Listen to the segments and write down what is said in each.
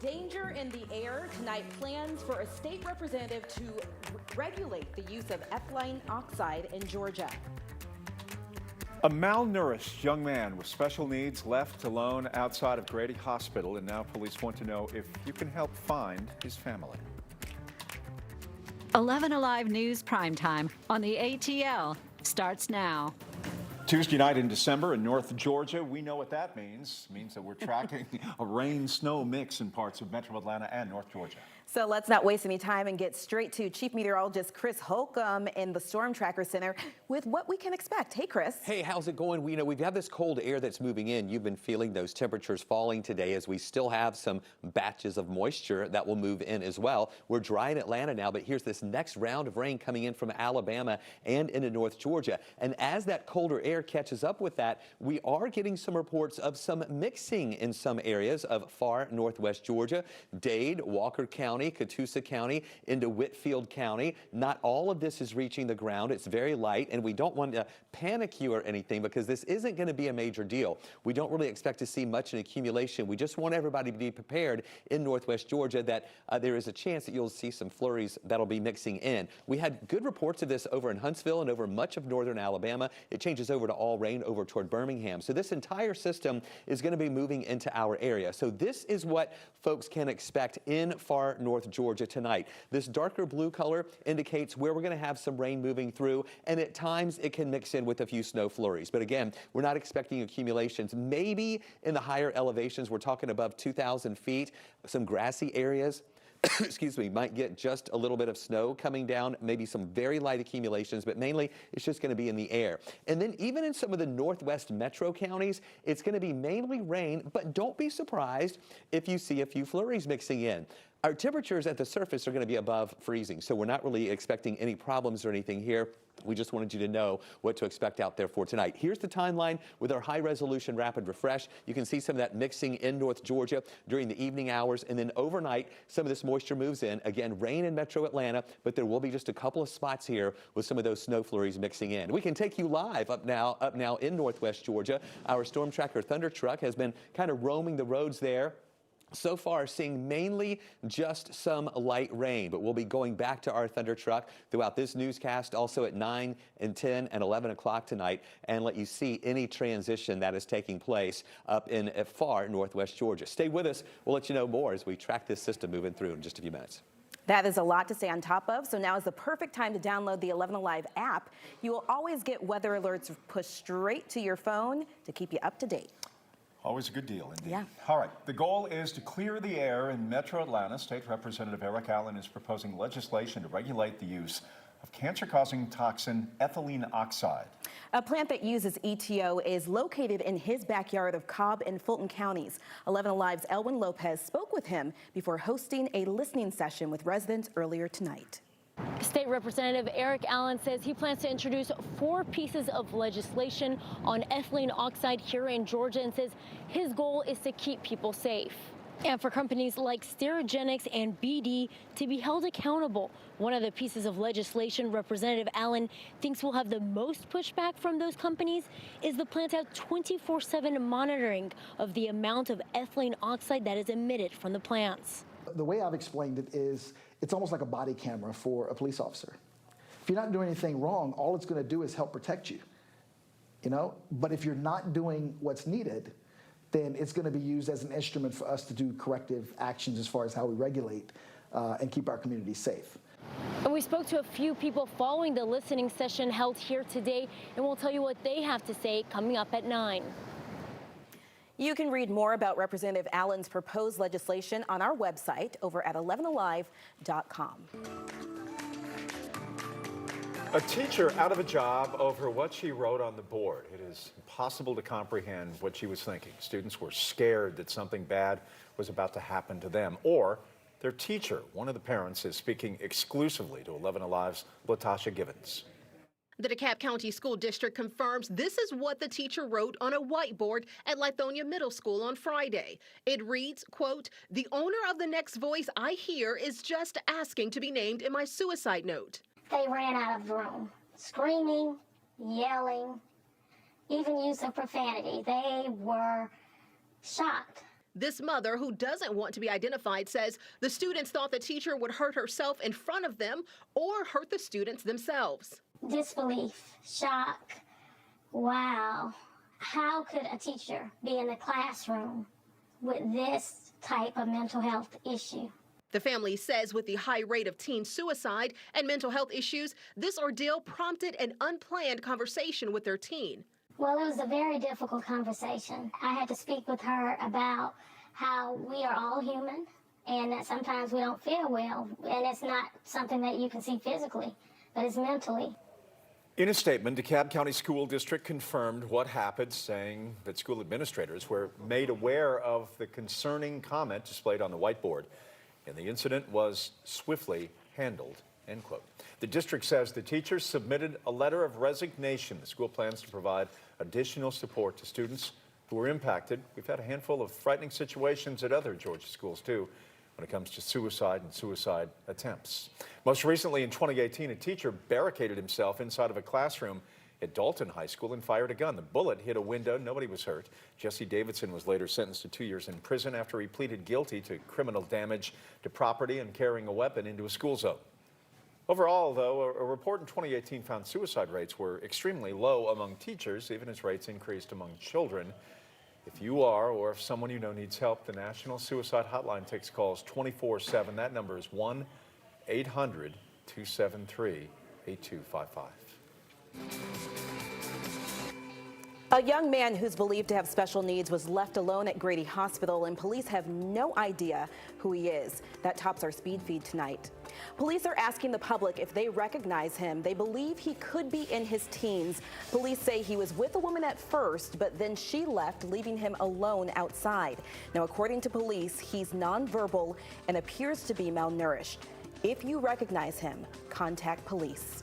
Danger in the air. Tonight, plans for a state representative to regulate the use of ethylene oxide in Georgia. A malnourished young man with special needs left alone outside of Grady Hospital, and now police want to know if you can help find his family. 11 Alive News Primetime on the ATL starts now. Tuesday night in December in North Georgia, we know what that means. It means that we're tracking a rain-snow mix in parts of Metro Atlanta and North Georgia. So let's not waste any time and get straight to Chief Meteorologist Chris Holcomb in the Storm Tracker Center with what we can expect. Hey, Chris. Hey, how's it going? We've had this cold air that's moving in. You've been feeling those temperatures falling today as we still have some batches of moisture that will move in as well. We're dry in Atlanta now, but here's this next round of rain coming in from Alabama and into North Georgia. And as that colder air catches up with that, we are getting some reports of some mixing in some areas of far northwest Georgia, Dade, Walker County, Catoosa County, into Whitfield County. Not all of this is reaching the ground. It's very light, and we don't want to panic you or anything because this isn't going to be a major deal. We don't really expect to see much in accumulation. We just want everybody to be prepared in northwest Georgia that there is a chance that you'll see some flurries that'll be mixing in. We had good reports of this over in Huntsville and over much of northern Alabama. It changes over to all rain over toward Birmingham. So this entire system is going to be moving into our area. So this is what folks can expect in far north Georgia tonight. This darker blue color indicates where we're going to have some rain moving through, and at times it can mix in with a few snow flurries. But again, we're not expecting accumulations. Maybe in the higher elevations, we're talking above 2,000 feet, some grassy areas. Excuse me, might get just a little bit of snow coming down, maybe some very light accumulations, but mainly it's just going to be in the air. And then even in some of the northwest metro counties, it's going to be mainly rain, but don't be surprised if you see a few flurries mixing in. Our temperatures at the surface are going to be above freezing, so we're not really expecting any problems or anything here. We just wanted you to know what to expect out there for tonight. Here's the timeline with our high-resolution rapid refresh. You can see some of that mixing in North Georgia during the evening hours, and then overnight, some of this moisture moves in. Again, rain in Metro Atlanta, but there will be just a couple of spots here with some of those snow flurries mixing in. We can take you live up now in northwest Georgia. Our Storm Tracker Thunder Truck has been kind of roaming the roads there. So far, seeing mainly just some light rain, but we'll be going back to our Thunder Truck throughout this newscast, also at 9 and 10 and 11 o'clock tonight, and let you see any transition that is taking place up in far northwest Georgia. Stay with us. We'll let you know more as we track this system moving through in just a few minutes. That is a lot to stay on top of, so now is the perfect time to download the 11 Alive app. You will always get weather alerts pushed straight to your phone to keep you up to date. Always a good deal, indeed. Yeah. All right. The goal is to clear the air in Metro Atlanta. State Representative Eric Allen is proposing legislation to regulate the use of cancer-causing toxin ethylene oxide. A plant that uses ETO is located in his backyard of Cobb and Fulton counties. 11 Alive's Elwin Lopez spoke with him before hosting a listening session with residents earlier tonight. State Representative Eric Allen says he plans to introduce 4 pieces of legislation on ethylene oxide here in Georgia, and says his goal is to keep people safe and for companies like Sterigenics and BD to be held accountable. One of the pieces of legislation Representative Allen thinks will have the most pushback from those companies is the plan to have 24/7 monitoring of the amount of ethylene oxide that is emitted from the plants. The way I've explained it is it's almost like a body camera for a police officer. If you're not doing anything wrong, all it's going to do is help protect you, But if you're not doing what's needed, then it's going to be used as an instrument for us to do corrective actions as far as how we regulate and keep our communities safe. And we spoke to a few people following the listening session held here today, and we'll tell you what they have to say coming up at 9. You can read more about Representative Allen's proposed legislation on our website over at 11alive.com. A teacher out of a job over what she wrote on the board. It is impossible to comprehend what she was thinking. Students were scared that something bad was about to happen to them or their teacher. One of the parents is speaking exclusively to 11 Alive's Latasha Givens. The DeKalb County School District confirms this is what the teacher wrote on a whiteboard at Lithonia Middle School on Friday. It reads, quote, "The owner of the next voice I hear is just asking to be named in my suicide note." They ran out of the room, screaming, yelling, even using profanity. They were shocked. This mother, who doesn't want to be identified, says the students thought the teacher would hurt herself in front of them or hurt the students themselves. Disbelief, shock, wow. How could a teacher be in the classroom with this type of mental health issue? The family says with the high rate of teen suicide and mental health issues, this ordeal prompted an unplanned conversation with their teen. Well, it was a very difficult conversation. I had to speak with her about how we are all human and that sometimes we don't feel well. And it's not something that you can see physically, but it's mentally. In a statement, DeKalb County School District confirmed what happened, saying that school administrators were made aware of the concerning comment displayed on the whiteboard, and the incident was swiftly handled, end quote. The district says the teachers submitted a letter of resignation. The school plans to provide additional support to students who were impacted. We've had a handful of frightening situations at other Georgia schools, too, when it comes to suicide and suicide attempts. Most recently, in 2018, a teacher barricaded himself inside of a classroom at Dalton High School and fired a gun. The bullet hit a window. Nobody was hurt. Jesse Davidson was later sentenced to 2 years in prison after he pleaded guilty to criminal damage to property and carrying a weapon into a school zone. Overall, though, a report in 2018 found suicide rates were extremely low among teachers, even as rates increased among children. If you are or if someone you know needs help, the National Suicide Hotline takes calls 24/7. That number is 1-800-273-8255. A young man who's believed to have special needs was left alone at Grady Hospital, and police have no idea who he is. That tops our speed feed tonight. Police are asking the public if they recognize him. They believe he could be in his teens. Police say he was with a woman at first, but then she left, leaving him alone outside. Now, according to police, he's nonverbal and appears to be malnourished. If you recognize him, contact police.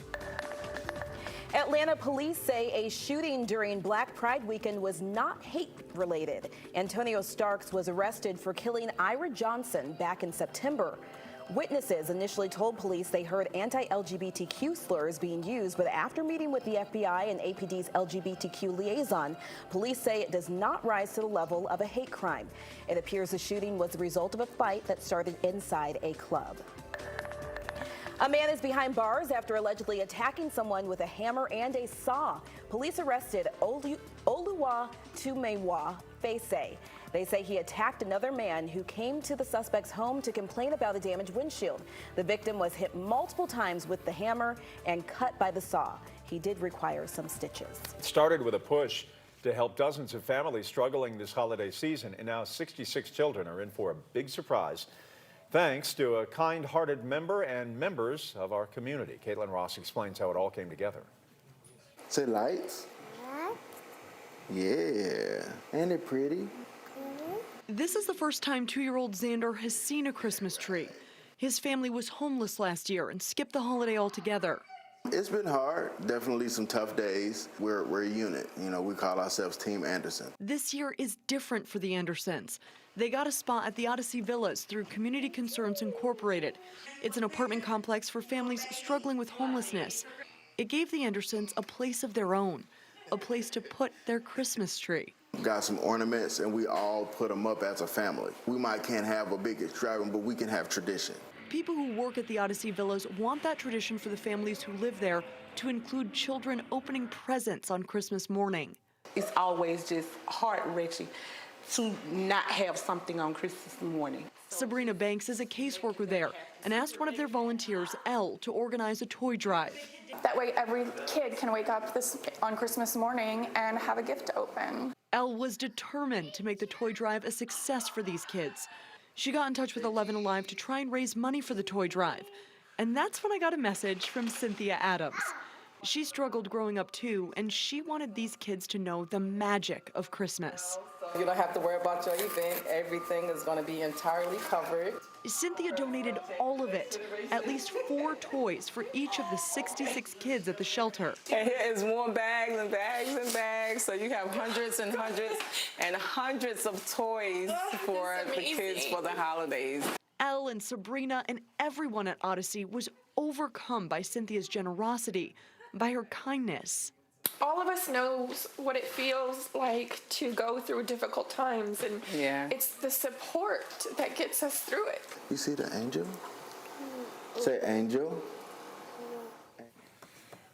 Atlanta police say a shooting during Black Pride weekend was not hate-related. Antonio Starks was arrested for killing Ira Johnson back in September. Witnesses initially told police they heard anti-LGBTQ slurs being used, but after meeting with the FBI and APD's LGBTQ liaison, police say it does not rise to the level of a hate crime. It appears the shooting was the result of a fight that started inside a club. A man is behind bars after allegedly attacking someone with a hammer and a saw. Police arrested Oluwatumewa Fese. They say he attacked another man who came to the suspect's home to complain about a damaged windshield. The victim was hit multiple times with the hammer and cut by the saw. He did require some stitches. It started with a push to help dozens of families struggling this holiday season, and now 66 children are in for a big surprise, thanks to a kind-hearted member and members of our community. Caitlin Ross explains how it all came together. Say lights. Yeah. Ain't it pretty? This is the first time 2-year-old Xander has seen a Christmas tree. His family was homeless last year and skipped the holiday altogether. It's been hard. Definitely some tough days. We're a unit. You know, we call ourselves Team Anderson. This year is different for the Andersons. They got a spot at the Odyssey Villas through Community Concerns Incorporated. It's an apartment complex for families struggling with homelessness. It gave the Andersons a place of their own, a place to put their Christmas tree. Got some ornaments, and we all put them up as a family. We can't have a big extravagant, but we can have tradition. People who work at the Odyssey Villas want that tradition for the families who live there to include children opening presents on Christmas morning. It's always just heart-wrenching to not have something on Christmas morning. Sabrina Banks is a caseworker there and asked one of their volunteers, Elle, to organize a toy drive. That way every kid can wake up on Christmas morning and have a gift to open. Elle was determined to make the toy drive a success for these kids. She got in touch with 11 Alive to try and raise money for the toy drive. And that's when I got a message from Cynthia Adams. She struggled growing up too, and she wanted these kids to know the magic of Christmas. You don't have to worry about your event. Everything is going to be entirely covered. Cynthia donated all of it, at least 4 toys for each of the 66 kids at the shelter. And here is more bags and bags and bags. So you have hundreds and hundreds and hundreds of toys for the kids for the holidays. Elle and Sabrina and everyone at Odyssey was overcome by Cynthia's generosity, by her kindness. all of us knows what it feels like to go through difficult times, and it's the support that gets us through it. You see the angel? Say angel.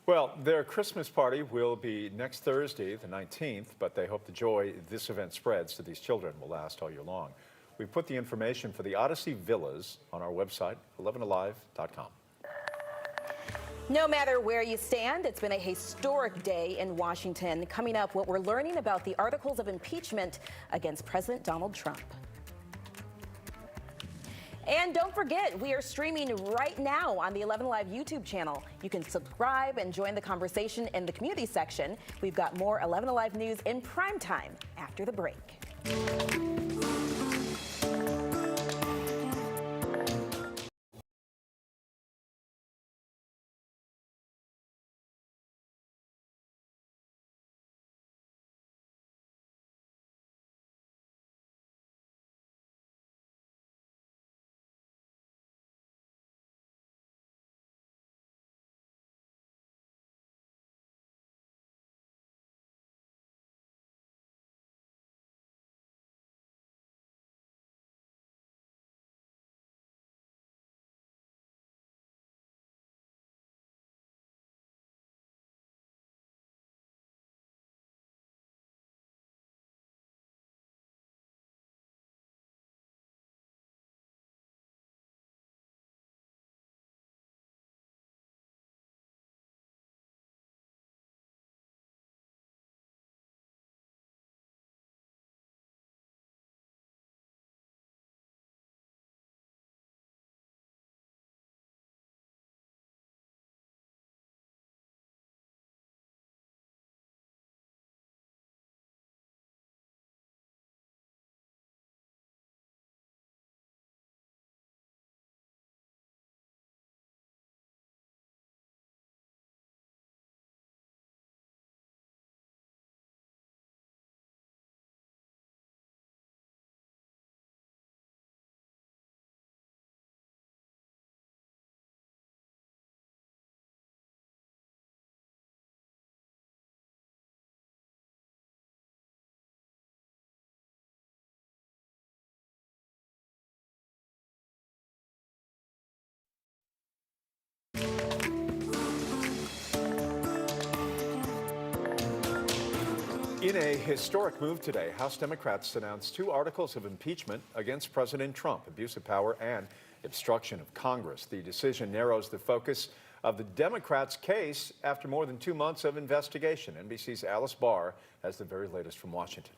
Well, their Christmas party will be next Thursday, the 19th, but they hope the joy this event spreads to these children will last all year long. We've put the information for the Odyssey Villas on our website, 11alive.com. No matter where you stand, it's been a historic day in Washington. Coming up, what we're learning about the articles of impeachment against President Donald Trump. And don't forget, we are streaming right now on the 11 Alive YouTube channel. You can subscribe and join the conversation in the community section. We've got more 11 Alive news in prime time after the break. In a historic move today, House Democrats announced 2 articles of impeachment against President Trump, abuse of power and obstruction of Congress. The decision narrows the focus of the Democrats' case after more than 2 months of investigation. NBC's Alice Barr has the very latest from Washington.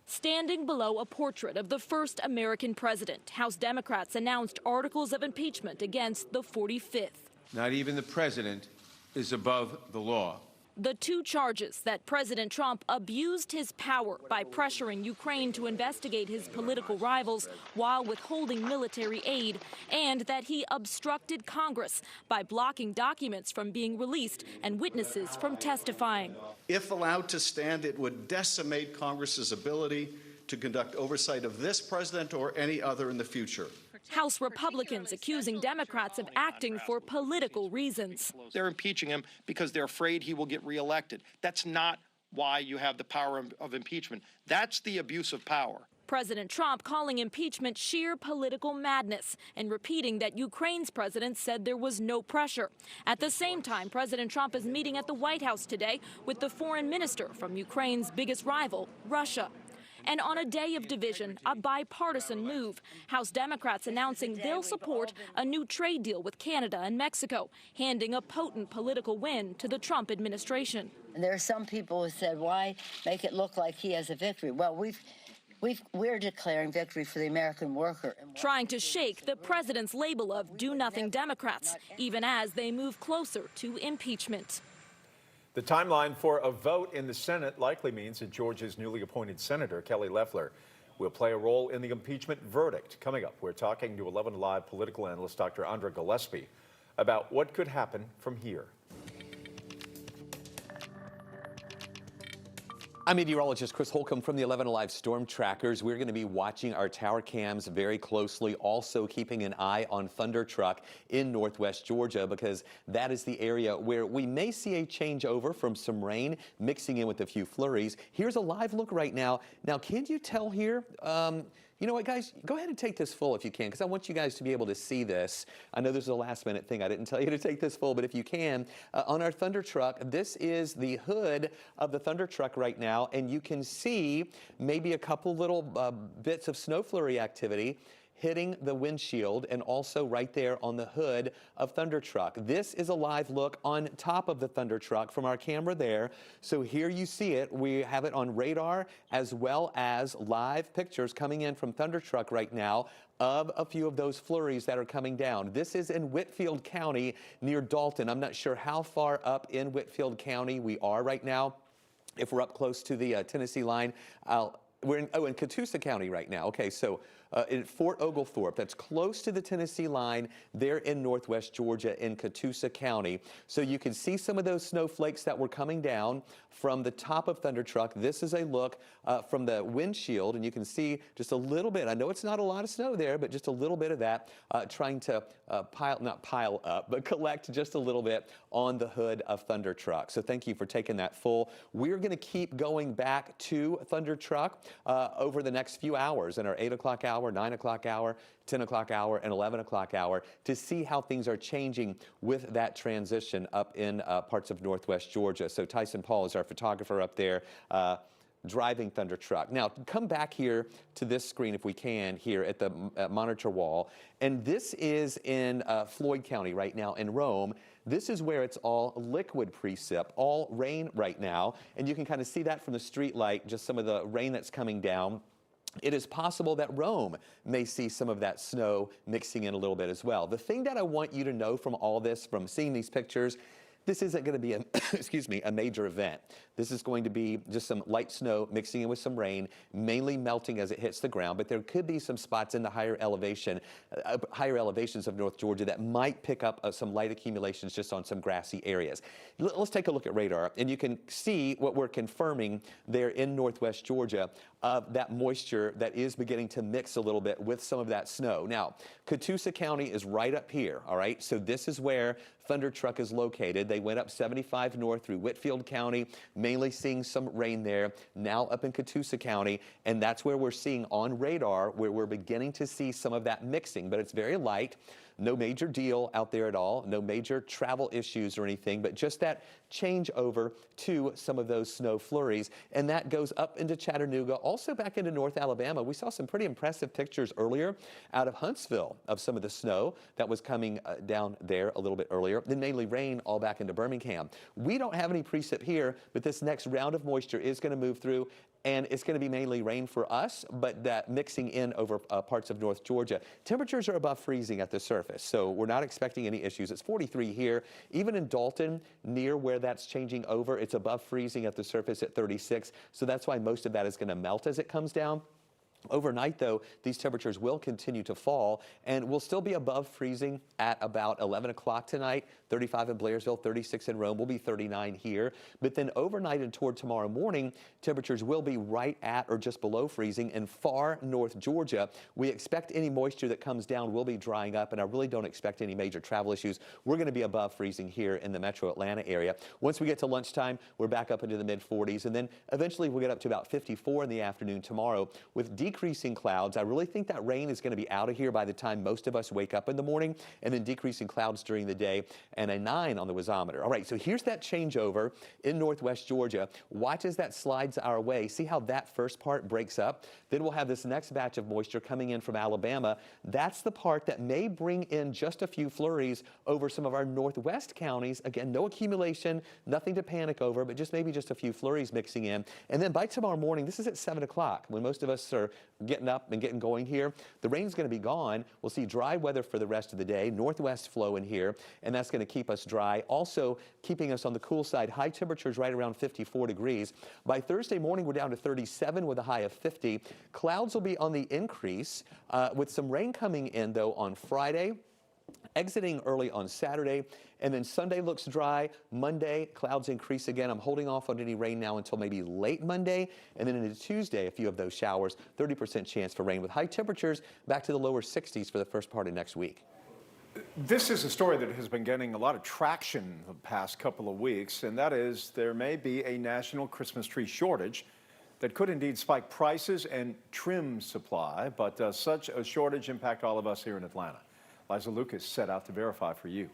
Standing below a portrait of the first American president, House Democrats announced articles of impeachment against the 45th. Not even the president is above the law. The 2 charges that President Trump abused his power by pressuring Ukraine to investigate his political rivals while withholding military aid, and that he obstructed Congress by blocking documents from being released and witnesses from testifying. If allowed to stand, it would decimate Congress's ability to conduct oversight of this president or any other in the future. House Republicans accusing Democrats of acting for political reasons. They're impeaching him because they're afraid he will get reelected. That's not why you have the power of impeachment. That's the abuse of power. President Trump calling impeachment sheer political madness and repeating that Ukraine's president said there was no pressure. At the same time, President Trump is meeting at the White House today with the foreign minister from Ukraine's biggest rival, Russia. And on a day of division, a bipartisan move, House Democrats announcing they'll support a new trade deal with Canada and Mexico, handing a potent political win to the Trump administration. There are some people who said, why make it look like he has a victory? Well, we're declaring victory for the American worker. Trying to shake the president's label of do-nothing Democrats, even as they move closer to impeachment. The timeline for a vote in the Senate likely means that Georgia's newly appointed Senator, Kelly Loeffler, will play a role in the impeachment verdict. Coming up, we're talking to 11 Alive political analyst Dr. Andra Gillespie about what could happen from here. I'm meteorologist Chris Holcomb from the 11 Alive Storm Trackers. We're going to be watching our tower cams very closely, also keeping an eye on Thunder Truck in northwest Georgia, because that is the area where we may see a changeover from some rain mixing in with a few flurries. Here's a live look right now. Now, can you tell here? You know what, guys? Go ahead and take this full if you can, because I want you guys to be able to see this. I know this is a last-minute thing. I didn't tell you to take this full, but if you can, on our Thunder Truck, this is the hood of the Thunder Truck right now, and you can see maybe a couple little bits of snow flurry activity hitting the windshield and also right there on the hood of Thunder Truck. This is a live look on top of the Thunder Truck from our camera there. So here you see it. We have it on radar as well as live pictures coming in from Thunder Truck right now of a few of those flurries that are coming down. This is in Whitfield County near Dalton. I'm not sure how far up in Whitfield County we are right now. If we're up close to the Tennessee line, we're in Catoosa County right now. Okay, so in Fort Oglethorpe, that's close to the Tennessee line. They're in northwest Georgia in Catoosa County. So you can see some of those snowflakes that were coming down from the top of Thunder Truck. This is a look from the windshield, and you can see just a little bit. I know it's not a lot of snow there, but just a little bit of that trying to not pile up, but collect just a little bit on the hood of Thunder Truck. So thank you for taking that full. We're going to keep going back to Thunder Truck over the next few hours in our 8 o'clock hour, 9 o'clock hour, 10 o'clock hour, and 11 o'clock hour to see how things are changing with that transition up in parts of northwest Georgia. So Tyson Paul is our photographer up there driving Thunder Truck. Now, come back here to this screen if we can here at the monitor wall. And this is in Floyd County right now in Rome. This is where it's all liquid precip, all rain right now. And you can kind of see that from the street light, just some of the rain that's coming down. It is possible that Rome may see some of that snow mixing in a little bit as well. The thing that I want you to know from all this, from seeing these pictures, this isn't going to be a major event. This is going to be just some light snow mixing in with some rain, mainly melting as it hits the ground, but there could be some spots in the higher elevations of North Georgia that might pick up some light accumulations just on some grassy areas. Let's take a look at radar, and you can see what we're confirming there in northwest Georgia of that moisture that is beginning to mix a little bit with some of that snow. Now, Catoosa County is right up here, all right? So this is where Thunder Truck is located. They went up 75 north through Whitfield County, mainly seeing some rain there, now up in Catoosa County, and that's where we're seeing on radar where we're beginning to see some of that mixing, but it's very light. No major deal out there at all, no major travel issues or anything, but just that changeover to some of those snow flurries. And that goes up into Chattanooga, also back into North Alabama. We saw some pretty impressive pictures earlier out of Huntsville of some of the snow that was coming down there a little bit earlier. Then mainly rain all back into Birmingham. We don't have any precip here, but this next round of moisture is going to move through, and it's going to be mainly rain for us, but that mixing in over parts of North Georgia. Temperatures are above freezing at the surface, so we're not expecting any issues. It's 43 here. Even in Dalton, near where that's changing over, it's above freezing at the surface at 36, so that's why most of that is going to melt as it comes down. Overnight, though, these temperatures will continue to fall, and we'll still be above freezing at about 11 o'clock tonight. 35 in Blairsville, 36 in Rome, will be 39 here. But then overnight and toward tomorrow morning, temperatures will be right at or just below freezing in far north Georgia. We expect any moisture that comes down will be drying up, and I really don't expect any major travel issues. We're going to be above freezing here in the metro Atlanta area. Once we get to lunchtime, we're back up into the mid-40s, and then eventually we'll get up to about 54 in the afternoon tomorrow with decreasing clouds. I really think that rain is going to be out of here by the time most of us wake up in the morning, and then decreasing clouds during the day, and a 9 on the wasometer. All right, so here's that changeover in northwest Georgia. Watch as that slides our way. See how that first part breaks up? Then we'll have this next batch of moisture coming in from Alabama. That's the part that may bring in just a few flurries over some of our northwest counties. Again, no accumulation, nothing to panic over, but just maybe just a few flurries mixing in. And then by tomorrow morning, this is at 7 o'clock, when most of us are getting up and getting going here. The rain's going to be gone. We'll see dry weather for the rest of the day, northwest flow in here, and that's going to keep us dry. Also keeping us on the cool side. High temperatures right around 54 degrees. By Thursday morning, we're down to 37 with a high of 50. Clouds will be on the increase with some rain coming in, though, on Friday exiting early on Saturday, and then Sunday looks dry. Monday, clouds increase again. I'm holding off on any rain now until maybe late Monday, and then into Tuesday, a few of those showers, 30% chance for rain with high temperatures back to the lower 60s for the first part of next week. This is a story that has been getting a lot of traction the past couple of weeks, and that is there may be a national Christmas tree shortage that could indeed spike prices and trim supply, but does such a shortage impact all of us here in Atlanta? Liza Lucas set out to verify for you.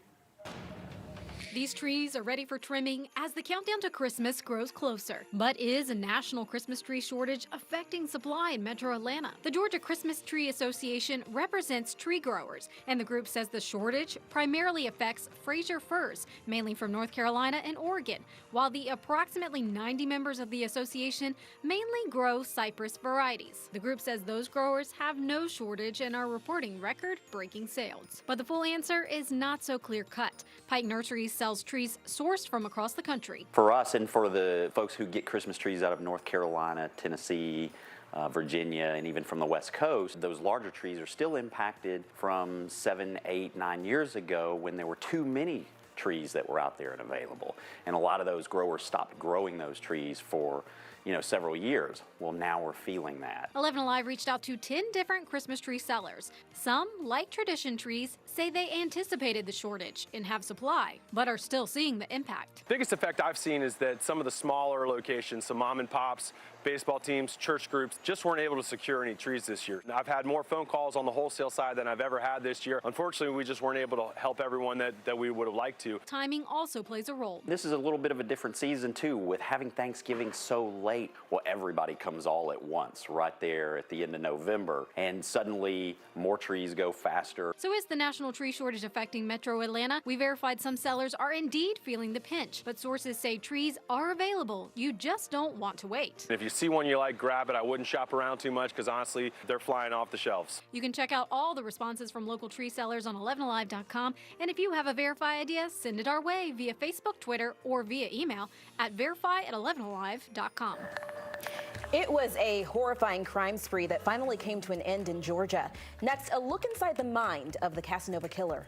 These trees are ready for trimming as the countdown to Christmas grows closer. But is a national Christmas tree shortage affecting supply in Metro Atlanta? The Georgia Christmas Tree Association represents tree growers, and the group says the shortage primarily affects Fraser firs, mainly from North Carolina and Oregon, while the approximately 90 members of the association mainly grow cypress varieties. The group says those growers have no shortage and are reporting record-breaking sales. But the full answer is not so clear-cut. Pike Nurseries sells trees sourced from across the country. For us and for the folks who get Christmas trees out of North Carolina, Tennessee, Virginia, and even from the West Coast, those larger trees are still impacted from 7, 8, 9 years ago when there were too many trees that were out there and available. And a lot of those growers stopped growing those trees for several years. Well, now we're feeling that. 11 Alive reached out to 10 different Christmas tree sellers. Some, like Tradition Trees, say they anticipated the shortage and have supply, but are still seeing the impact. Biggest effect I've seen is that some of the smaller locations, some mom and pops, baseball teams, church groups, just weren't able to secure any trees this year. I've had more phone calls on the wholesale side than I've ever had this year. Unfortunately, we just weren't able to help everyone that we would have liked to. Timing also plays a role. This is a little bit of a different season too, with having Thanksgiving so late. Well, everybody comes all at once right there at the end of November, and suddenly more trees go faster. So is the national tree shortage affecting Metro Atlanta? We verified some sellers are indeed feeling the pinch, but sources say trees are available. You just don't want to wait. If you see one you like, grab it. I wouldn't shop around too much because honestly, they're flying off the shelves. You can check out all the responses from local tree sellers on 11alive.com, and if you have a Verify idea, send it our way via Facebook, Twitter, or via email at verify@11alive.com. It was a horrifying crime spree that finally came to an end in Georgia. Next, a look inside the mind of the Casanova killer.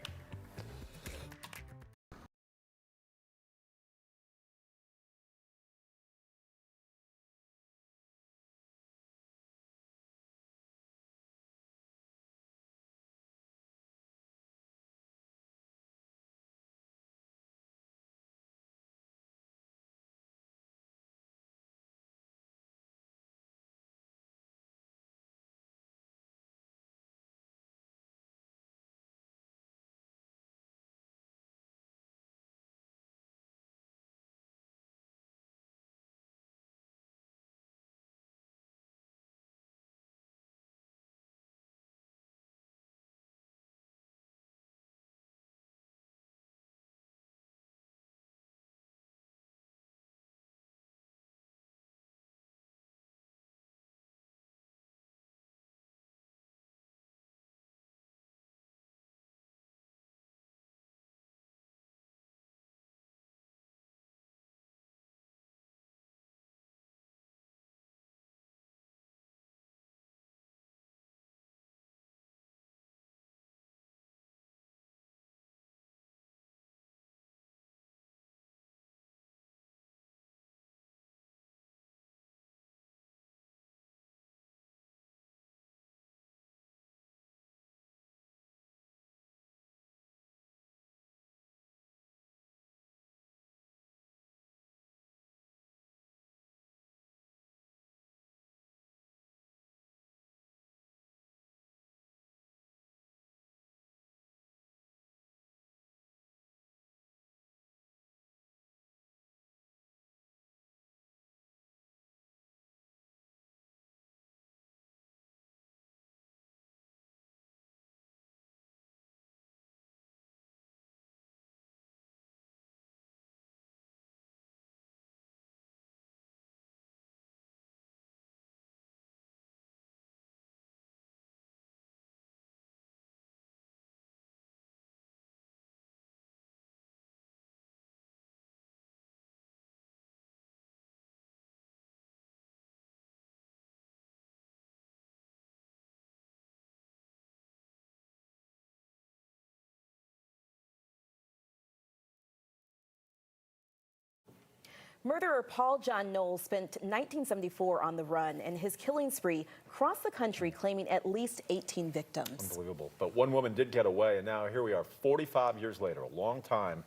Murderer Paul John Knowles spent 1974 on the run, and his killing spree crossed the country, claiming at least 18 victims. Unbelievable. But one woman did get away, and now here we are 45 years later, a long time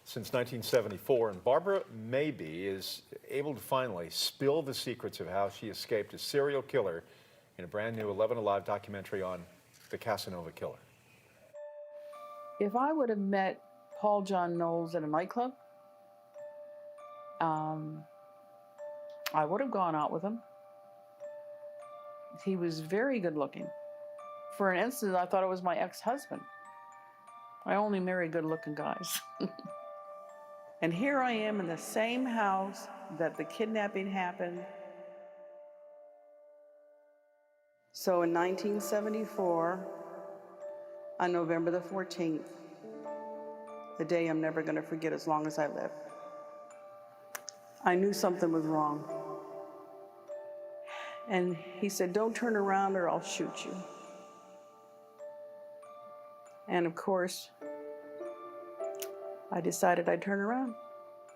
since 1974. And Barbara Maybe is able to finally spill the secrets of how she escaped a serial killer in a brand new 11 Alive documentary on the Casanova Killer. If I would have met Paul John Knowles at a nightclub, I would have gone out with him. He was very good looking. For an instant, I thought it was my ex-husband. I only marry good looking guys. And here I am in the same house that the kidnapping happened. So in 1974, on November the 14th, the day I'm never going to forget as long as I live, I knew something was wrong. And he said, "Don't turn around or I'll shoot you." And of course, I decided I'd turn around.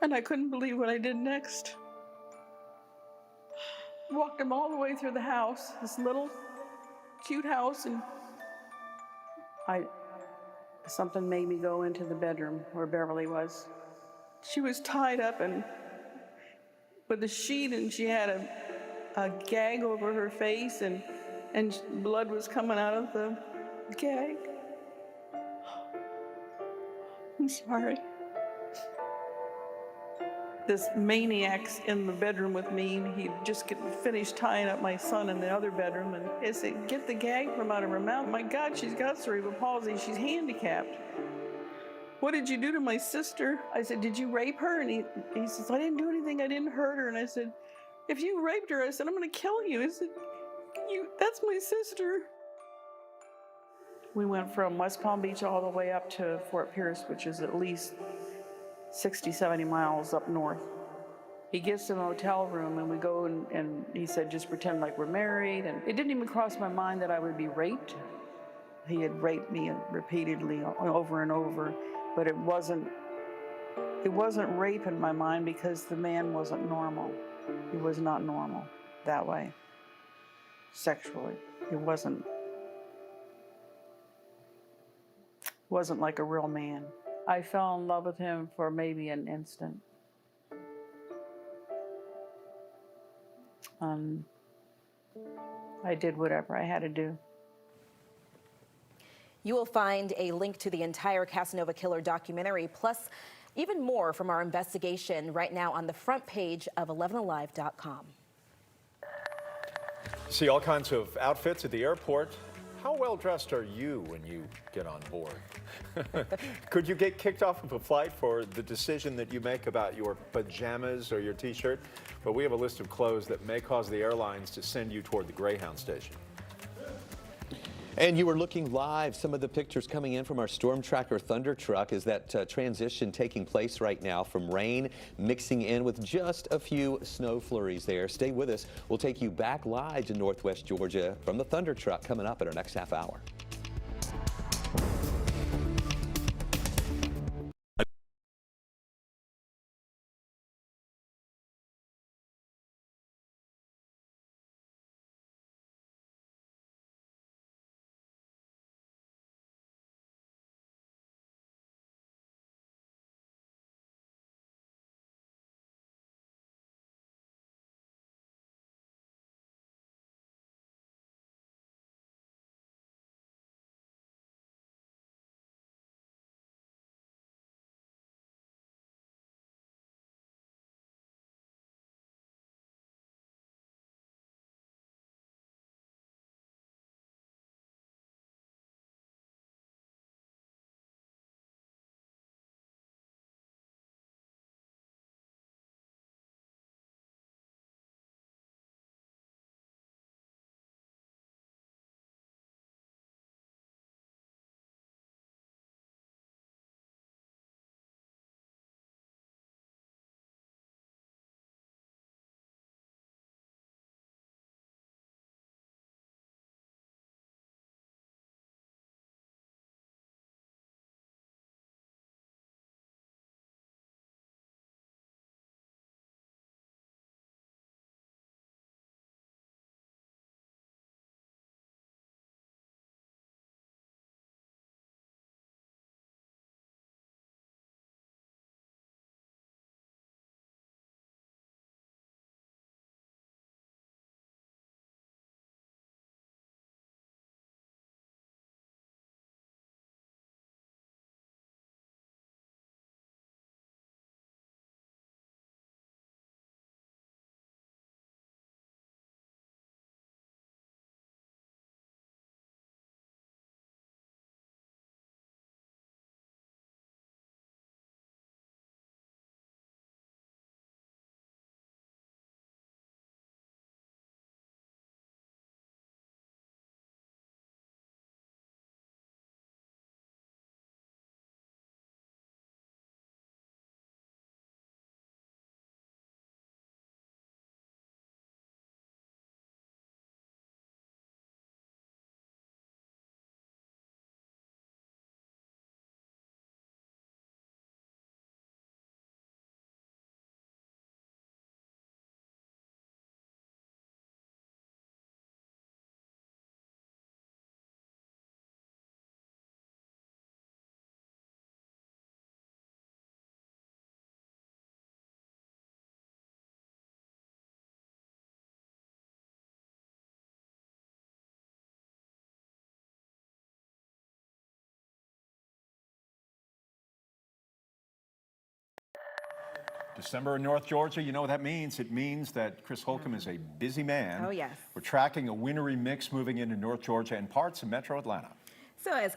And I couldn't believe what I did next. Walked him all the way through the house, this little cute house, and something made me go into the bedroom where Beverly was. She was tied up and with a sheet, and she had a gag over her face, and blood was coming out of the gag. I'm sorry. This maniac's in the bedroom with me, and he'd just finished tying up my son in the other bedroom, and I said, "Get the gag from out of her mouth. My God, she's got cerebral palsy. She's handicapped. What did you do to my sister?" I said, "Did you rape her?" And he says, "I didn't do anything. I didn't hurt her." And I said, "If you raped her," I said, "I'm going to kill you." I said, "That's my sister." We went from West Palm Beach all the way up to Fort Pierce, which is at least 60, 70 miles up north. He gets to the hotel room, and we go, and he said, "Just pretend like we're married." And it didn't even cross my mind that I would be raped. He had raped me repeatedly over and over, but it wasn't rape in my mind because the man wasn't normal. He was not normal that way, sexually. It wasn't like a real man. I fell in love with him for maybe an instant. I did whatever I had to do. You will find a link to the entire Casanova Killer documentary, plus even more from our investigation right now on the front page of 11alive.com. See all kinds of outfits at the airport. How well dressed are you when you get on board? Could you get kicked off of a flight for the decision that you make about your pajamas or your t-shirt? But we have a list of clothes that may cause the airlines to send you toward the Greyhound station. And you were looking live. Some of the pictures coming in from our Storm Tracker Thunder truck is that transition taking place right now from rain mixing in with just a few snow flurries there. Stay with us. We'll take you back live to Northwest Georgia from the Thunder truck coming up in our next half hour. December in North Georgia, you know what that means? It means that Chris Holcomb is a busy man. Oh, yes. We're tracking a wintry mix moving into North Georgia and parts of metro Atlanta. So as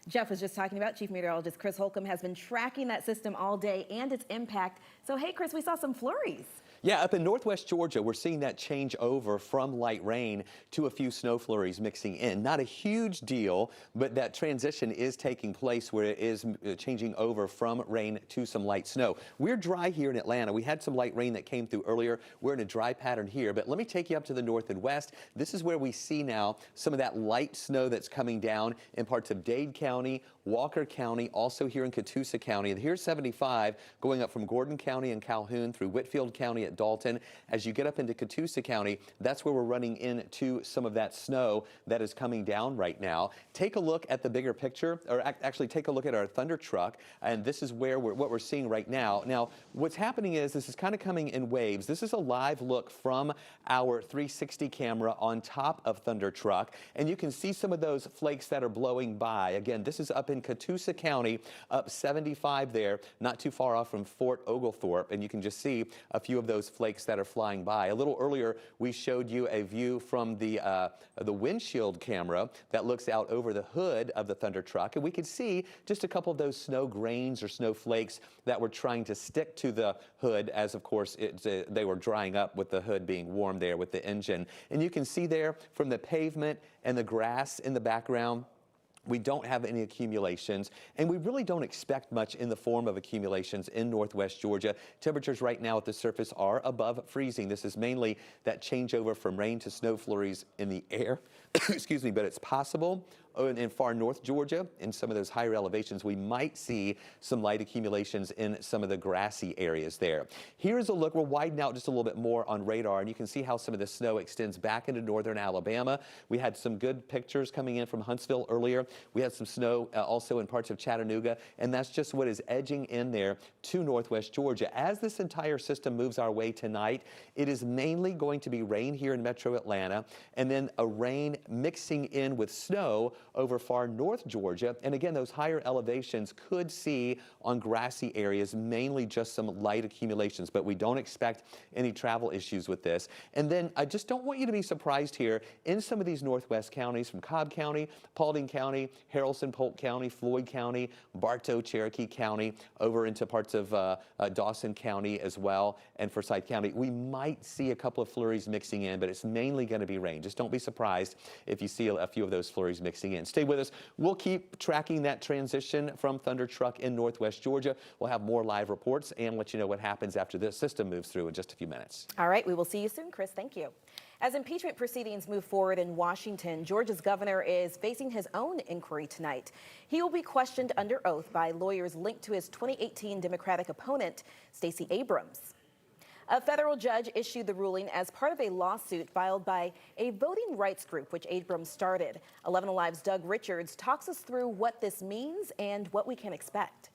Jeff was just talking about, Chief Meteorologist Chris Holcomb has been tracking that system all day and its impact. So hey, Chris, we saw some flurries. Yeah, up in northwest Georgia, we're seeing that change over from light rain to a few snow flurries mixing in. Not a huge deal, but that transition is taking place where it is changing over from rain to some light snow. We're dry here in Atlanta. We had some light rain that came through earlier. We're in a dry pattern here, but let me take you up to the north and west. This is where we see now some of that light snow that's coming down in parts of Dade County, Walker County, also here in Catoosa County. And here's 75 going up from Gordon County and Calhoun through Whitfield County at Dalton. As you get up into Catoosa County, that's where we're running into some of that snow that is coming down right now. Take a look at the bigger picture, or actually take a look at our thunder truck, and this is where what we're seeing right now. Now, what's happening is this is kind of coming in waves. This is a live look from our 360 camera on top of thunder truck, and you can see some of those flakes that are blowing by. Again, this is up in Catoosa County, up 75 there, not too far off from Fort Oglethorpe, and you can just see a few of those flakes that are flying by. A little earlier, we showed you a view from the windshield camera that looks out over the hood of the thunder truck, and we could see just a couple of those snow grains or snow flakes that were trying to stick to the hood, as of course they were drying up with the hood being warm there with the engine. And you can see there from the pavement and the grass in the background, we don't have any accumulations, and we really don't expect much in the form of accumulations in northwest Georgia. Temperatures right now at the surface are above freezing. This is mainly that changeover from rain to snow flurries in the air. Excuse me, but it's possible. In far north Georgia, in some of those higher elevations, we might see some light accumulations in some of the grassy areas there. Here's a look. We'll widen out just a little bit more on radar, and you can see how some of the snow extends back into northern Alabama. We had some good pictures coming in from Huntsville earlier. We had some snow also in parts of Chattanooga, and that's just what is edging in there to northwest Georgia. As this entire system moves our way tonight, it is mainly going to be rain here in metro Atlanta, and then a rain mixing in with snow over far north Georgia. And again, those higher elevations could see on grassy areas mainly just some light accumulations, but we don't expect any travel issues with this. And then I just don't want you to be surprised here in some of these northwest counties, from Cobb County, Paulding County, Haralson, Polk County, Floyd County, Bartow, Cherokee County, over into parts of Dawson County as well, and Forsyth County. We might see a couple of flurries mixing in, but it's mainly going to be rain. Just don't be surprised if you see a few of those flurries mixing in. Stay with us. We'll keep tracking that transition from thunder truck in northwest Georgia. We'll have more live reports and let you know what happens after this system moves through in just a few minutes. All right, we will see you soon, Chris. Thank you. As impeachment proceedings move forward in Washington, Georgia's governor is facing his own inquiry tonight. He will be questioned under oath by lawyers linked to his 2018 Democratic opponent, Stacey Abrams. A federal judge issued the ruling as part of a lawsuit filed by a voting rights group, which Abrams started. 11 Alive's Doug Richards talks us through what this means and what we can expect.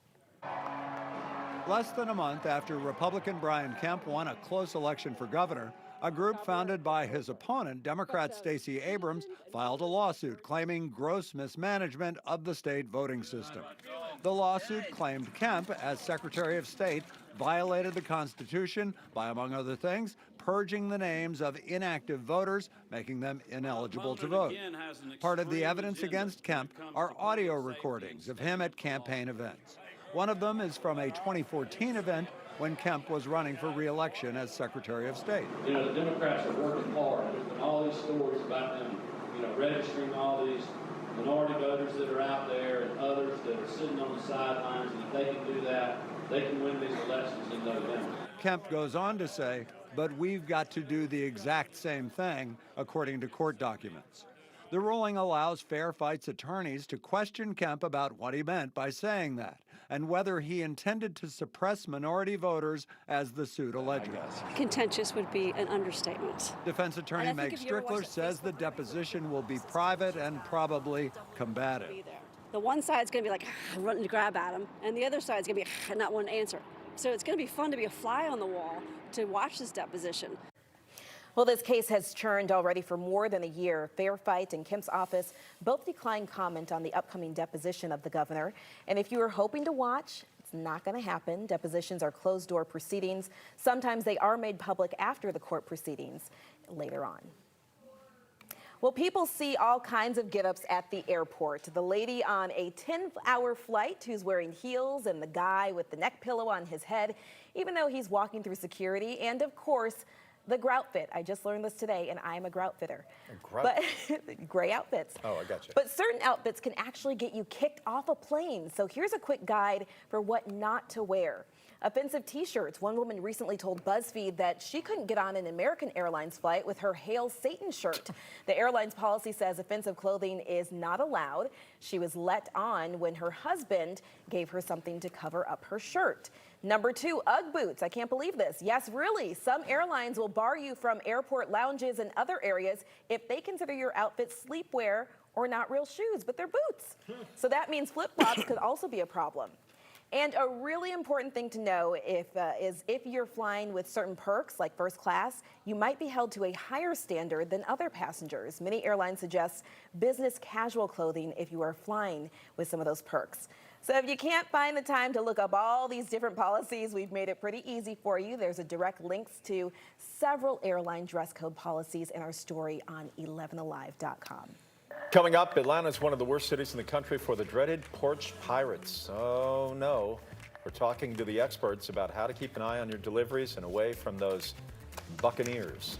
Less than a month after Republican Brian Kemp won a close election for governor, a group founded by his opponent, Democrat Stacey Abrams, filed a lawsuit claiming gross mismanagement of the state voting system. The lawsuit claimed Kemp, as Secretary of State, violated the Constitution by, among other things, purging the names of inactive voters, making them ineligible to vote. Part of the evidence against Kemp are audio recordings of him at campaign events. One of them is from a 2014 event when Kemp was running for re-election as Secretary of State. You know, the Democrats are working hard. There's been all these stories about them, registering all these minority voters that are out there and others that are sitting on the sidelines, and if they can do that, they can win these elections in November. Kemp goes on to say, but we've got to do the exact same thing, according to court documents. The ruling allows Fair Fight's attorneys to question Kemp about what he meant by saying that, and whether he intended to suppress minority voters as the suit alleges. Contentious would be an understatement. Defense attorney Meg Strickler says the deposition will be private and probably combative. The one side's going to be like running to grab at him, and the other side's going to be not wanting to answer. So it's going to be fun to be a fly on the wall to watch this deposition. Well, this case has churned already for more than a year. Fair Fight and Kemp's office both declined comment on the upcoming deposition of the governor. And if you were hoping to watch, it's That's not going to happen. Depositions are closed-door proceedings. Sometimes they are made public after the court proceedings later on. Well, people see all kinds of get-ups at the airport. The lady on a 10-hour flight who's wearing heels and the guy with the neck pillow on his head, even though he's walking through security. And, of course, the grout fit. I just learned this today, and I'm a grout fitter. But gray outfits. Oh, I got you. But certain outfits can actually get you kicked off a plane. So here's a quick guide for what not to wear. Offensive t-shirts. One woman recently told BuzzFeed that she couldn't get on an American Airlines flight with her Hail Satan shirt. The airline's policy says offensive clothing is not allowed. She was let on when her husband gave her something to cover up her shirt. Number 2, UGG boots. I can't believe this. Yes, really. Some airlines will bar you from airport lounges and other areas if they consider your outfit sleepwear or not real shoes, but they're boots. So that means flip-flops could also be a problem. And a really important thing to know is if you're flying with certain perks like first class, you might be held to a higher standard than other passengers. Many airlines suggest business casual clothing if you are flying with some of those perks. So if you can't find the time to look up all these different policies, we've made it pretty easy for you. There's a direct links to several airline dress code policies in our story on 11alive.com. Coming up, Atlanta is one of the worst cities in the country for the dreaded porch pirates. Oh no. We're talking to the experts about how to keep an eye on your deliveries and away from those buccaneers.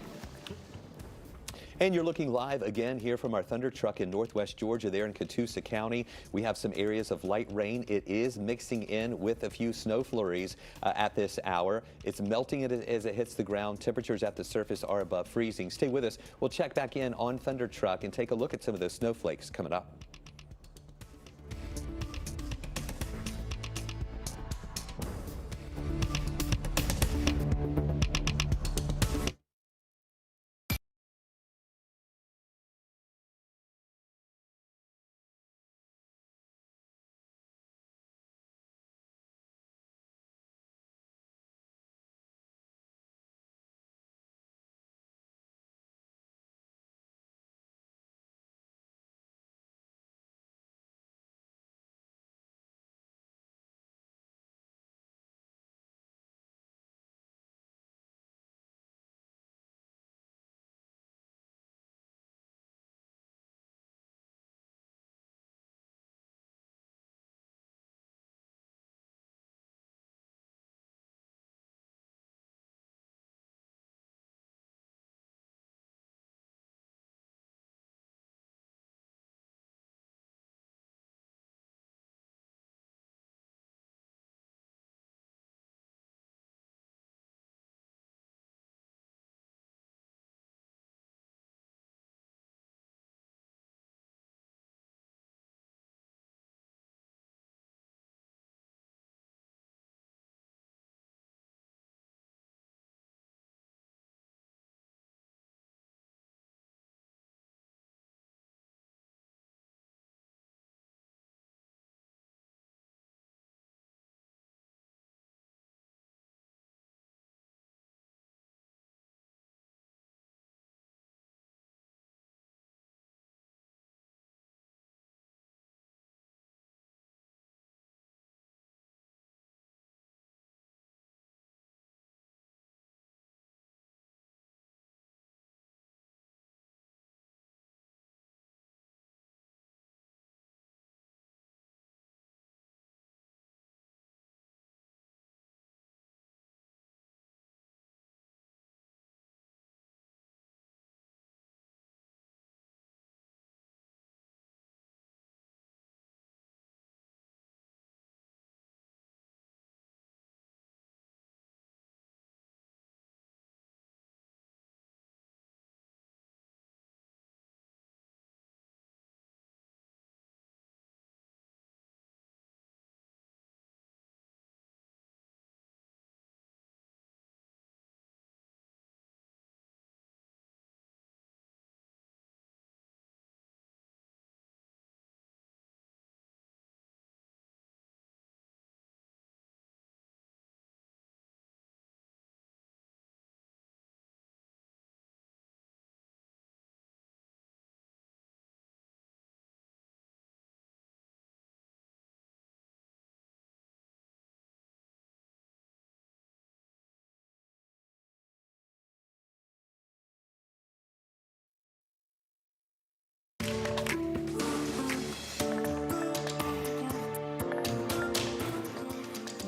And you're looking live again here from our Thunder Truck in Northwest Georgia there in Catoosa County. We have some areas of light rain. It is mixing in with a few snow flurries at this hour. It's melting it as it hits the ground. Temperatures at the surface are above freezing. Stay with us. We'll check back in on Thunder Truck and take a look at some of those snowflakes coming up.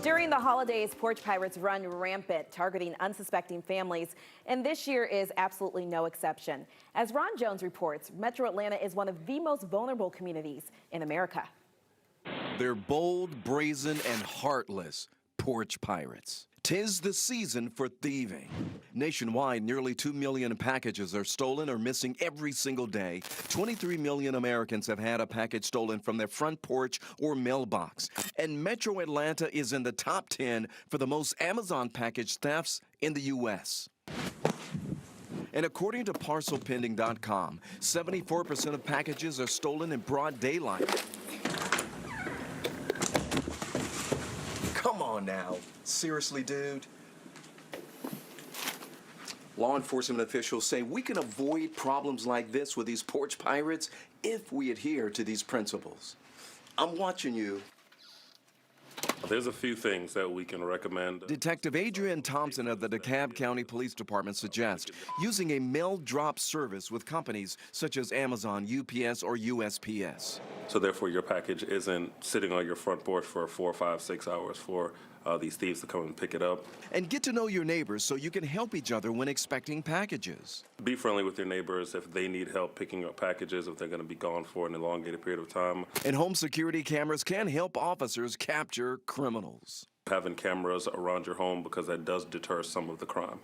During the holidays, porch pirates run rampant, targeting unsuspecting families, and this year is absolutely no exception. As Ron Jones reports, Metro Atlanta is one of the most vulnerable communities in America. They're bold, brazen, and heartless porch pirates. 'Tis the season for thieving. Nationwide, nearly 2 million packages are stolen or missing every single day. 23 million Americans have had a package stolen from their front porch or mailbox. And Metro Atlanta is in the top 10 for the most Amazon package thefts in the U.S. And according to parcelpending.com, 74% of packages are stolen in broad daylight. Come on now. Seriously, dude? Law enforcement officials say we can avoid problems like this with these porch pirates if we adhere to these principles. I'm watching you. There's a few things that we can recommend. Detective Adrian Thompson of the DeKalb County Police Department suggests using a mail drop service with companies such as Amazon, UPS, or USPS. So therefore your package isn't sitting on your front porch for 4, 5, 6 hours for these thieves to come and pick it up. And get to know your neighbors so you can help each other when expecting packages. Be friendly with your neighbors if they need help picking up packages, if they're going to be gone for an elongated period of time. And home security cameras can help officers capture criminals. Having cameras around your home, because that does deter some of the crime.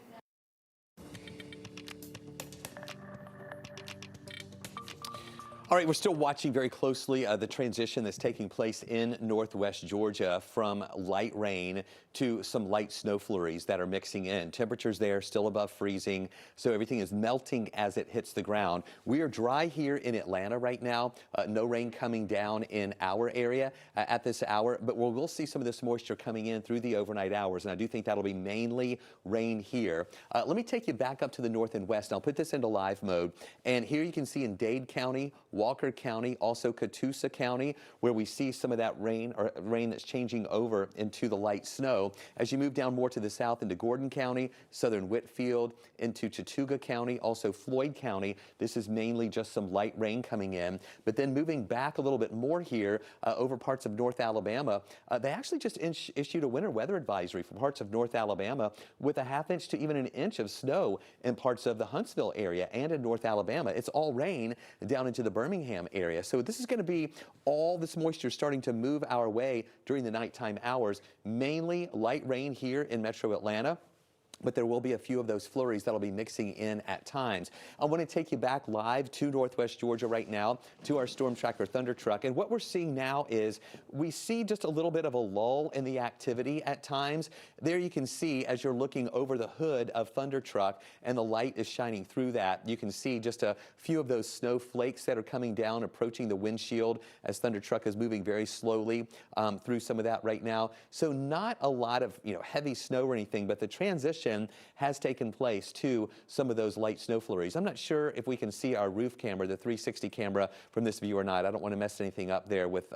All right, we're still watching very closely the transition that's taking place in northwest Georgia from light rain to some light snow flurries that are mixing in. Temperatures there still above freezing, so everything is melting as it hits the ground. We are dry here in Atlanta right now. No rain coming down in our area at this hour, but we'll see some of this moisture coming in through the overnight hours, and I do think that'll be mainly rain here. Let me take you back up to the north and west. I'll put this into live mode, and here you can see in Dade County, Walker County, also Catoosa County, where we see some of that rain that's changing over into the light snow. As you move down more to the south into Gordon County, southern Whitfield, into Chattooga County, also Floyd County, this is mainly just some light rain coming in. But then moving back a little bit more here over parts of North Alabama, they actually just issued a winter weather advisory for parts of North Alabama with a ½ inch to even an inch of snow in parts of the Huntsville area and in North Alabama. It's all rain down into the Birmingham area. So this is going to be all this moisture starting to move our way during the nighttime hours, mainly light rain here in Metro Atlanta. But there will be a few of those flurries that'll be mixing in at times. I want to take you back live to northwest Georgia right now to our Storm Tracker Thunder Truck. And what we're seeing now is we see just a little bit of a lull in the activity at times. There you can see as you're looking over the hood of Thunder Truck and the light is shining through that, you can see just a few of those snowflakes that are coming down, approaching the windshield as Thunder Truck is moving very slowly through some of that right now. So not a lot of heavy snow or anything, but the transition has taken place to some of those light snow flurries. I'm not sure if we can see our roof camera, the 360 camera from this view or not. I don't want to mess anything up there with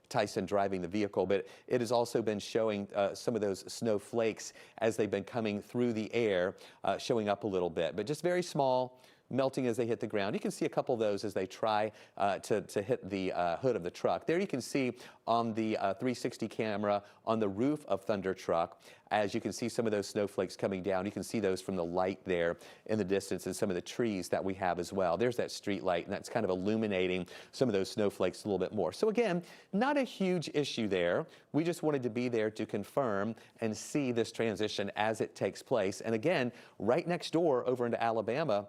Tyson driving the vehicle, but it has also been showing some of those snow flakes as they've been coming through the air, showing up a little bit, but just very small, melting as they hit the ground. You can see a couple of those as they try to hit the hood of the truck. There you can see on the 360 camera on the roof of Thunder Truck, as you can see some of those snowflakes coming down. You can see those from the light there in the distance and some of the trees that we have as well. There's that street light, and that's kind of illuminating some of those snowflakes a little bit more. So again, not a huge issue there. We just wanted to be there to confirm and see this transition as it takes place. And again, right next door over into Alabama,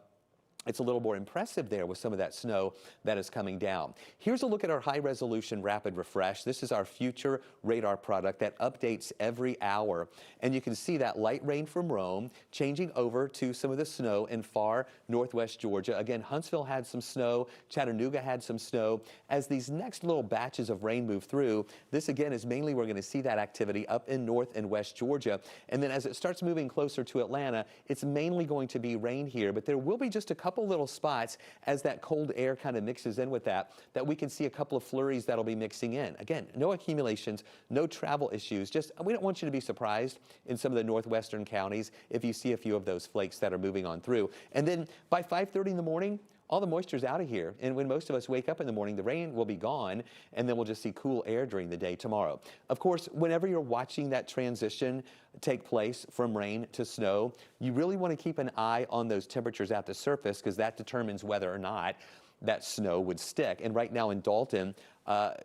it's a little more impressive there with some of that snow that is coming down. Here's a look at our high-resolution rapid refresh. This is our future radar product that updates every hour. And you can see that light rain from Rome changing over to some of the snow in far northwest Georgia. Again, Huntsville had some snow. Chattanooga had some snow. As these next little batches of rain move through, this again is mainly we're going to see that activity up in north and west Georgia. And then as it starts moving closer to Atlanta, it's mainly going to be rain here, but there will be just a couple little spots as that cold air kind of mixes in with that we can see a couple of flurries that'll be mixing in. Again, no accumulations, no travel issues. Just we don't want you to be surprised in some of the northwestern counties if you see a few of those flakes that are moving on through. And then by 5:30 in the morning, all the moisture's out of here. And when most of us wake up in the morning, the rain will be gone, and then we'll just see cool air during the day tomorrow. Of course, whenever you're watching that transition take place from rain to snow, you really want to keep an eye on those temperatures at the surface, because that determines whether or not that snow would stick. And right now in Dalton,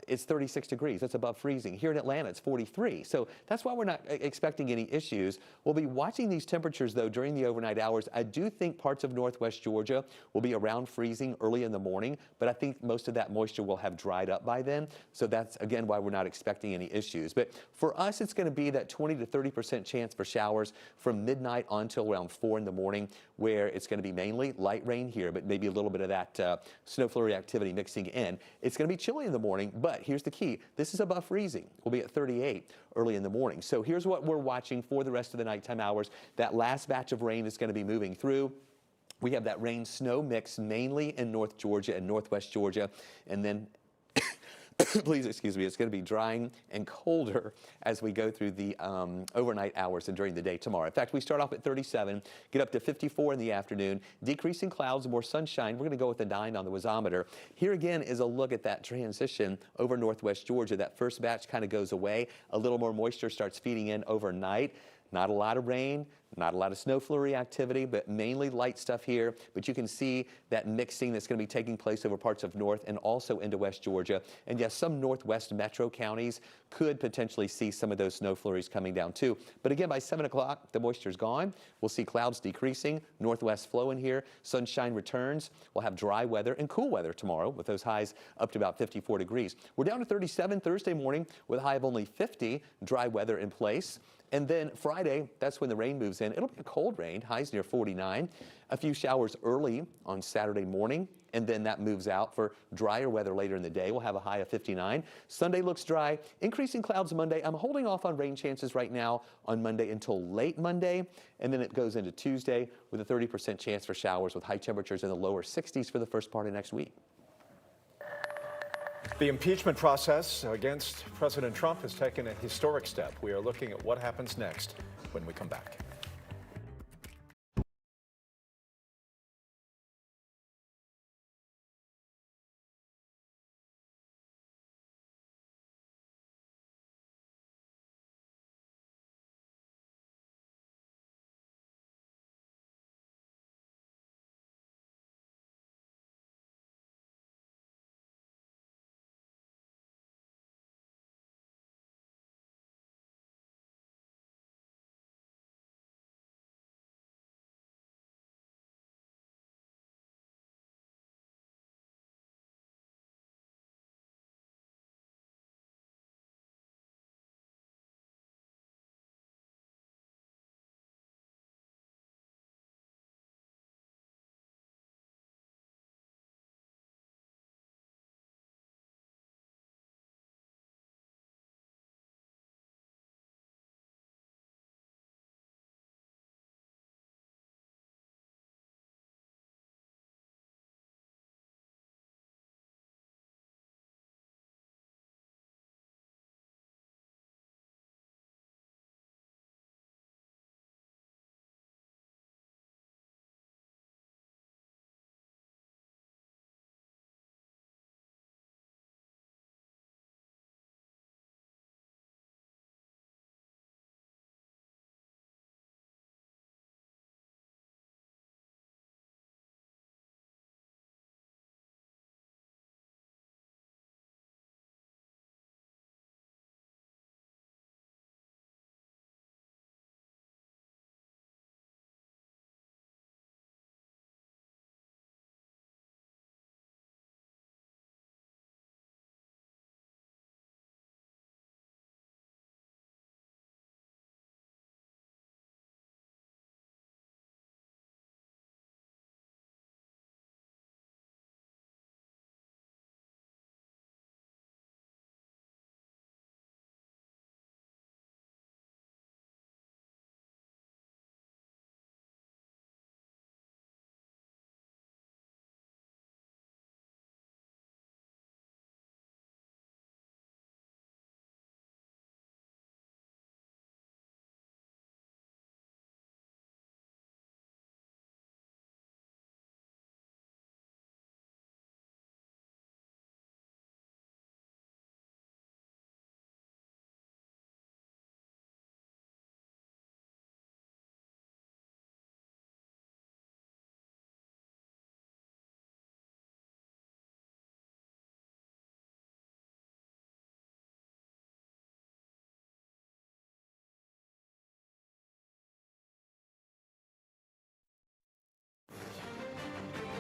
it's 36 degrees. That's above freezing. Here in Atlanta, it's 43. So that's why we're not expecting any issues. We'll be watching these temperatures, though, during the overnight hours. I do think parts of northwest Georgia will be around freezing early in the morning, but I think most of that moisture will have dried up by then. So that's, again, why we're not expecting any issues. But for us, it's going to be that 20 to 30% chance for showers from midnight on till around 4 in the morning, where it's going to be mainly light rain here, but maybe a little bit of that snow flurry activity mixing in. It's going to be chilly in the morning, but here's the key. This is above freezing. We'll be at 38 early in the morning. So here's what we're watching for the rest of the nighttime hours. That last batch of rain is going to be moving through. We have that rain-snow mix mainly in North Georgia and Northwest Georgia, and then please excuse me, it's going to be drying and colder as we go through the overnight hours and during the day tomorrow. In fact, we start off at 37, get up to 54 in the afternoon, decreasing clouds, more sunshine. We're going to go with a 9 on the wasometer. Here again is a look at that transition over Northwest Georgia. That first batch kind of goes away. A little more moisture starts feeding in overnight. Not a lot of rain, not a lot of snow flurry activity, but mainly light stuff here. But you can see that mixing that's going to be taking place over parts of North and also into West Georgia. And yes, some Northwest metro counties could potentially see some of those snow flurries coming down too. But again, by 7 o'clock, the moisture's gone. We'll see clouds decreasing, northwest flow in here, sunshine returns. We'll have dry weather and cool weather tomorrow with those highs up to about 54 degrees. We're down to 37 Thursday morning with a high of only 50, dry weather in place. And then Friday, that's when the rain moves in. It'll be a cold rain, highs near 49. A few showers early on Saturday morning, and then that moves out for drier weather later in the day. We'll have a high of 59. Sunday looks dry, increasing clouds Monday. I'm holding off on rain chances right now on Monday until late Monday, and then it goes into Tuesday with a 30% chance for showers with high temperatures in the lower 60s for the first part of next week. The impeachment process against President Trump has taken a historic step. We are looking at what happens next when we come back.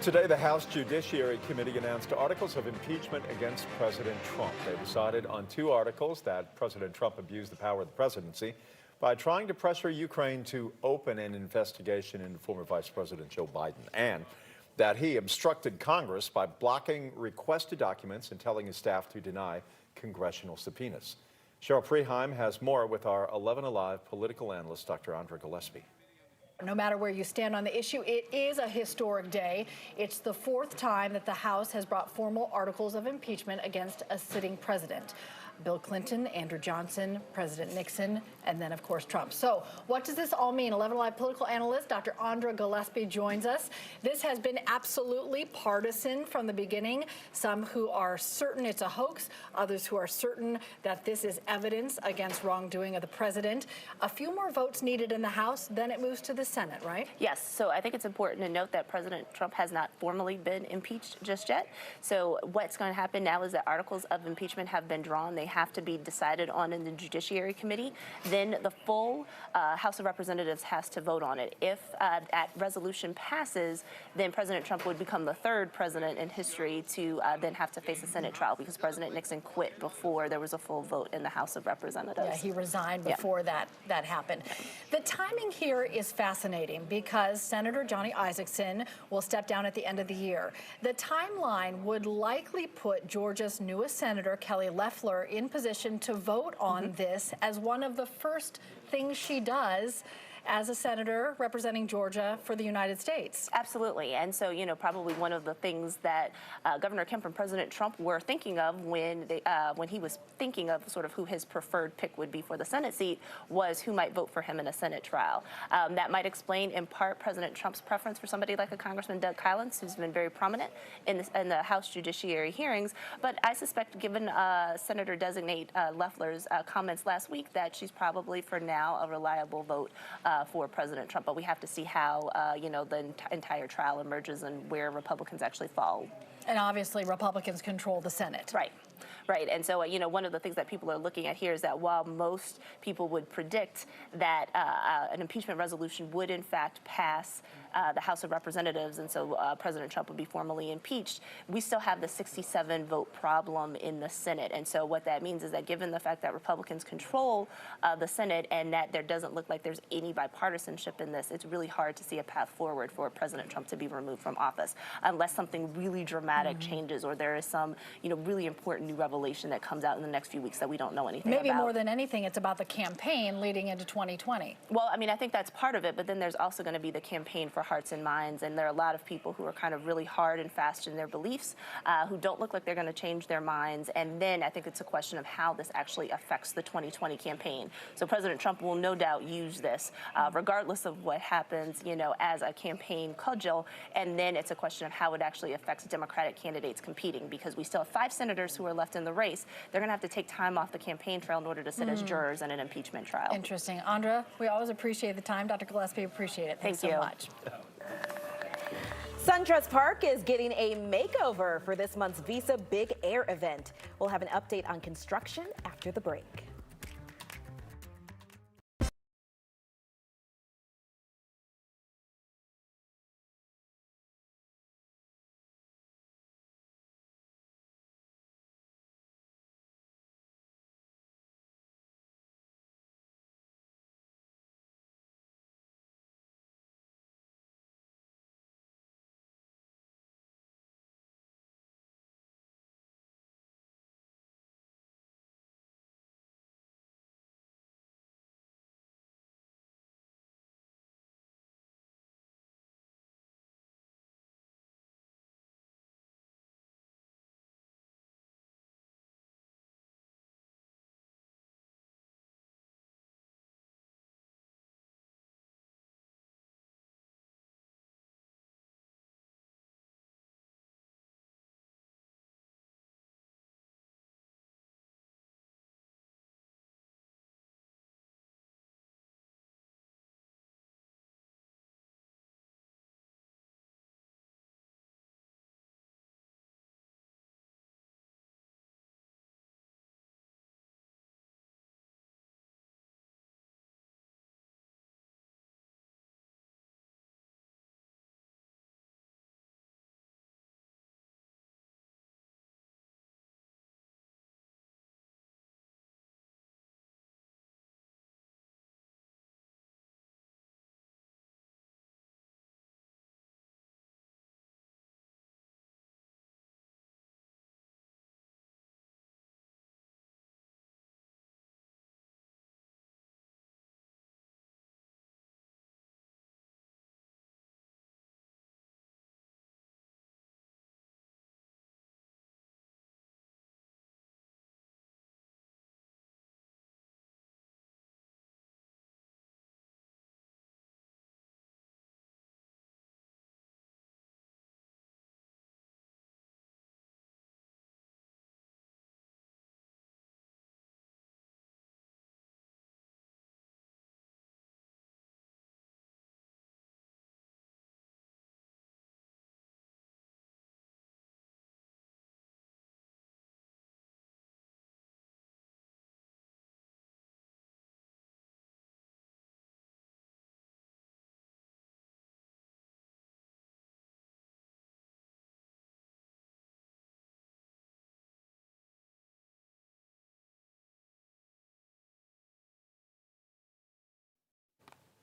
Today, the House Judiciary Committee announced articles of impeachment against President Trump. They decided on 2 articles that President Trump abused the power of the presidency by trying to pressure Ukraine to open an investigation into former Vice President Joe Biden, and that he obstructed Congress by blocking requested documents and telling his staff to deny congressional subpoenas. Cheryl Preheim has more with our 11 Alive political analyst, Dr. Andra Gillespie. No matter where you stand on the issue, it is a historic day. It's the 4th time that the House has brought formal articles of impeachment against a sitting president. Bill Clinton, Andrew Johnson, President Nixon, and then, of course, Trump. So what does this all mean? 11 Alive political analyst Dr. Andra Gillespie joins us. This has been absolutely partisan from the beginning. Some who are certain it's a hoax, others who are certain that this is evidence against wrongdoing of the president. A few more votes needed in the House, then it moves to the Senate, right? Yes, so I think it's important to note that President Trump has not formally been impeached just yet. So what's going to happen now is that articles of impeachment have been drawn. They have to be decided on in the Judiciary Committee. Then the full House of Representatives has to vote on it. If that resolution passes, then President Trump would become the 3rd president in history to then have to face a Senate trial, because President Nixon quit before there was a full vote in the House of Representatives. Yeah, he resigned before that happened. The timing here is fascinating because Senator Johnny Isakson will step down at the end of the year. The timeline would likely put Georgia's newest senator, Kelly Loeffler, in position to vote on this as one of the first things she does as a senator representing Georgia for the United States. Absolutely. And so, you know, probably one of the things that Governor Kemp and President Trump were thinking of when he was thinking of sort of who his preferred pick would be for the Senate seat was who might vote for him in a Senate trial. That might explain in part President Trump's preference for somebody like a Congressman Doug Kylands, who's been very prominent in the House Judiciary hearings. But I suspect, given Senator-designate Loeffler's comments last week, that she's probably for now a reliable vote for President Trump. But we have to see how, you know, the entire trial emerges and where Republicans actually fall. And obviously Republicans control the Senate. Right. Right, and so, you know, one of the things that people are looking at here is that while most people would predict that an impeachment resolution would in fact pass the House of Representatives, and so President Trump would be formally impeached, we still have the 67 vote problem in the Senate. And so what that means is that given the fact that Republicans control the Senate and that there doesn't look like there's any bipartisanship in this, it's really hard to see a path forward for President Trump to be removed from office unless something really dramatic changes or there is some, you know, really important new revelation that comes out in the next few weeks that we don't know anything about. Maybe more than anything, it's about the campaign leading into 2020. Well, I mean, I think that's part of it, but then there's also going to be the campaign for hearts and minds, and there are a lot of people who are kind of really hard and fast in their beliefs, who don't look like they're going to change their minds, and then I think it's a question of how this actually affects the 2020 campaign. So President Trump will no doubt use this, regardless of what happens, you know, as a campaign cudgel, and then it's a question of how it actually affects Democratic candidates competing, because we still have 5 senators who are left in the race. They're going to have to take time off the campaign trail in order to sit as jurors in an impeachment trial. Interesting. Andra, we always appreciate the time. Dr. Gillespie, appreciate it. Thanks so much. SunTrust Park is getting a makeover for this month's Visa Big Air event. We'll have an update on construction after the break.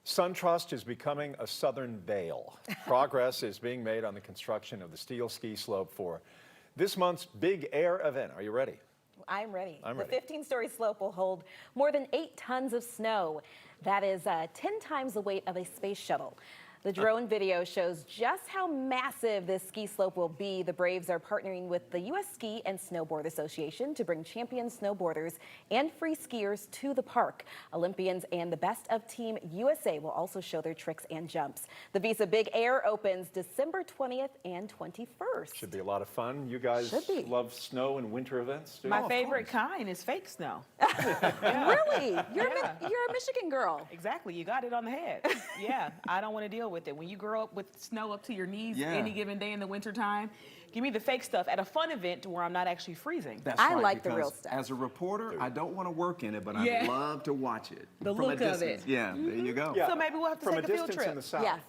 SunTrust is becoming a Southern Vail. Progress is being made on the construction of the steel ski slope for this month's Big Air event. Are you ready? I'm ready. I'm ready. The 15-story slope will hold more than 8 tons of snow. That is 10 times the weight of a space shuttle. The drone video shows just how massive this ski slope will be. The Braves are partnering with the U.S. Ski and Snowboard Association to bring champion snowboarders and free skiers to the park. Olympians and the best of Team USA will also show their tricks and jumps. The Visa Big Air opens December 20th and 21st. Should be a lot of fun. You guys love snow and winter events, too? My favorite kind is fake snow. Really? You're a Michigan girl. Exactly. You got it on the head. Yeah, I don't want to deal with it. When you grow up with snow up to your knees any given day in the wintertime, give me the fake stuff at a fun event where I'm not actually freezing. That's I right, like the because real stuff. As a reporter, I don't want to work in it, but I love to watch it. The from look a of distance. it. Yeah, there you go. So maybe we'll have to From take a a field distance trip. in the south. Yeah.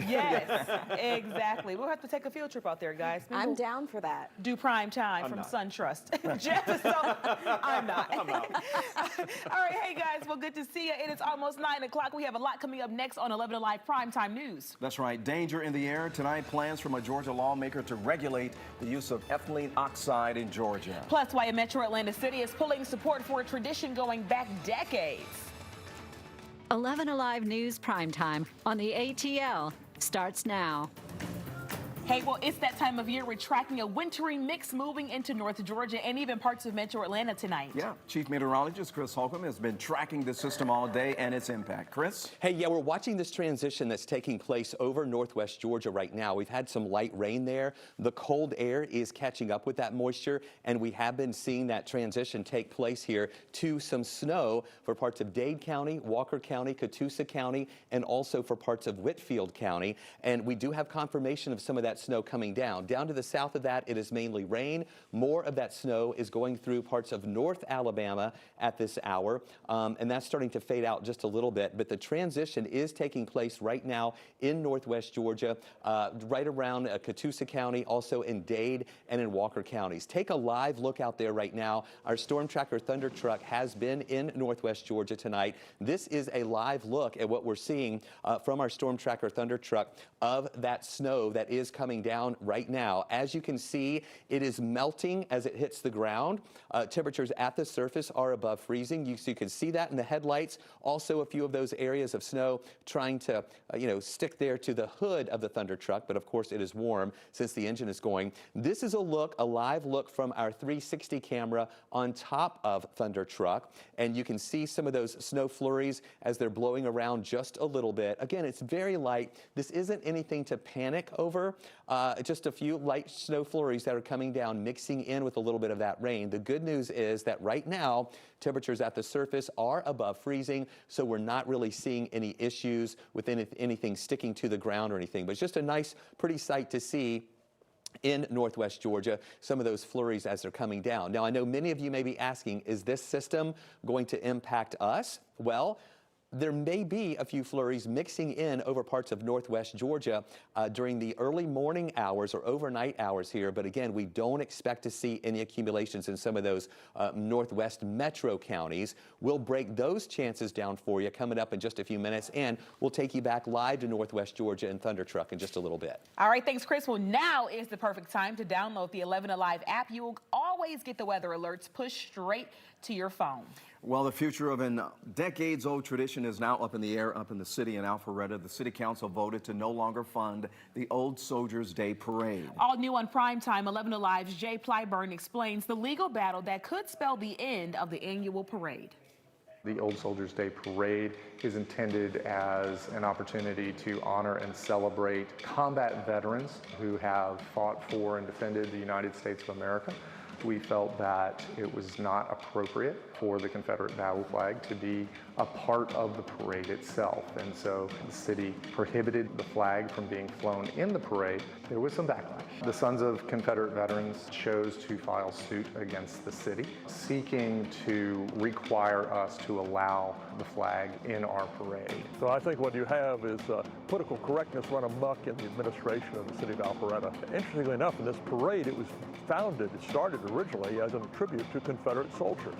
Yes, exactly. We'll have to take a field trip out there, guys. Maybe I'm we'll down for that. do prime time from not. SunTrust. Jeff is so, I'm not. All right, hey guys, well, good to see you. It is almost 9 o'clock. We have a lot coming up next on 11 Alive Primetime News. That's right. Danger in the air. Tonight, plans from a Georgia lawmaker to regulate the use of ethylene oxide in Georgia. Plus, why a Metro Atlanta City is pulling support for a tradition going back decades. 11 Alive News Primetime on the ATL starts now. Hey, well, it's that time of year. We're tracking a wintry mix moving into North Georgia and even parts of Metro Atlanta tonight. Yeah, Chief Meteorologist Chris Holcomb has been tracking the system all day and its impact. Chris? Hey, yeah, we're watching this transition that's taking place over northwest Georgia right now. We've had some light rain there. The cold air is catching up with that moisture, and we have been seeing that transition take place here to some snow for parts of Dade County, Walker County, Catoosa County, and also for parts of Whitfield County. And we do have confirmation of some of that snow coming down. Down to the south of that, it is mainly rain. More of that snow is going through parts of North Alabama at this hour, and that's starting to fade out just a little bit. But the transition is taking place right now in northwest Georgia, right around Catoosa County, also in Dade and in Walker counties. Take a live look out there right now. Our Storm Tracker Thunder Truck has been in northwest Georgia tonight. This is a live look at what we're seeing from our Storm Tracker Thunder Truck of that snow that is coming down right now. As you can see, it is melting as it hits the ground. Temperatures at the surface are above freezing. You can see that in the headlights. Also, a few of those areas of snow trying to, stick there to the hood of the Thunder Truck, but of course it is warm since the engine is going. This is a live look from our 360 camera on top of Thunder Truck, and you can see some of those snow flurries as they're blowing around just a little bit. Again, it's very light. This isn't anything to panic over. Just a few light snow flurries that are coming down, mixing in with a little bit of that rain. The good news is that right now, temperatures at the surface are above freezing, so we're not really seeing any issues with anything sticking to the ground or anything. But it's just a nice, pretty sight to see in northwest Georgia, some of those flurries as they're coming down. Now, I know many of you may be asking, is this system going to impact us? Well, there may be a few flurries mixing in over parts of northwest Georgia during the early morning hours or overnight hours here. But again, we don't expect to see any accumulations in some of those northwest metro counties. We'll break those chances down for you coming up in just a few minutes, and we'll take you back live to northwest Georgia and Thunder Truck in just a little bit. All right, thanks, Chris. Well, now is the perfect time to download the 11 Alive app. You will always get the weather alerts pushed straight to your phone. Well, the future of a decades-old tradition is now up in the air up in the city in Alpharetta. The city council voted to no longer fund the Old Soldiers' Day Parade. All new on Primetime, 11 Alive's Jay Plyburn explains the legal battle that could spell the end of the annual parade. The Old Soldiers' Day Parade is intended as an opportunity to honor and celebrate combat veterans who have fought for and defended the United States of America. We felt that it was not appropriate for the Confederate battle flag to be a part of the parade itself. And so the city prohibited the flag from being flown in the parade. There was some backlash. The Sons of Confederate Veterans chose to file suit against the city, seeking to require us to allow the flag in our parade. So I think what you have is political correctness run amok in the administration of the city of Alpharetta. Interestingly enough, in this parade, it started originally as a tribute to Confederate soldiers.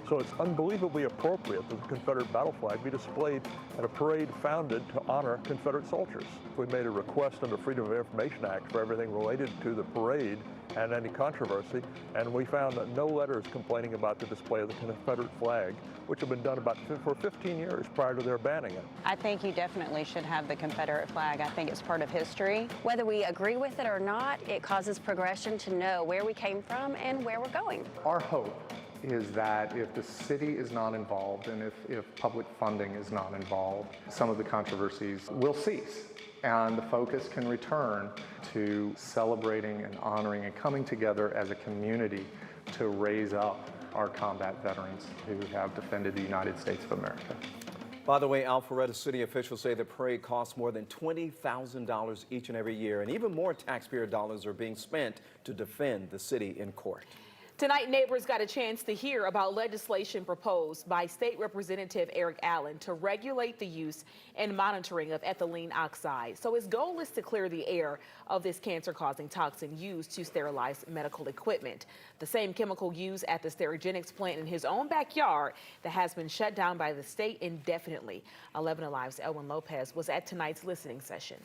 So So it's unbelievably appropriate that the Confederate battle flag be displayed at a parade founded to honor Confederate soldiers. We made a request under Freedom of Information Act for everything related to the parade and any controversy, and we found no letters complaining about the display of the Confederate flag, which had been done for 15 years prior to their banning it. I think you definitely should have the Confederate flag. I think it's part of history. Whether we agree with it or not, it causes progression to know where we came from and where we're going. Our hope is that if the city is not involved and if public funding is not involved, some of the controversies will cease and the focus can return to celebrating and honoring and coming together as a community to raise up our combat veterans who have defended the United States of America. By the way, Alpharetta City officials say the parade costs more than $20,000 each and every year, and even more taxpayer dollars are being spent to defend the city in court. Tonight, neighbors got a chance to hear about legislation proposed by State Representative Eric Allen to regulate the use and monitoring of ethylene oxide. So his goal is to clear the air of this cancer-causing toxin used to sterilize medical equipment. The same chemical used at the Sterigenics plant in his own backyard that has been shut down by the state indefinitely. 11 Alive's Elwin Lopez was at tonight's listening session.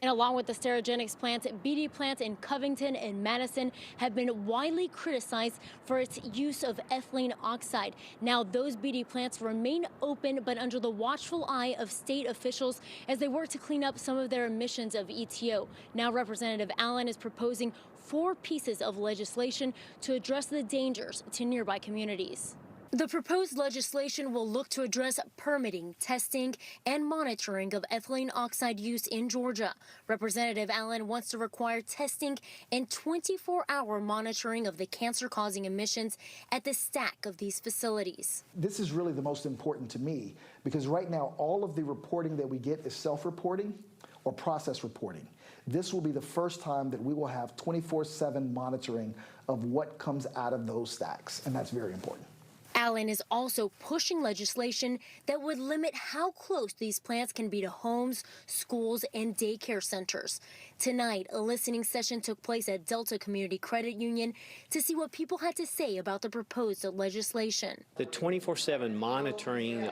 And along with the Sterigenics plants, BD plants in Covington and Madison have been widely criticized for its use of ethylene oxide. Now, those BD plants remain open, but under the watchful eye of state officials as they work to clean up some of their emissions of ETO. Now, Representative Allen is proposing 4 pieces of legislation to address the dangers to nearby communities. The proposed legislation will look to address permitting, testing, and monitoring of ethylene oxide use in Georgia. Representative Allen wants to require testing and 24-hour monitoring of the cancer-causing emissions at the stack of these facilities. This is really the most important to me because right now all of the reporting that we get is self-reporting or process reporting. This will be the first time that we will have 24/7 monitoring of what comes out of those stacks, and that's very important. Allen is also pushing legislation that would limit how close these plants can be to homes, schools, and daycare centers. Tonight, a listening session took place at Delta Community Credit Union to see what people had to say about the proposed legislation. The 24/7 monitoring,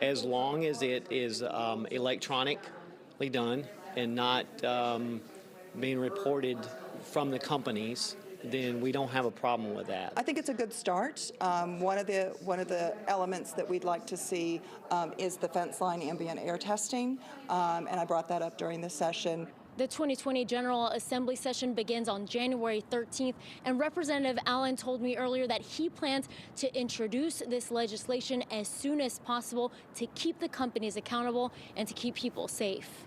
as long as it is electronically done and not being reported from the companies, then we don't have a problem with that. I think it's a good start. One of the elements that we'd like to see is the fence line ambient air testing, and I brought that up during the session. The 2020 General Assembly session begins on January 13th, and Representative Allen told me earlier that he plans to introduce this legislation as soon as possible to keep the companies accountable and to keep people safe.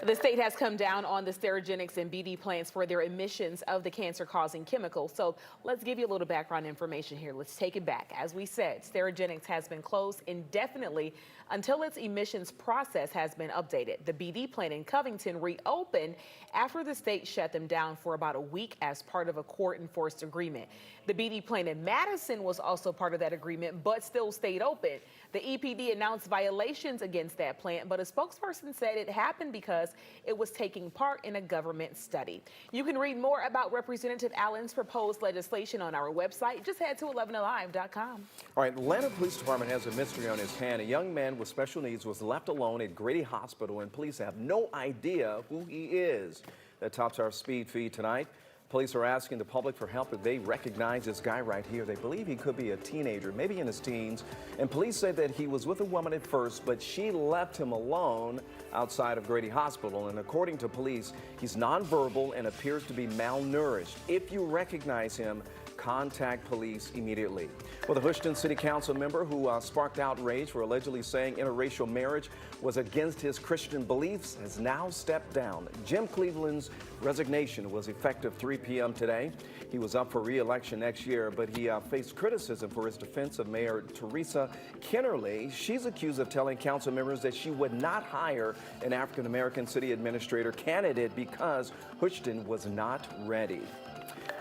The state has come down on the Sterigenics and BD plants for their emissions of the cancer-causing chemicals. So let's give you a little background information here. Let's take it back. As we said, Sterigenics has been closed indefinitely until its emissions process has been updated. The BD plant in Covington reopened after the state shut them down for about a week as part of a court-enforced agreement. The BD plant in Madison was also part of that agreement, but still stayed open. The EPD announced violations against that plant, but a spokesperson said it happened because it was taking part in a government study. You can read more about Representative Allen's proposed legislation on our website. Just head to 11alive.com. All right, Atlanta Police Department has a mystery on his hand. A young man with special needs was left alone at Grady Hospital, and police have no idea who he is. That tops our speed feed tonight. Police are asking the public for help if they recognize this guy right here. They believe he could be a teenager, maybe in his teens. And police say that he was with a woman at first, but she left him alone outside of Grady Hospital. And according to police, he's nonverbal and appears to be malnourished. If you recognize him, contact police immediately. Well, the Houston City Council member who sparked outrage for allegedly saying interracial marriage was against his Christian beliefs has now stepped down. Jim Cleveland's resignation was effective 3 p.m. today. He was up for re-election next year, but he faced criticism for his defense of Mayor Teresa Kennerly. She's accused of telling council members that she would not hire an African-American city administrator candidate because Houston was not ready.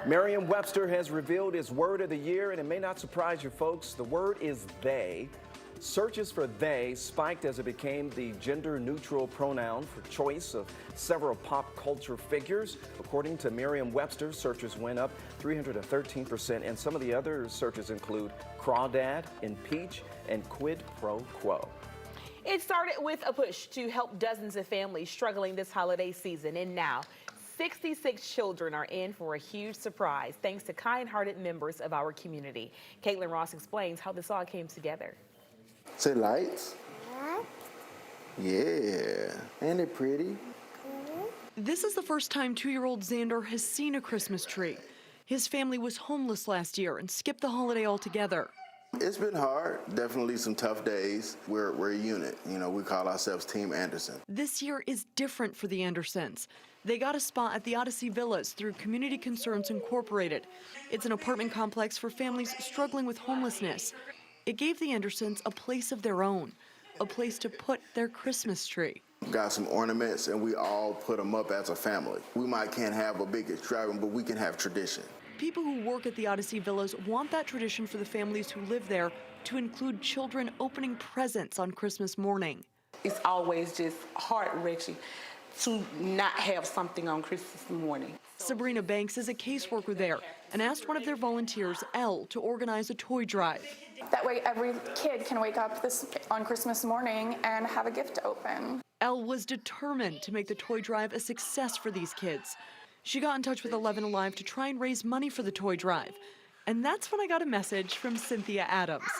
Merriam-Webster has revealed its word of the year, and it may not surprise you folks. The word is they. Searches for they spiked as it became the gender-neutral pronoun for choice of several pop culture figures. According to Merriam-Webster, searches went up 313%, and some of the other searches include crawdad, impeach, and quid pro quo. It started with a push to help dozens of families struggling this holiday season, and now 66 children are in for a huge surprise thanks to kind-hearted members of our community. Caitlin Ross explains how this all came together. Say lights. Yeah. Ain't it pretty? This is the first time 2-year-old Xander has seen a Christmas tree. His family was homeless last year and skipped the holiday altogether. It's been hard. Definitely some tough days. We're a unit. You know, we call ourselves Team Anderson. This year is different for the Andersons. They got a spot at the Odyssey Villas through Community Concerns Incorporated. It's an apartment complex for families struggling with homelessness. It gave the Andersons a place of their own, a place to put their Christmas tree. Got some ornaments, and we all put them up as a family. We can't have a big extravagant, but we can have tradition. People who work at the Odyssey Villas want that tradition for the families who live there to include children opening presents on Christmas morning. It's always just heart-wrenching to not have something on Christmas morning. Sabrina Banks is a caseworker there and asked one of their volunteers, Elle, to organize a toy drive. That way every kid can wake up on Christmas morning and have a gift to open. Elle was determined to make the toy drive a success for these kids. She got in touch with 11 Alive to try and raise money for the toy drive. And that's when I got a message from Cynthia Adams.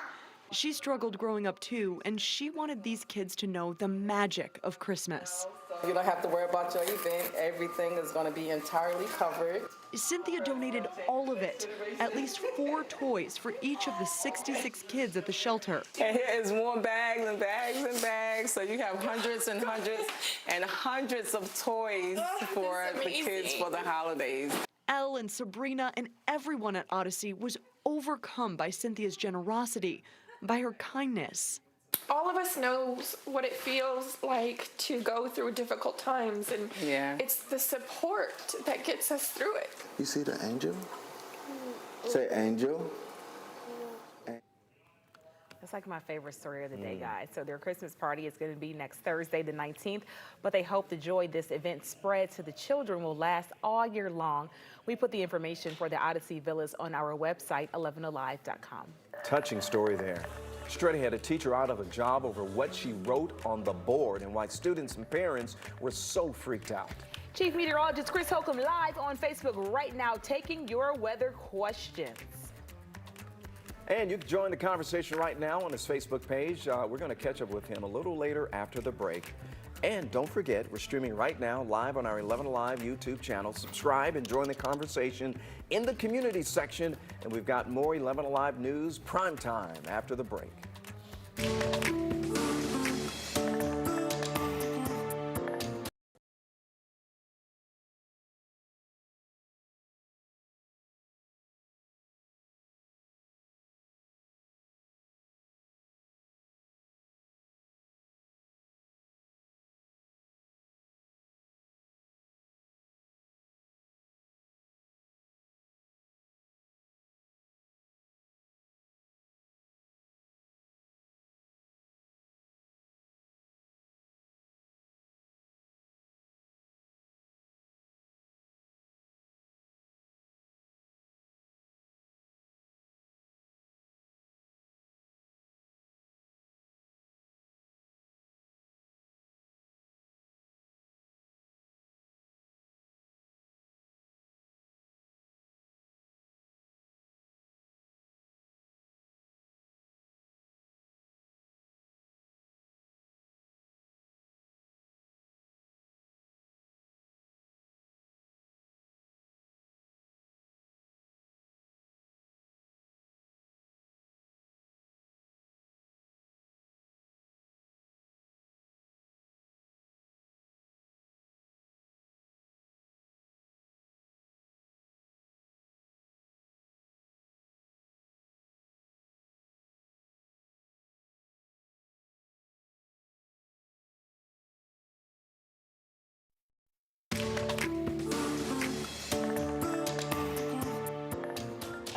She struggled growing up too, and she wanted these kids to know the magic of Christmas. You don't have to worry about your event. Everything is going to be entirely covered. Cynthia donated all of it, at least 4 toys for each of the 66 kids at the shelter. And here is more bags and bags and bags, so you have hundreds and hundreds and hundreds of toys for the kids for the holidays. Elle and Sabrina and everyone at Odyssey was overcome by Cynthia's generosity, by her kindness. All of us knows what it feels like to go through difficult times, and it's the support that gets us through it. You see the angel? Say angel. That's like my favorite story of the day, guys. So their Christmas party is going to be next Thursday, the 19th, but they hope the joy this event spreads to the children will last all year long. We put the information for the Odyssey Villas on our website, 11alive.com. Touching story there. Straight ahead, a teacher out of a job over what she wrote on the board and why students and parents were so freaked out. Chief Meteorologist Chris Holcomb live on Facebook right now taking your weather questions. And you can join the conversation right now on his Facebook page. We're going to catch up with him a little later after the break. And don't forget, we're streaming right now live on our 11 Alive YouTube channel. Subscribe and join the conversation in the community section. And we've got more 11 Alive news primetime after the break.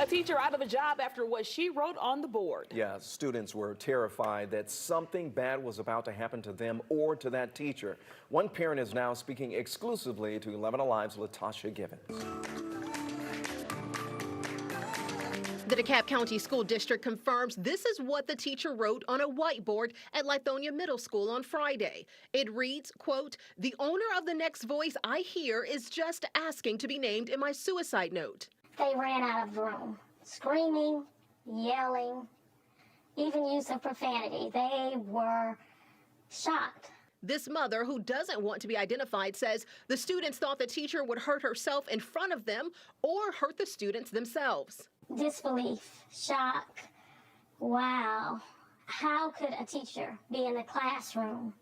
A teacher out of a job after what she wrote on the board. Yeah, students were terrified that something bad was about to happen to them or to that teacher. One parent is now speaking exclusively to 11 Alive's Latasha Givens. The DeKalb County School District confirms this is what the teacher wrote on a whiteboard at Lithonia Middle School on Friday. It reads, quote, "The owner of the next voice I hear is just asking to be named in my suicide note." They ran out of the room, screaming, yelling, even use of profanity. They were shocked. This mother, who doesn't want to be identified, says the students thought the teacher would hurt herself in front of them or hurt the students themselves. Disbelief, shock. Wow. How could a teacher be in the classroom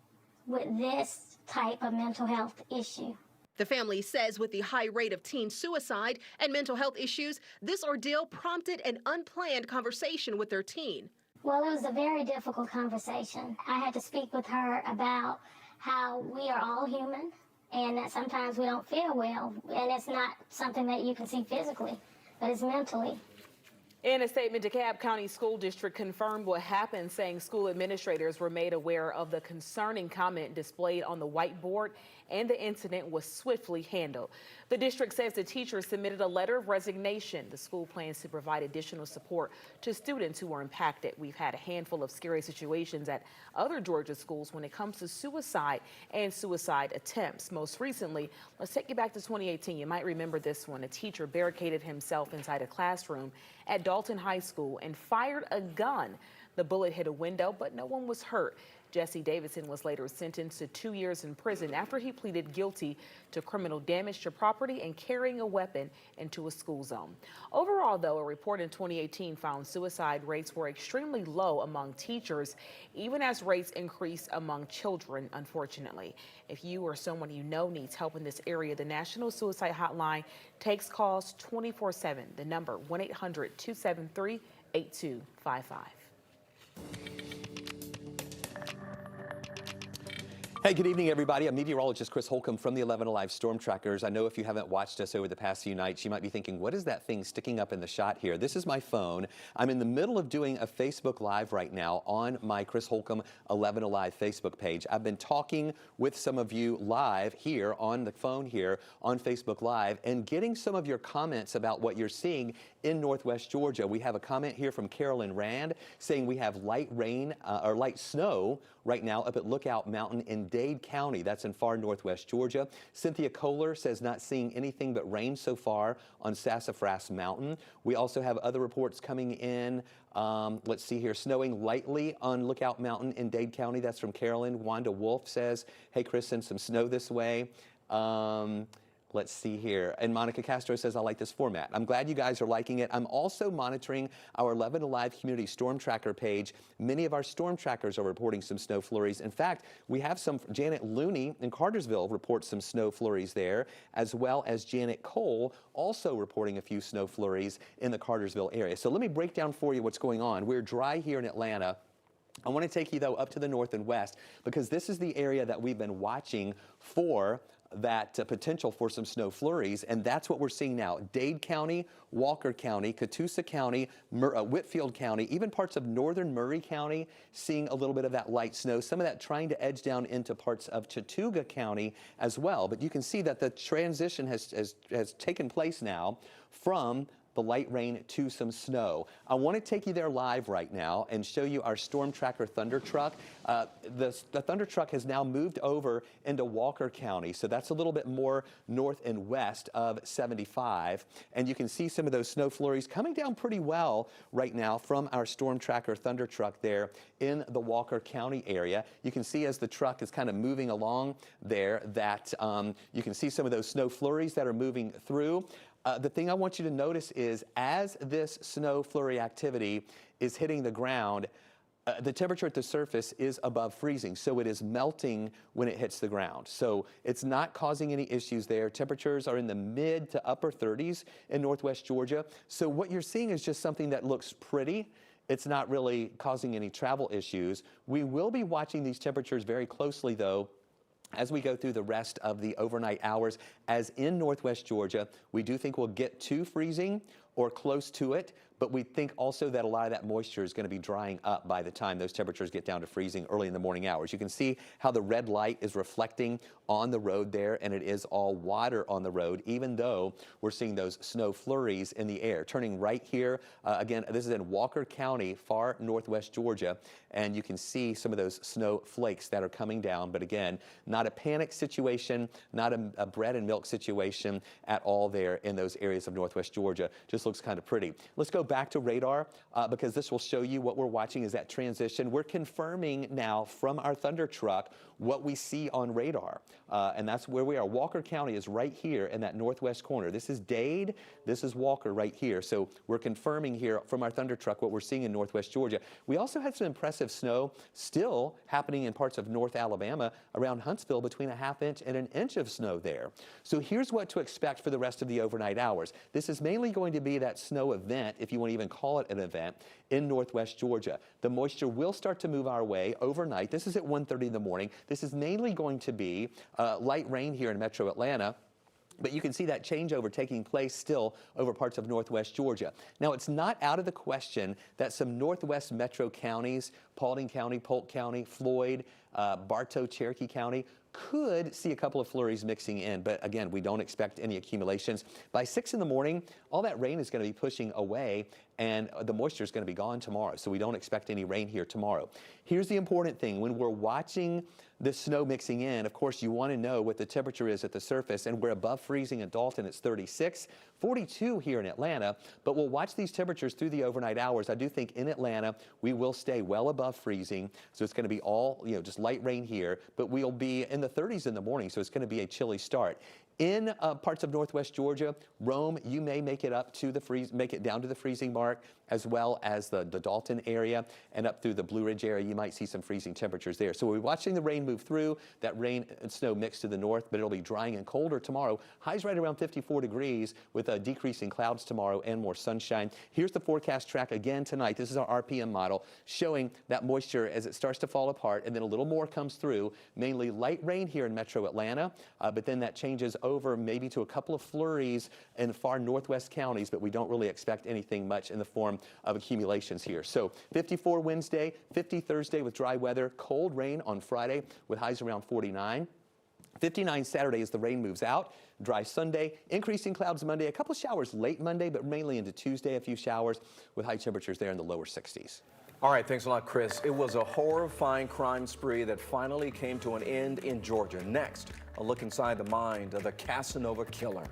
with this type of mental health issue? The family says with the high rate of teen suicide and mental health issues, this ordeal prompted an unplanned conversation with their teen. Well, it was a very difficult conversation. I had to speak with her about how we are all human and that sometimes we don't feel well. And it's not something that you can see physically, but it's mentally. In a statement, DeKalb County School District confirmed what happened, saying school administrators were made aware of the concerning comment displayed on the whiteboard and the incident was swiftly handled. The district says the teacher submitted a letter of resignation. The school plans to provide additional support to students who were impacted. We've had a handful of scary situations at other Georgia schools when it comes to suicide and suicide attempts. Most recently, let's take you back to 2018. You might remember this one. A teacher barricaded himself inside a classroom at Dalton High School and fired a gun. The bullet hit a window, but no one was hurt. Jesse Davidson was later sentenced to 2 years in prison after he pleaded guilty to criminal damage to property and carrying a weapon into a school zone. Overall, though, a report in 2018 found suicide rates were extremely low among teachers, even as rates increased among children, unfortunately. If you or someone you know needs help in this area, the National Suicide Hotline takes calls 24/7. The number 1-800-273-8255. Hey, good evening, everybody. I'm meteorologist Chris Holcomb from the 11 Alive Storm Trackers. I know if you haven't watched us over the past few nights, you might be thinking, what is that thing sticking up in the shot here? This is my phone. I'm in the middle of doing a Facebook Live right now on my Chris Holcomb 11 Alive Facebook page. I've been talking with some of you live here on the phone here on Facebook Live and getting some of your comments about what you're seeing in Northwest Georgia. We have a comment here from Carolyn Rand saying we have light rain or light snow right now up at Lookout Mountain in Dade County. That's in far northwest Georgia. Cynthia Kohler says not seeing anything but rain so far on Sassafras Mountain. We also have other reports coming in. Let's see here, snowing lightly on Lookout Mountain in Dade County. That's from Carolyn. Wanda Wolf says, hey, Chris, send some snow this way. Let's see here. And Monica Castro says, I like this format. I'm glad you guys are liking it. I'm also monitoring our 11 Alive Community Storm Tracker page. Many of our storm trackers are reporting some snow flurries. In fact, we have some, Janet Looney in Cartersville reports some snow flurries there, as well as Janet Cole also reporting a few snow flurries in the Cartersville area. So let me break down for you what's going on. We're dry here in Atlanta. I want to take you, though, up to the north and west because this is the area that we've been watching for that potential for some snow flurries, and that's what we're seeing now. Dade County, Walker County, Catoosa County, Whitfield County, even parts of northern Murray County seeing a little bit of that light snow, some of that trying to edge down into parts of Chattooga County as well. But you can see that the transition has taken place now from the light rain to some snow. I want to take you there live right now and show you our Storm Tracker Thunder Truck. The Thunder Truck has now moved over into Walker County, so that's a little bit more north and west of 75. And you can see some of those snow flurries coming down pretty well right now from our Storm Tracker Thunder Truck there in the Walker County area. You can see as the truck is kind of moving along there that you can see some of those snow flurries that are moving through. The thing I want you to notice is as this snow flurry activity is hitting the ground, the temperature at the surface is above freezing, so it is melting when it hits the ground. So it's not causing any issues there. Temperatures are in the mid to upper 30s in northwest Georgia. So what you're seeing is just something that looks pretty. It's not really causing any travel issues. We will be watching these temperatures very closely, though, as we go through the rest of the overnight hours, as in northwest Georgia, we do think we'll get to freezing or close to it, but we think also that a lot of that moisture is going to be drying up by the time those temperatures get down to freezing early in the morning hours. You can see how the red light is reflecting on the road there, and it is all water on the road, even though we're seeing those snow flurries in the air. Turning right here, again, this is in Walker County, far northwest Georgia, and you can see some of those snow flakes that are coming down, but again, not a panic situation, not a bread and milk situation at all there in those areas of northwest Georgia. Just looks kind of pretty. Let's go back to radar because this will show you what we're watching is that transition. We're confirming now from our Thunder truck what we see on radar, and that's where we are. Walker County is right here in that northwest corner. This is Dade, this is Walker right here. So we're confirming here from our Thunder truck what we're seeing in northwest Georgia. We also had some impressive snow still happening in parts of North Alabama around Huntsville, between a ½ inch and 1 inch of snow there. So here's what to expect for the rest of the overnight hours. This is mainly going to be that snow event, if you want to even call it an event, in northwest Georgia. The moisture will start to move our way overnight. This is at 1:30 in the morning. This is mainly going to be light rain here in metro Atlanta. But you can see that changeover taking place still over parts of northwest Georgia. Now, it's not out of the question that some northwest metro counties, Paulding County, Polk County, Floyd, Bartow, Cherokee County, could see a couple of flurries mixing in, but again, we don't expect any accumulations. By 6 in the morning, all that rain is going to be pushing away, and the moisture is going to be gone tomorrow, so we don't expect any rain here tomorrow. Here's the important thing. When we're watching the snow mixing in, of course, you want to know what the temperature is at the surface, and we're above freezing in Dalton. It's 36, 42 here in Atlanta, but we'll watch these temperatures through the overnight hours. I do think in Atlanta, we will stay well above freezing, so it's going to be all, just light rain here, but we'll be in the 30s in the morning, so it's going to be a chilly start. In parts of northwest Georgia, Rome, you may make it up to the make it down to the freezing mark, as well as the Dalton area and up through the Blue Ridge area. You might see some freezing temperatures there. So we're watching the rain move through, that rain and snow mix to the north, but it'll be drying and colder tomorrow. Highs right around 54 degrees with a decrease in clouds tomorrow and more sunshine. Here's the forecast track again tonight. This is our RPM model showing that moisture as it starts to fall apart, and then a little more comes through, mainly light rain here in metro Atlanta, but then that changes over maybe to a couple of flurries in far northwest counties, but we don't really expect anything much in the form of accumulations here. So 54 Wednesday, 50 Thursday with dry weather, cold rain on Friday with highs around 49. 59 Saturday as the rain moves out. Dry Sunday, increasing clouds Monday, a couple showers late Monday, but mainly into Tuesday, a few showers with high temperatures there in the lower 60s. All right, thanks a lot, Chris. It was a horrifying crime spree that finally came to an end in Georgia. Next, a look inside the mind of the Casanova killer.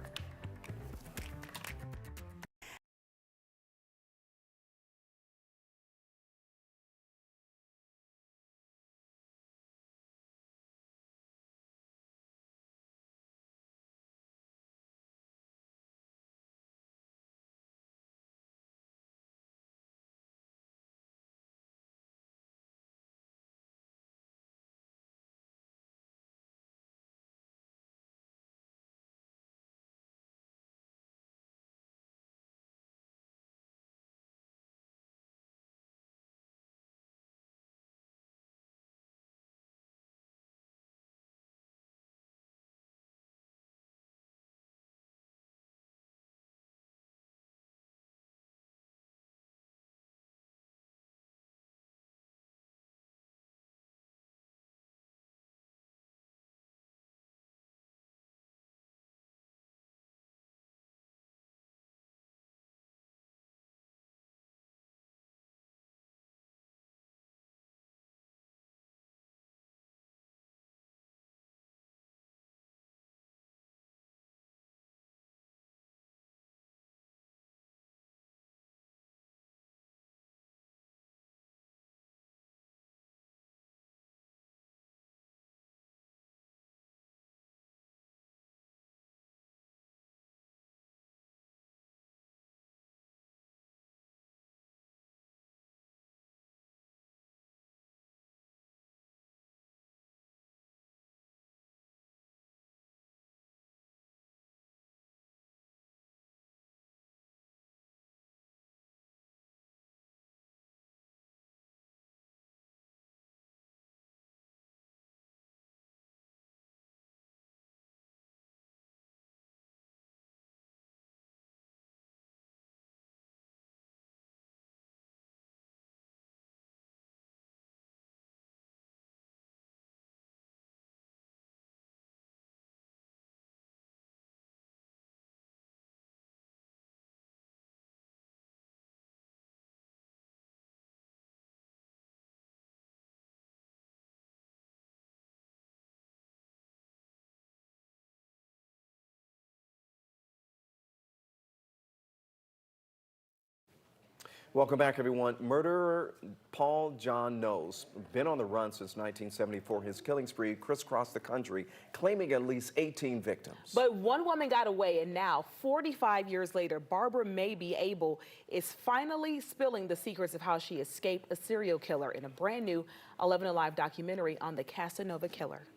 Welcome back, everyone. Murderer Paul John Knowles, been on the run since 1974. His killing spree crisscrossed the country, claiming at least 18 victims. But one woman got away, and now, 45 years later, Barbara Maybe Abel is finally spilling the secrets of how she escaped a serial killer in a brand new 11 Alive documentary on the Casanova Killer.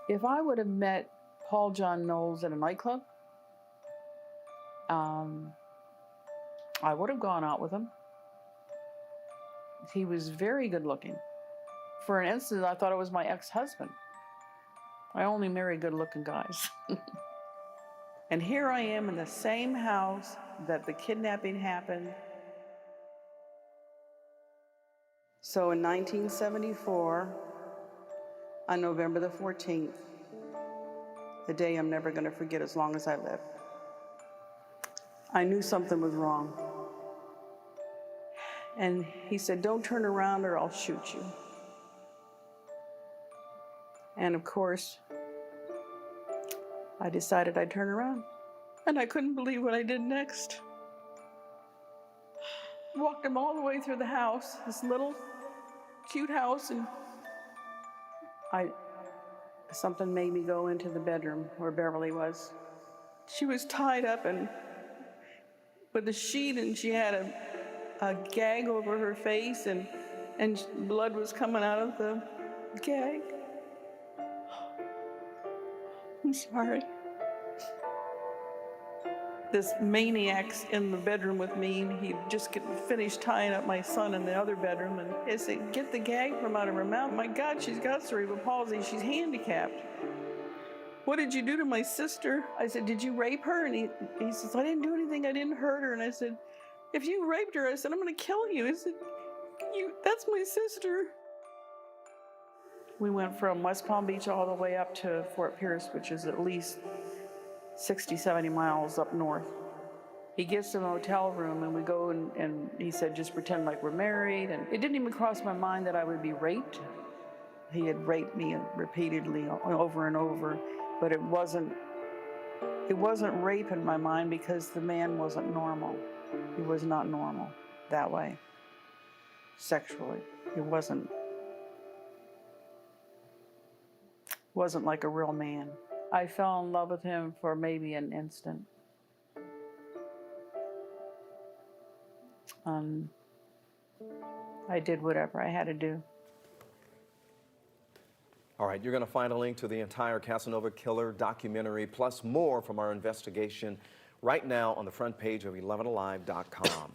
If I would have met Paul John Knowles at a nightclub, I would have gone out with him. He was very good looking. For an instant, I thought it was my ex-husband. I only marry good looking guys. And here I am in the same house that the kidnapping happened. So in 1974, on November the 14th, the day I'm never going to forget as long as I live, I knew something was wrong. And he said, "Don't turn around or I'll shoot you." And of course, I decided I'd turn around. And I couldn't believe what I did next. Walked him all the way through the house, this little cute house, and something made me go into the bedroom where Beverly was. She was tied up and with a sheet, and she had a gag over her face, and blood was coming out of the gag. I'm sorry. This maniac's in the bedroom with me. He just finished tying up my son in the other bedroom, and I said, "Get the gag from out of her mouth. My God, she's got cerebral palsy. She's handicapped. What did you do to my sister?" I said, "Did you rape her?" And he says, "I didn't do anything. I didn't hurt her." And I said, "If you raped her," I said, "I'm going to kill you." I said, "That's my sister." We went from West Palm Beach all the way up to Fort Pierce, which is at least 60, 70 miles up north. He gets in a hotel room, and we go, and he said, "Just pretend like we're married." And it didn't even cross my mind that I would be raped. He had raped me repeatedly over and over, but it wasn't rape in my mind because the man wasn't normal. He was not normal that way, sexually. It wasn't like a real man. I fell in love with him for maybe an instant. I did whatever I had to do. All right, you're going to find a link to the entire Casanova Killer documentary, plus more from our investigation right now on the front page of 11alive.com.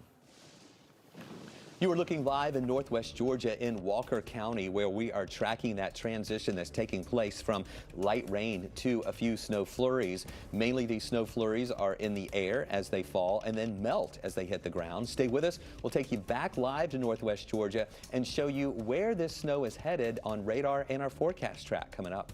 You are looking live in Northwest Georgia in Walker County, where we are tracking that transition that's taking place from light rain to a few snow flurries. Mainly these snow flurries are in the air as they fall and then melt as they hit the ground. Stay with us. We'll take you back live to Northwest Georgia and show you where this snow is headed on radar and our forecast track coming up.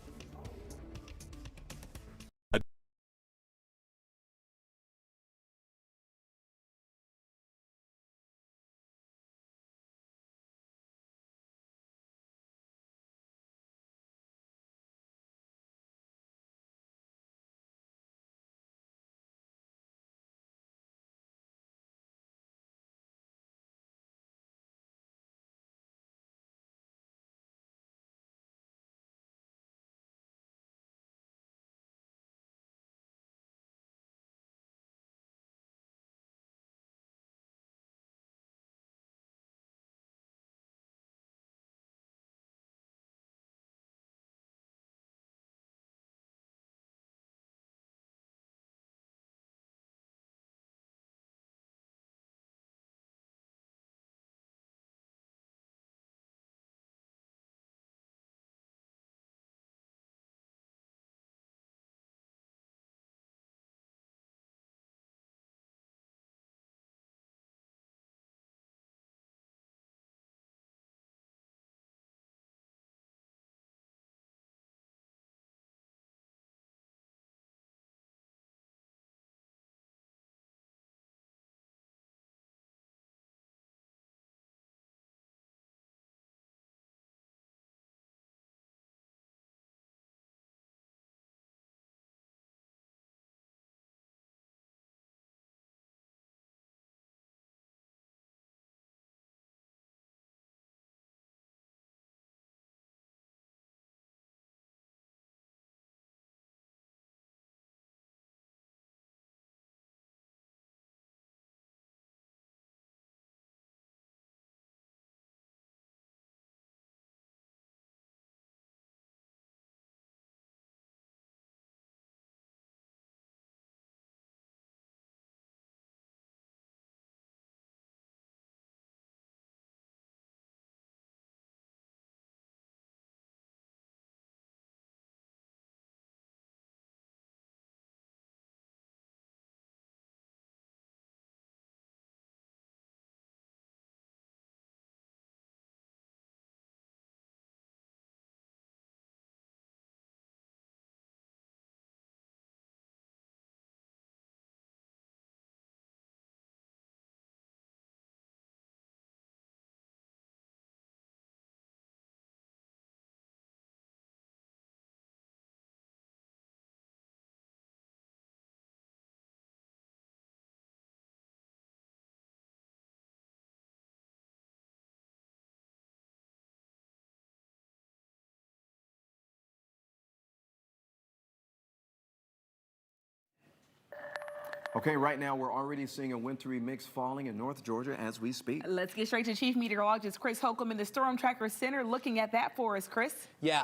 Okay, right now we're already seeing a wintry mix falling in North Georgia as we speak. Let's get straight to Chief Meteorologist Chris Holcomb in the Storm Tracker Center looking at that for us, Chris. Yeah,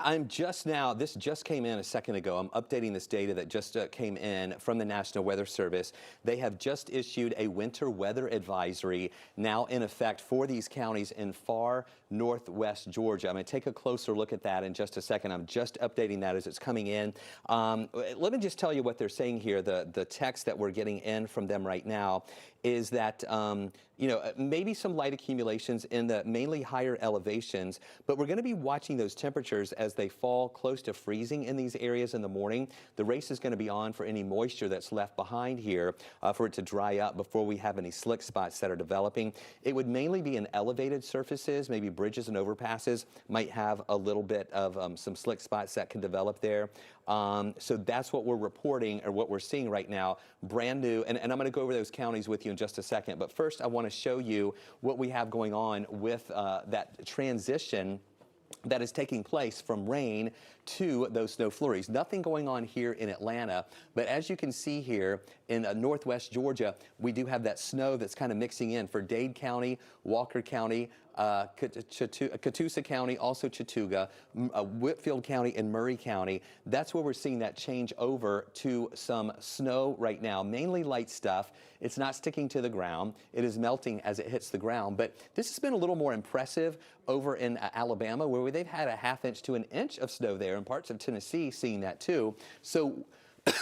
this just came in a second ago. I'm updating this data that just came in from the National Weather Service. They have just issued a winter weather advisory now in effect for these counties in far northwest Georgia. I'm going to take a closer look at that in just a second. I'm just updating that as it's coming in. Let me just tell you what they're saying here. The text that we're getting in from them right now is that maybe some light accumulations in the mainly higher elevations, but we're going to be watching those temperatures as they fall close to freezing in these areas in the morning. The race is going to be on for any moisture that's left behind here for it to dry up before we have any slick spots that are developing. It would mainly be in elevated surfaces, maybe bridges and overpasses might have a little bit of some slick spots that can develop there. So that's what we're reporting, or what we're seeing right now, brand new. And I'm going to go over those counties with you in just a second. But first, I want to show you what we have going on with that transition that is taking place from rain to those snow flurries. Nothing going on here in Atlanta, but as you can see here in northwest Georgia, we do have that snow that's kind of mixing in for Dade County, Walker County, Catoosa County, also Chattooga, Whitfield County, and Murray County. That's where we're seeing that change over to some snow right now, mainly light stuff. It's not sticking to the ground. It is melting as it hits the ground, but this has been a little more impressive over in Alabama, where they've had a ½ inch to an inch of snow there, and parts of Tennessee seeing that too. So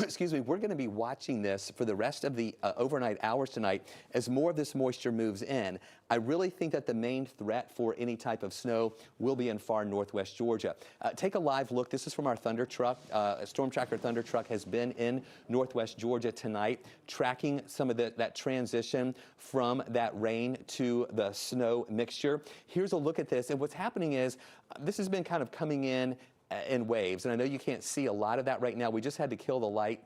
excuse me, we're going to be watching this for the rest of the overnight hours tonight as more of this moisture moves in. I really think that the main threat for any type of snow will be in far northwest Georgia. Take a live look. This is from our Thunder Truck. Storm Tracker Thunder Truck has been in northwest Georgia tonight, tracking some of that transition from that rain to the snow mixture. Here's a look at this. And what's happening is this has been kind of coming in waves, and I know you can't see a lot of that right now. We just had to kill the light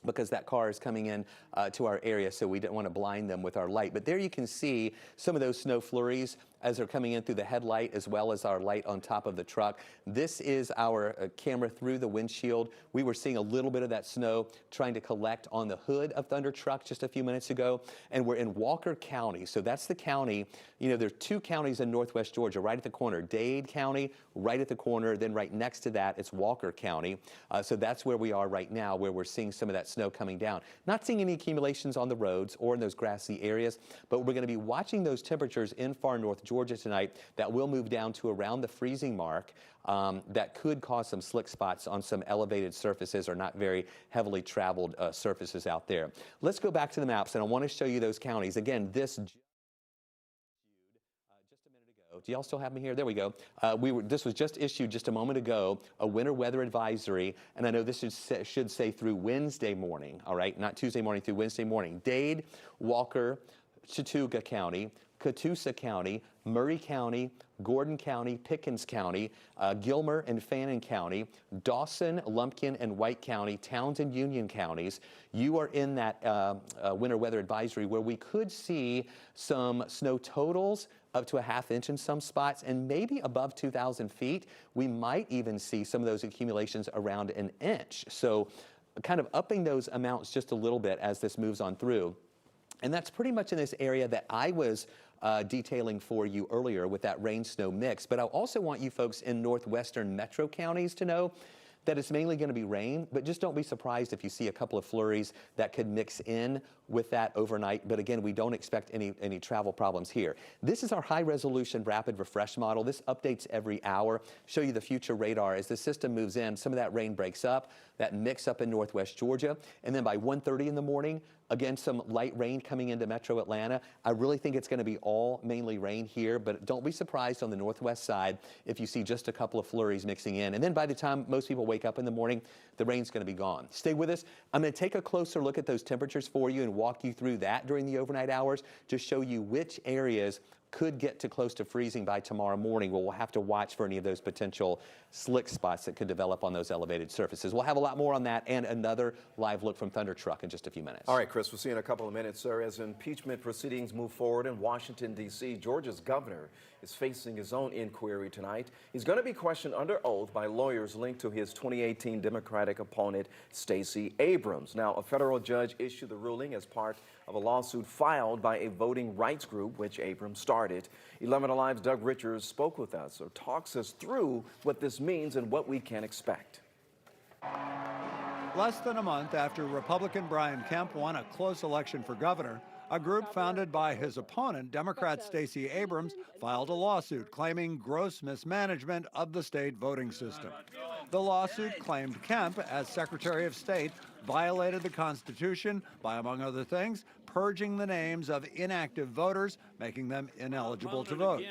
because that car is coming in to our area, so we didn't want to blind them with our light. But there you can see some of those snow flurries as they're coming in through the headlight, as well as our light on top of the truck. This is our camera through the windshield. We were seeing a little bit of that snow trying to collect on the hood of Thunder Truck just a few minutes ago, and we're in Walker County. So that's the county. You know, there are two counties in northwest Georgia, right at the corner. Dade County, right at the corner. Then right next to that, it's Walker County. So that's where we are right now, where we're seeing some of that snow coming down. Not seeing any accumulations on the roads or in those grassy areas, but we're going to be watching those temperatures in far north Georgia tonight that will move down to around the freezing mark. That could cause some slick spots on some elevated surfaces or not very heavily traveled surfaces out there. Let's go back to the maps, and I want to show you those counties. Again, this just a minute ago. Do y'all still have me here? There we go. This was just issued just a moment ago, a winter weather advisory, and I know this should say through Wednesday morning, all right? Not Tuesday morning, through Wednesday morning. Dade, Walker, Chattooga County, Catoosa County, Murray County, Gordon County, Pickens County, Gilmer and Fannin County, Dawson, Lumpkin, and White County, Townsend, Union counties. You are in that winter weather advisory where we could see some snow totals up to a ½ inch in some spots, and maybe above 2,000 feet. We might even see some of those accumulations around an inch. So kind of upping those amounts just a little bit as this moves on through. And that's pretty much in this area that I was detailing for you earlier with that rain-snow mix. But I also want you folks in northwestern metro counties to know that it's mainly going to be rain, but just don't be surprised if you see a couple of flurries that could mix in with that overnight. But again, we don't expect any travel problems here. This is our high-resolution rapid refresh model. This updates every hour, show you the future radar. As the system moves in, some of that rain breaks up, that mix up in northwest Georgia, and then by 1:30 in the morning, again, some light rain coming into metro Atlanta. I really think it's going to be all mainly rain here, but don't be surprised on the northwest side if you see just a couple of flurries mixing in. And then by the time most people wake up in the morning, the rain's going to be gone. Stay with us. I'm going to take a closer look at those temperatures for you and walk you through that during the overnight hours to show you which areas could get to close to freezing by tomorrow morning. We'll have to watch for any of those potential slick spots that could develop on those elevated surfaces. We'll have a lot more on that and another live look from Thunder Truck in just a few minutes. All right, Chris, we'll see you in a couple of minutes, sir. As impeachment proceedings move forward in Washington, D.C., Georgia's governor is facing his own inquiry tonight. He's going to be questioned under oath by lawyers linked to his 2018 Democratic opponent, Stacey Abrams. Now, a federal judge issued the ruling as part of a lawsuit filed by a voting rights group, which Abrams started. 11 Alive's Doug Richards spoke with us, so talks us through what this means and what we can expect. Less than a month after Republican Brian Kemp won a close election for governor, a group founded by his opponent, Democrat Stacey Abrams, filed a lawsuit claiming gross mismanagement of the state voting system. The lawsuit claimed Kemp, as Secretary of State, violated the Constitution by, among other things, purging the names of inactive voters, making them ineligible to vote.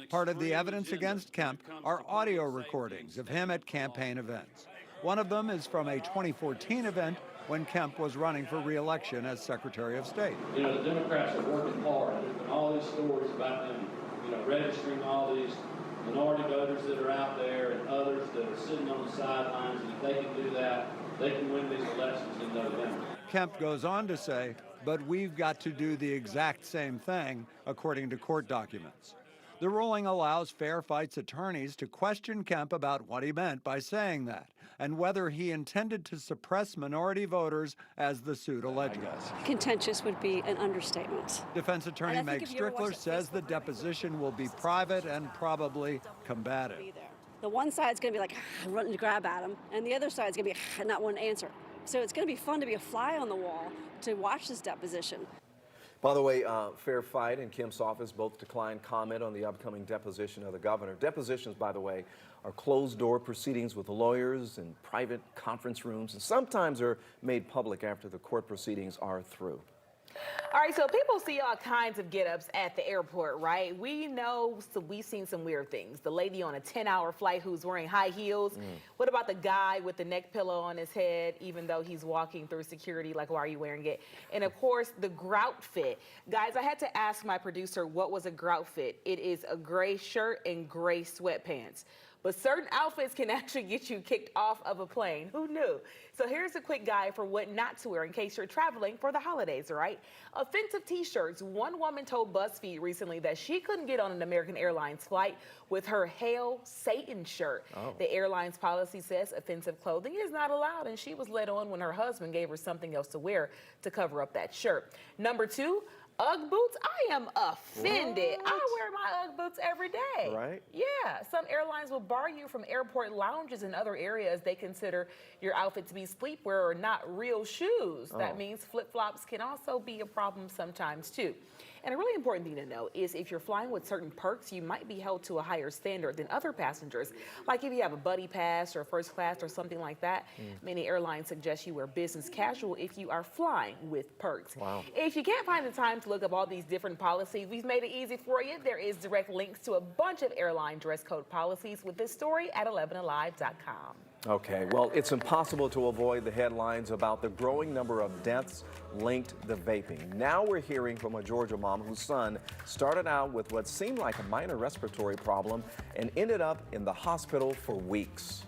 Part of the evidence against Kemp are audio recordings of him at campaign events. One of them is from a 2014 event when Kemp was running for re-election as Secretary of State. You know, the Democrats are working hard. There's been all these stories about them, you know, registering all these minority voters that are out there and others that are sitting on the sidelines. And if they can do that, they can win these elections in November. Kemp goes on to say, but we've got to do the exact same thing, according to court documents. The ruling allows Fair Fight's attorneys to question Kemp about what he meant by saying that, and whether he intended to suppress minority voters as the suit alleges. Contentious would be an understatement. Defense attorney Meg Strickler says the deposition will be private and probably combative. The one side's going to be like running to grab at him, and the other side's going to be not want to answer. So it's going to be fun to be a fly on the wall to watch this deposition. By the way, Fair Fight and Kemp's office both declined comment on the upcoming deposition of the governor. Depositions, by the way, are closed-door proceedings with lawyers in private conference rooms, and sometimes are made public after the court proceedings are through. All right, so people see all kinds of get-ups at the airport, right? We know, so we've seen some weird things. The lady on a 10-hour flight who's wearing high heels. What about the guy with the neck pillow on his head, even though he's walking through security? Like, why are you wearing it? And of course, the grout fit. Guys, I had to ask my producer what was a grout fit. It is a gray shirt and gray sweatpants. But certain outfits can actually get you kicked off of a plane. Who knew? So here's a quick guide for what not to wear in case you're traveling for the holidays, all right? Offensive t-shirts. One woman told BuzzFeed recently that she couldn't get on an American Airlines flight with her Hail Satan shirt. The airline's policy says offensive clothing is not allowed, and she was let on when her husband gave her something else to wear to cover up that shirt. Number 2, Ugg boots. I am offended. What? I wear my Ugg boots every day. Right? Yeah. Some airlines will bar you from airport lounges and other areas they consider your outfit to be sleepwear or not real shoes. That means flip-flops can also be a problem sometimes too. And a really important thing to know is if you're flying with certain perks, you might be held to a higher standard than other passengers. Like if you have a buddy pass or first class or something like that, many airlines suggest you wear business casual if you are flying with perks. Wow. If you can't find the time to look up all these different policies, we've made it easy for you. There is direct links to a bunch of airline dress code policies with this story at 11alive.com. Okay, well, it's impossible to avoid the headlines about the growing number of deaths linked to vaping. Now we're hearing from a Georgia mom whose son started out with what seemed like a minor respiratory problem and ended up in the hospital for weeks.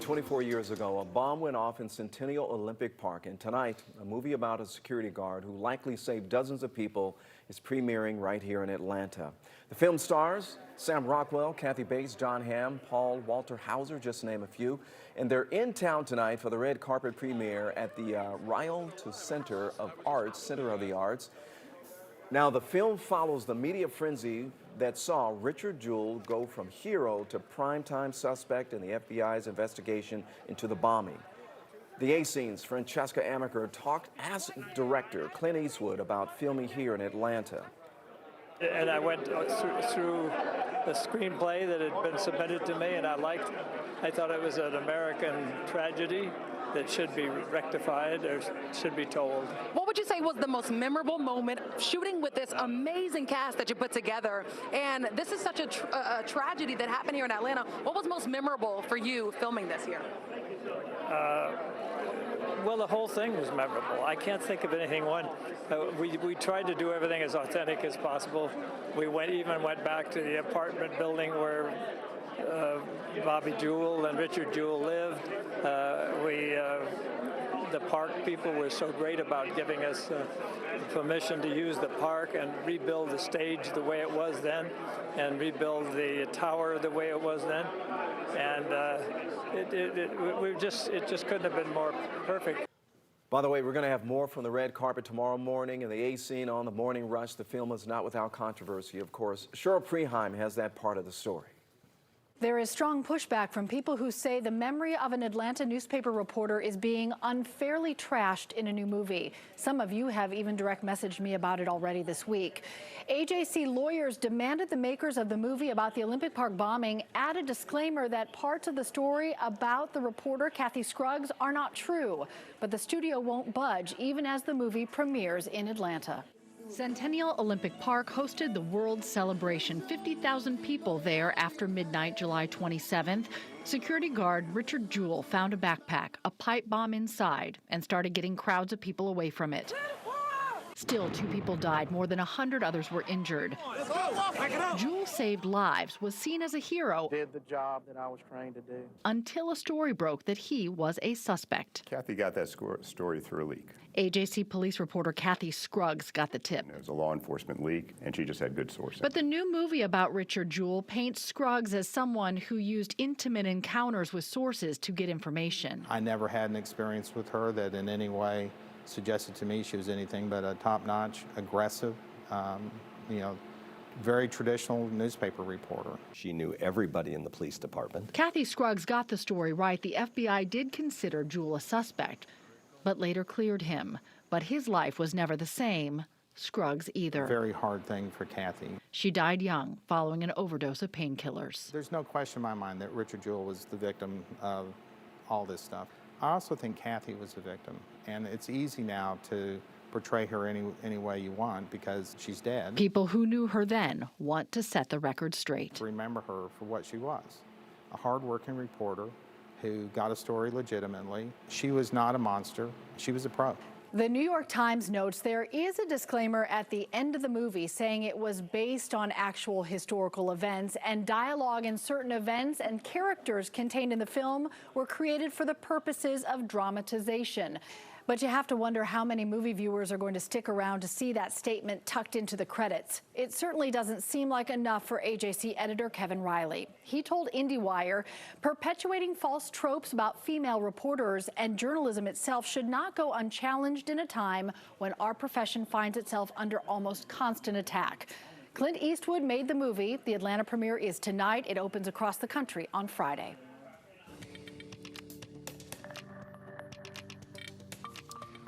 24 years ago, a bomb went off in Centennial Olympic Park, and tonight, a movie about a security guard who likely saved dozens of people is premiering right here in Atlanta. The film stars Sam Rockwell, Kathy Bates, John Hamm, Paul Walter Hauser, just to name a few, and they're in town tonight for the red carpet premiere at the Rialto Center of the Arts. Now, the film follows the media frenzy that saw Richard Jewell go from hero to primetime suspect in the FBI's investigation into the bombing. The A-Scene's Francesca Amaker talked as director Clint Eastwood about filming here in Atlanta. And I went through the screenplay that had been submitted to me, and I thought it was an American tragedy that should be rectified or should be told. What would you say was the most memorable moment shooting with this amazing cast that you put together? And this is such a tragedy that happened here in Atlanta. What was most memorable for you filming this here? Well, the whole thing was memorable. I can't think of anything one. We tried to do everything as authentic as possible. We even went back to the apartment building where Bobby Jewell and Richard Jewell lived. The park people were so great about giving us permission to use the park and rebuild the stage the way it was then, and rebuild the tower the way it was then. And it just couldn't have been more perfect. By the way, we're going to have more from the red carpet tomorrow morning, and the A-Scene on the Morning Rush. The film is not without controversy, of course. Cheryl Preheim has that part of the story. There is strong pushback from people who say the memory of an Atlanta newspaper reporter is being unfairly trashed in a new movie. Some of you have even direct messaged me about it already this week. AJC lawyers demanded the makers of the movie about the Olympic Park bombing add a disclaimer that parts of the story about the reporter, Kathy Scruggs, are not true. But the studio won't budge, even as the movie premieres in Atlanta. Centennial Olympic Park hosted the World Celebration. 50,000 people there after midnight, July 27th. Security guard Richard Jewell found a backpack, a pipe bomb inside, and started getting crowds of people away from it. Still, 2 people died. More than 100 others were injured. Jewell saved lives, was seen as a hero. Did the job that I was trained to do. Until a story broke that he was a suspect. Kathy got that story through a leak. AJC police reporter Kathy Scruggs got the tip. It was a law enforcement leak, and she just had good sourcing. But the new movie about Richard Jewell paints Scruggs as someone who used intimate encounters with sources to get information. I never had an experience with her that in any way suggested to me she was anything but a top-notch, aggressive, very traditional newspaper reporter. She knew everybody in the police department. Kathy Scruggs got the story right. The FBI did consider Jewell a suspect, but later cleared him. But his life was never the same. Scruggs either. Very hard thing for Kathy. She died young following an overdose of painkillers. There's no question in my mind that Richard Jewell was the victim of all this stuff. I also think Kathy was the victim, and it's easy now to portray her any way you want because she's dead. People who knew her then want to set the record straight. Remember her for what she was, a hard-working reporter who got a story legitimately. She was not a monster. She was a pro. The New York Times notes there is a disclaimer at the end of the movie saying it was based on actual historical events, and dialogue in certain events and characters contained in the film were created for the purposes of dramatization. But you have to wonder how many movie viewers are going to stick around to see that statement tucked into the credits. It certainly doesn't seem like enough for AJC editor Kevin Riley. He told IndieWire, perpetuating false tropes about female reporters and journalism itself should not go unchallenged in a time when our profession finds itself under almost constant attack. Clint Eastwood made the movie. The Atlanta premiere is tonight. It opens across the country on Friday.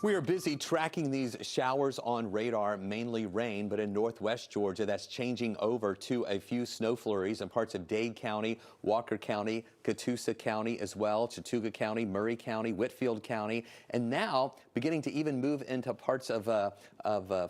We are busy tracking these showers on radar, mainly rain, but in northwest Georgia, that's changing over to a few snow flurries in parts of Dade County, Walker County, Catoosa County as well, Chattooga County, Murray County, Whitfield County, and now beginning to even move into parts of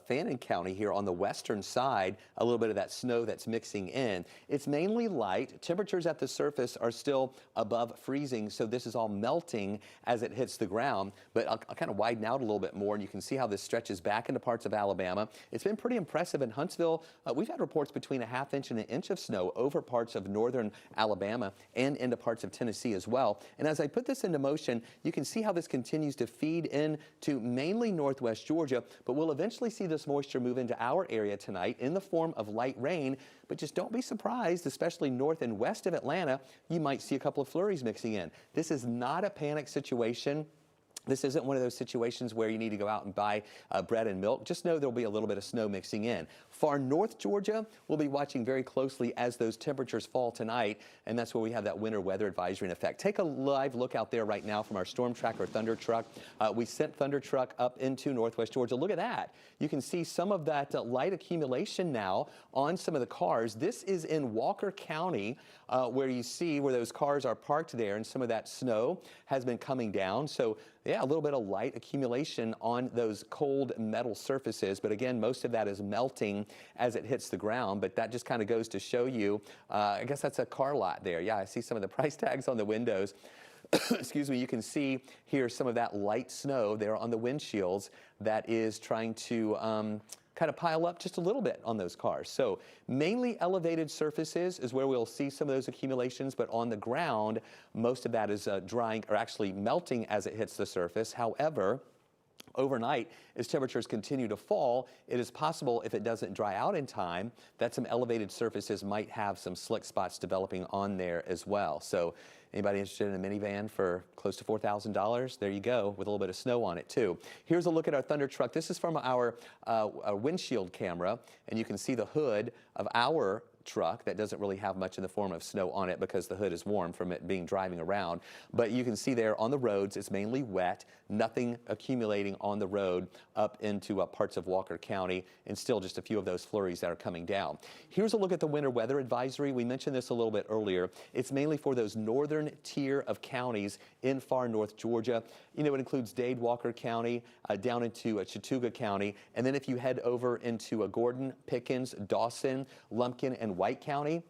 Fannin County here on the western side, a little bit of that snow that's mixing in. It's mainly light. Temperatures at the surface are still above freezing, so this is all melting as it hits the ground, but I'll kind of widen out a little bit more, and you can see how this stretches back into parts of Alabama. It's been pretty impressive in Huntsville. We've had reports between a half inch and an inch of snow over parts of northern Alabama and into parts of Tennessee as well. And as I put this into motion, you can see how this continues to feed into mainly northwest Georgia, but we'll eventually see this moisture move into our area tonight in the form of light rain. But just don't be surprised, especially north and west of Atlanta, you might see a couple of flurries mixing in. This is not a panic situation. This isn't one of those situations where you need to go out and buy bread and milk. Just know there'll be a little bit of snow mixing in. Far north Georgia, we'll be watching very closely as those temperatures fall tonight, and that's where we have that winter weather advisory in effect. Take a live look out there right now from our Storm Tracker Thunder Truck. We sent Thunder Truck up into northwest Georgia. Look at that. You can see some of that light accumulation now on some of the cars. This is in Walker County, where you see where those cars are parked there, and some of that snow has been coming down. So yeah, a little bit of light accumulation on those cold metal surfaces, but again, most of that is melting as it hits the ground. But that just kind of goes to show you, I guess that's a car lot there. Yeah, I see some of the price tags on the windows. Excuse me, you can see here some of that light snow there on the windshields that is trying to kind of pile up just a little bit on those cars. So mainly elevated surfaces is where we'll see some of those accumulations, but on the ground, most of that is drying or actually melting as it hits the surface. However, overnight, as temperatures continue to fall, it is possible, if it doesn't dry out in time, that some elevated surfaces might have some slick spots developing on there as well. So anybody interested in a minivan for close to $4,000? There you go, with a little bit of snow on it too. Here's a look at our Thunder Truck. This is from our windshield camera, and you can see the hood of our truck that doesn't really have much in the form of snow on it because the hood is warm from it being driving around. But you can see there on the roads, it's mainly wet, nothing accumulating on the road up into parts of Walker County, and still just a few of those flurries that are coming down. Here's a look at the winter weather advisory. We mentioned this a little bit earlier. It's mainly for those northern tier of counties in far north Georgia. You know, it includes Dade, Walker County, down into Chattooga County, and then if you head over into Gordon, Pickens, Dawson, Lumpkin, and White County,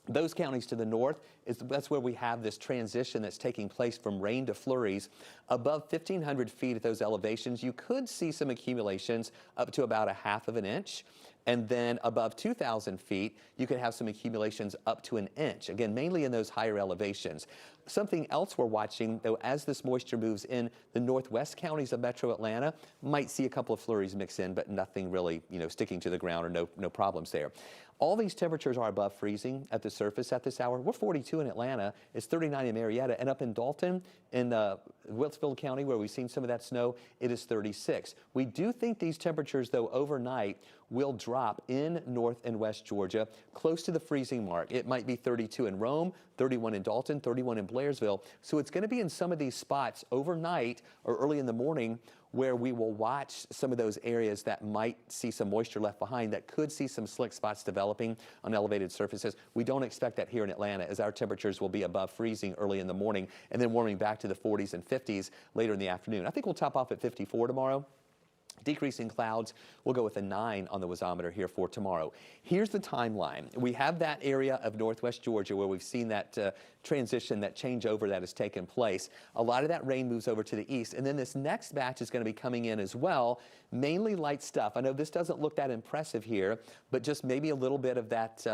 those counties to the north, that's where we have this transition that's taking place from rain to flurries. Above 1,500 feet at those elevations, you could see some accumulations up to about 1/2 of an inch. And then above 2,000 feet, you could have some accumulations up to 1 inch. Again, mainly in those higher elevations. Something else we're watching, though, as this moisture moves in the northwest counties of metro Atlanta, might see a couple of flurries mix in, but nothing really, sticking to the ground or no problems there. All these temperatures are above freezing at the surface at this hour. We're 42 in Atlanta. It's 39 in Marietta. And up in Dalton, in Wilkesville County, where we've seen some of that snow, it is 36. We do think these temperatures, though, overnight will drop in north and west Georgia close to the freezing mark. It might be 32 in Rome, 31 in Dalton, 31 in Blairsville. So it's going to be in some of these spots overnight or early in the morning where we will watch some of those areas that might see some moisture left behind, that could see some slick spots developing on elevated surfaces. We don't expect that here in Atlanta, as our temperatures will be above freezing early in the morning and then warming back to the 40s and 50s later in the afternoon. I think we'll top off at 54 tomorrow. Decreasing clouds, we'll go with a 9 on the wasometer here for tomorrow. Here's the timeline. We have that area of northwest Georgia where we've seen that transition, that changeover that has taken place. A lot of that rain moves over to the east, and then this next batch is going to be coming in as well, mainly light stuff. I know this doesn't look that impressive here, but just maybe a little bit of that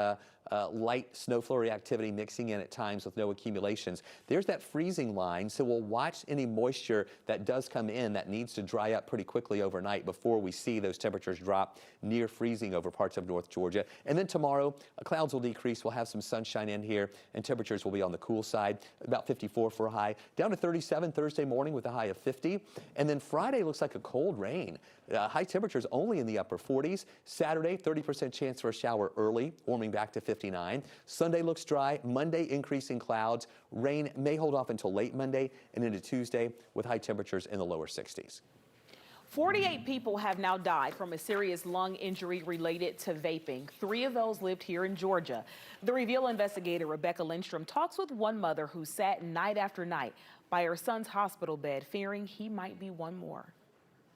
light snow flurry activity mixing in at times with no accumulations. There's that freezing line, so we'll watch any moisture that does come in that needs to dry up pretty quickly overnight before we see those temperatures drop near freezing over parts of North Georgia. And then tomorrow, clouds will decrease. We'll have some sunshine in here, and temperatures will be on the cool side, about 54 for a high, down to 37 Thursday morning with a high of 50. And then Friday looks like a cold rain. High temperatures only in the upper 40s. Saturday, 30% chance for a shower early, warming back to 59. Sunday looks dry. Monday, increasing clouds. Rain may hold off until late Monday and into Tuesday with high temperatures in the lower 60s. 48 people have now died from a serious lung injury related to vaping. 3 of those lived here in Georgia. The Reveal investigator Rebecca Lindstrom talks with one mother who sat night after night by her son's hospital bed, fearing he might be one more.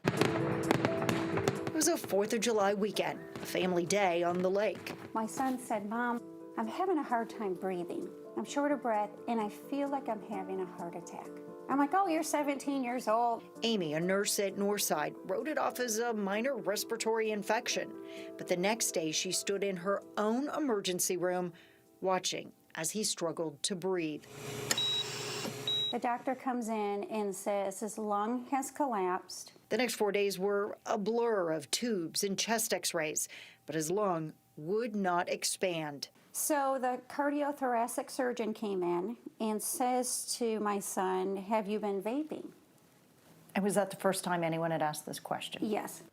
It was a 4th of July weekend, a family day on the lake. My son said, "Mom, I'm having a hard time breathing. I'm short of breath, and I feel like I'm having a heart attack." I'm like, "Oh, you're 17 years old." Amy, a nurse at Northside, wrote it off as a minor respiratory infection. But the next day, she stood in her own emergency room watching as he struggled to breathe. The doctor comes in and says his lung has collapsed. The next 4 days were a blur of tubes and chest x-rays, but his lung would not expand. So the cardiothoracic surgeon came in and says to my son, "Have you been vaping?" And was that the first time anyone had asked this question? Yes.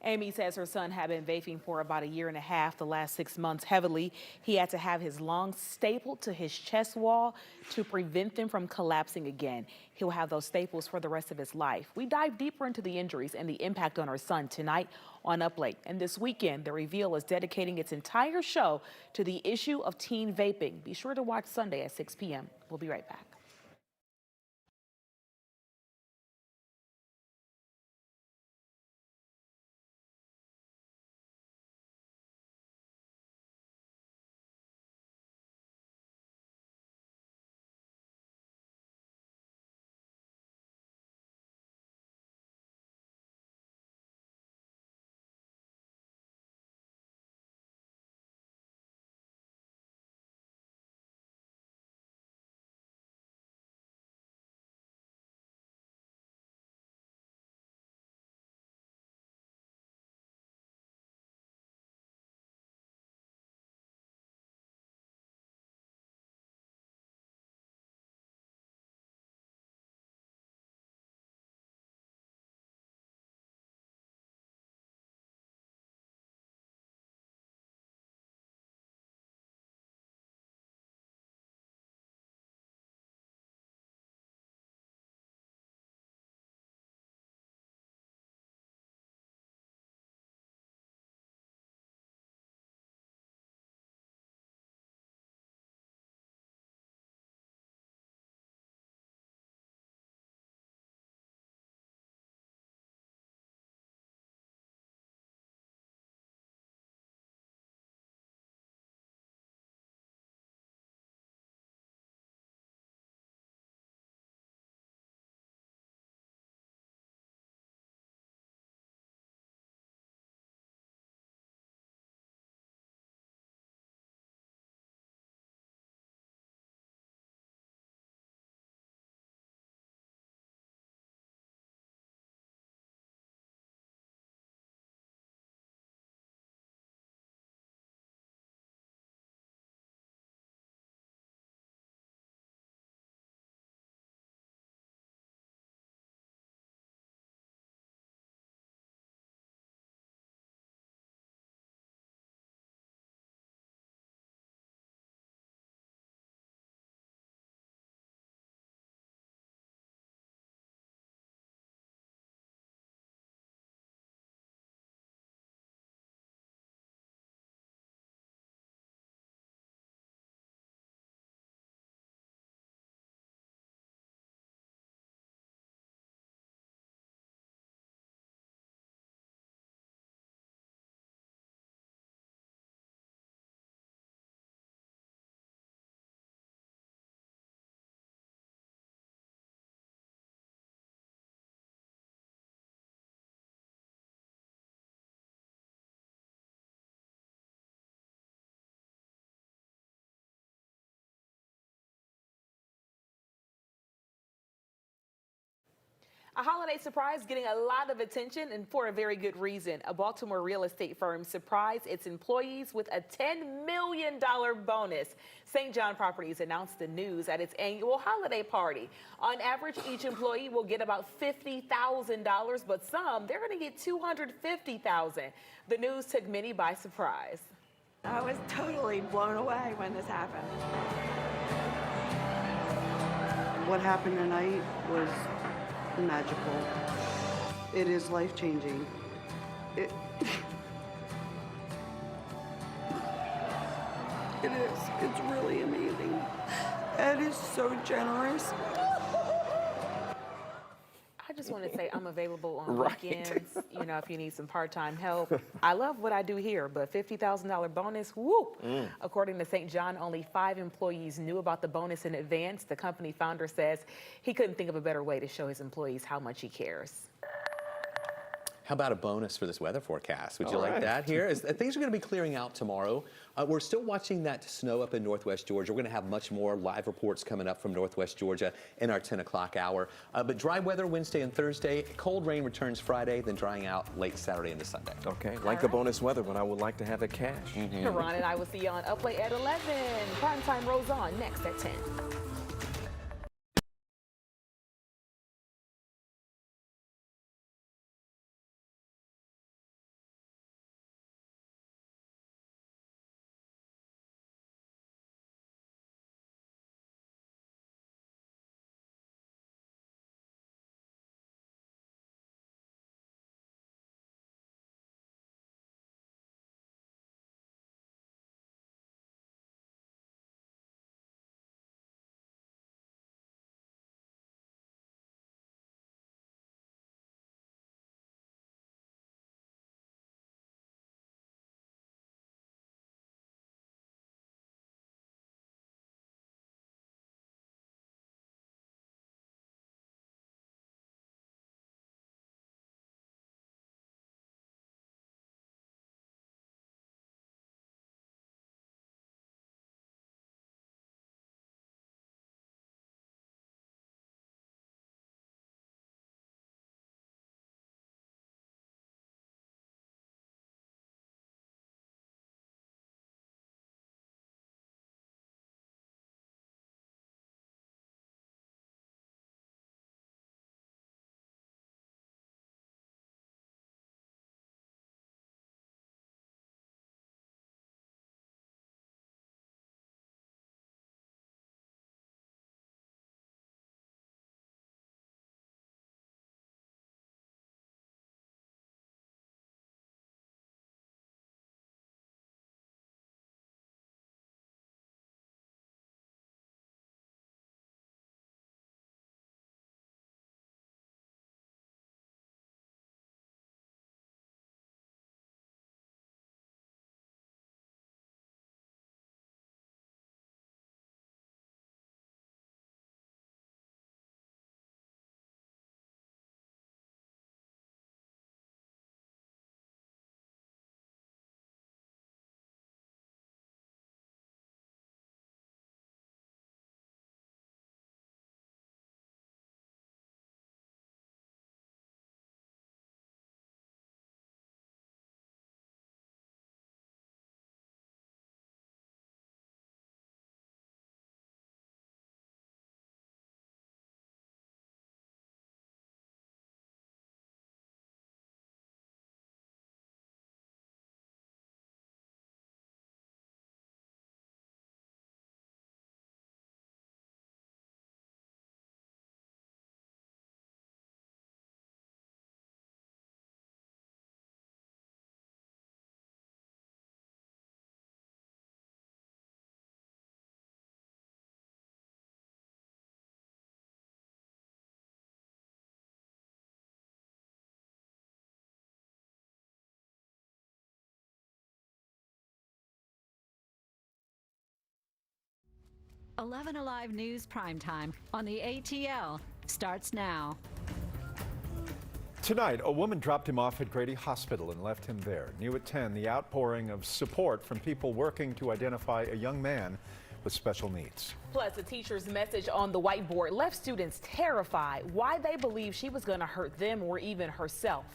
Amy says her son had been vaping for about 1.5 years, the last 6 months heavily. He had to have his lungs stapled to his chest wall to prevent them from collapsing again. He'll have those staples for the rest of his life. We dive deeper into the injuries and the impact on our son tonight on Up Late. And this weekend, The Reveal is dedicating its entire show to the issue of teen vaping. Be sure to watch Sunday at 6 p.m. We'll be right back. A holiday surprise getting a lot of attention, and for a very good reason. A Baltimore real estate firm surprised its employees with a $10 million bonus. St. John Properties announced the news at its annual holiday party. On average, each employee will get about $50,000, but some, they're going to get $250,000. The news took many by surprise. I was totally blown away when this happened. What happened tonight was magical. It is life-changing. It is. It's really amazing. Ed is so generous. I just want to say I'm available on weekends, you know, if you need some part-time help. I love what I do here, but $50,000 bonus, whoop. According to St. John, only 5 employees knew about the bonus in advance. The company founder says he couldn't think of a better way to show his employees how much he cares. How about a bonus for this weather forecast? Would you All like right. that here? Things are going to be clearing out tomorrow. We're still watching that snow up in northwest Georgia. We're going to have much more live reports coming up from northwest Georgia in our 10 o'clock hour. But dry weather Wednesday and Thursday. Cold rain returns Friday, then drying out late Saturday into Sunday. Okay, like the bonus weather, but I would like to have it cash. Ron and I will see you on Up Late at 11. Primetime rolls on next at 10. "11 Alive News Primetime on the ATL starts now. Tonight, a woman dropped him off at Grady Hospital and left him there. New at 10, the outpouring of support from people working to identify a young man with special needs. Plus, a teacher's message on the whiteboard left students terrified. Why they believe she was going to hurt them or even herself.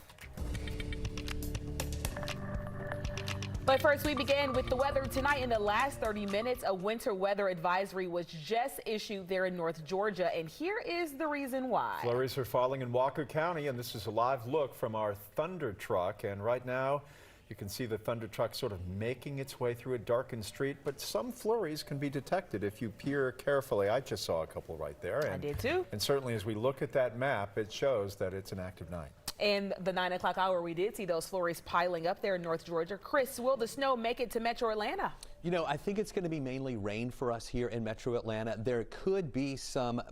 But first, we began with the weather tonight. In the last 30 minutes, a winter weather advisory was just issued there in North Georgia, and here is the reason why. Flurries are falling in Walker County, and this is a live look from our thunder truck. And right now, you can see the thunder truck sort of making its way through a darkened street, but some flurries can be detected if you peer carefully. I just saw a couple right there. And, I did too. And certainly as we look at that map, it shows that it's an active night. In the 9 o'clock hour, we did see those flurries piling up there in North Georgia. Chris, will the snow make it to Metro Atlanta? You know, I think it's going to be mainly rain for us here in Metro Atlanta. There could be some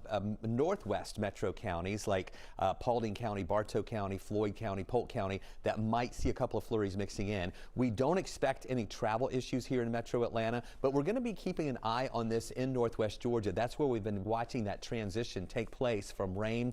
northwest metro counties like Paulding County, Bartow County, Floyd County, Polk County that might see a couple of flurries mixing in. We don't expect any travel issues here in Metro Atlanta, but we're going to be keeping an eye on this in northwest Georgia. That's where we've been watching that transition take place from rain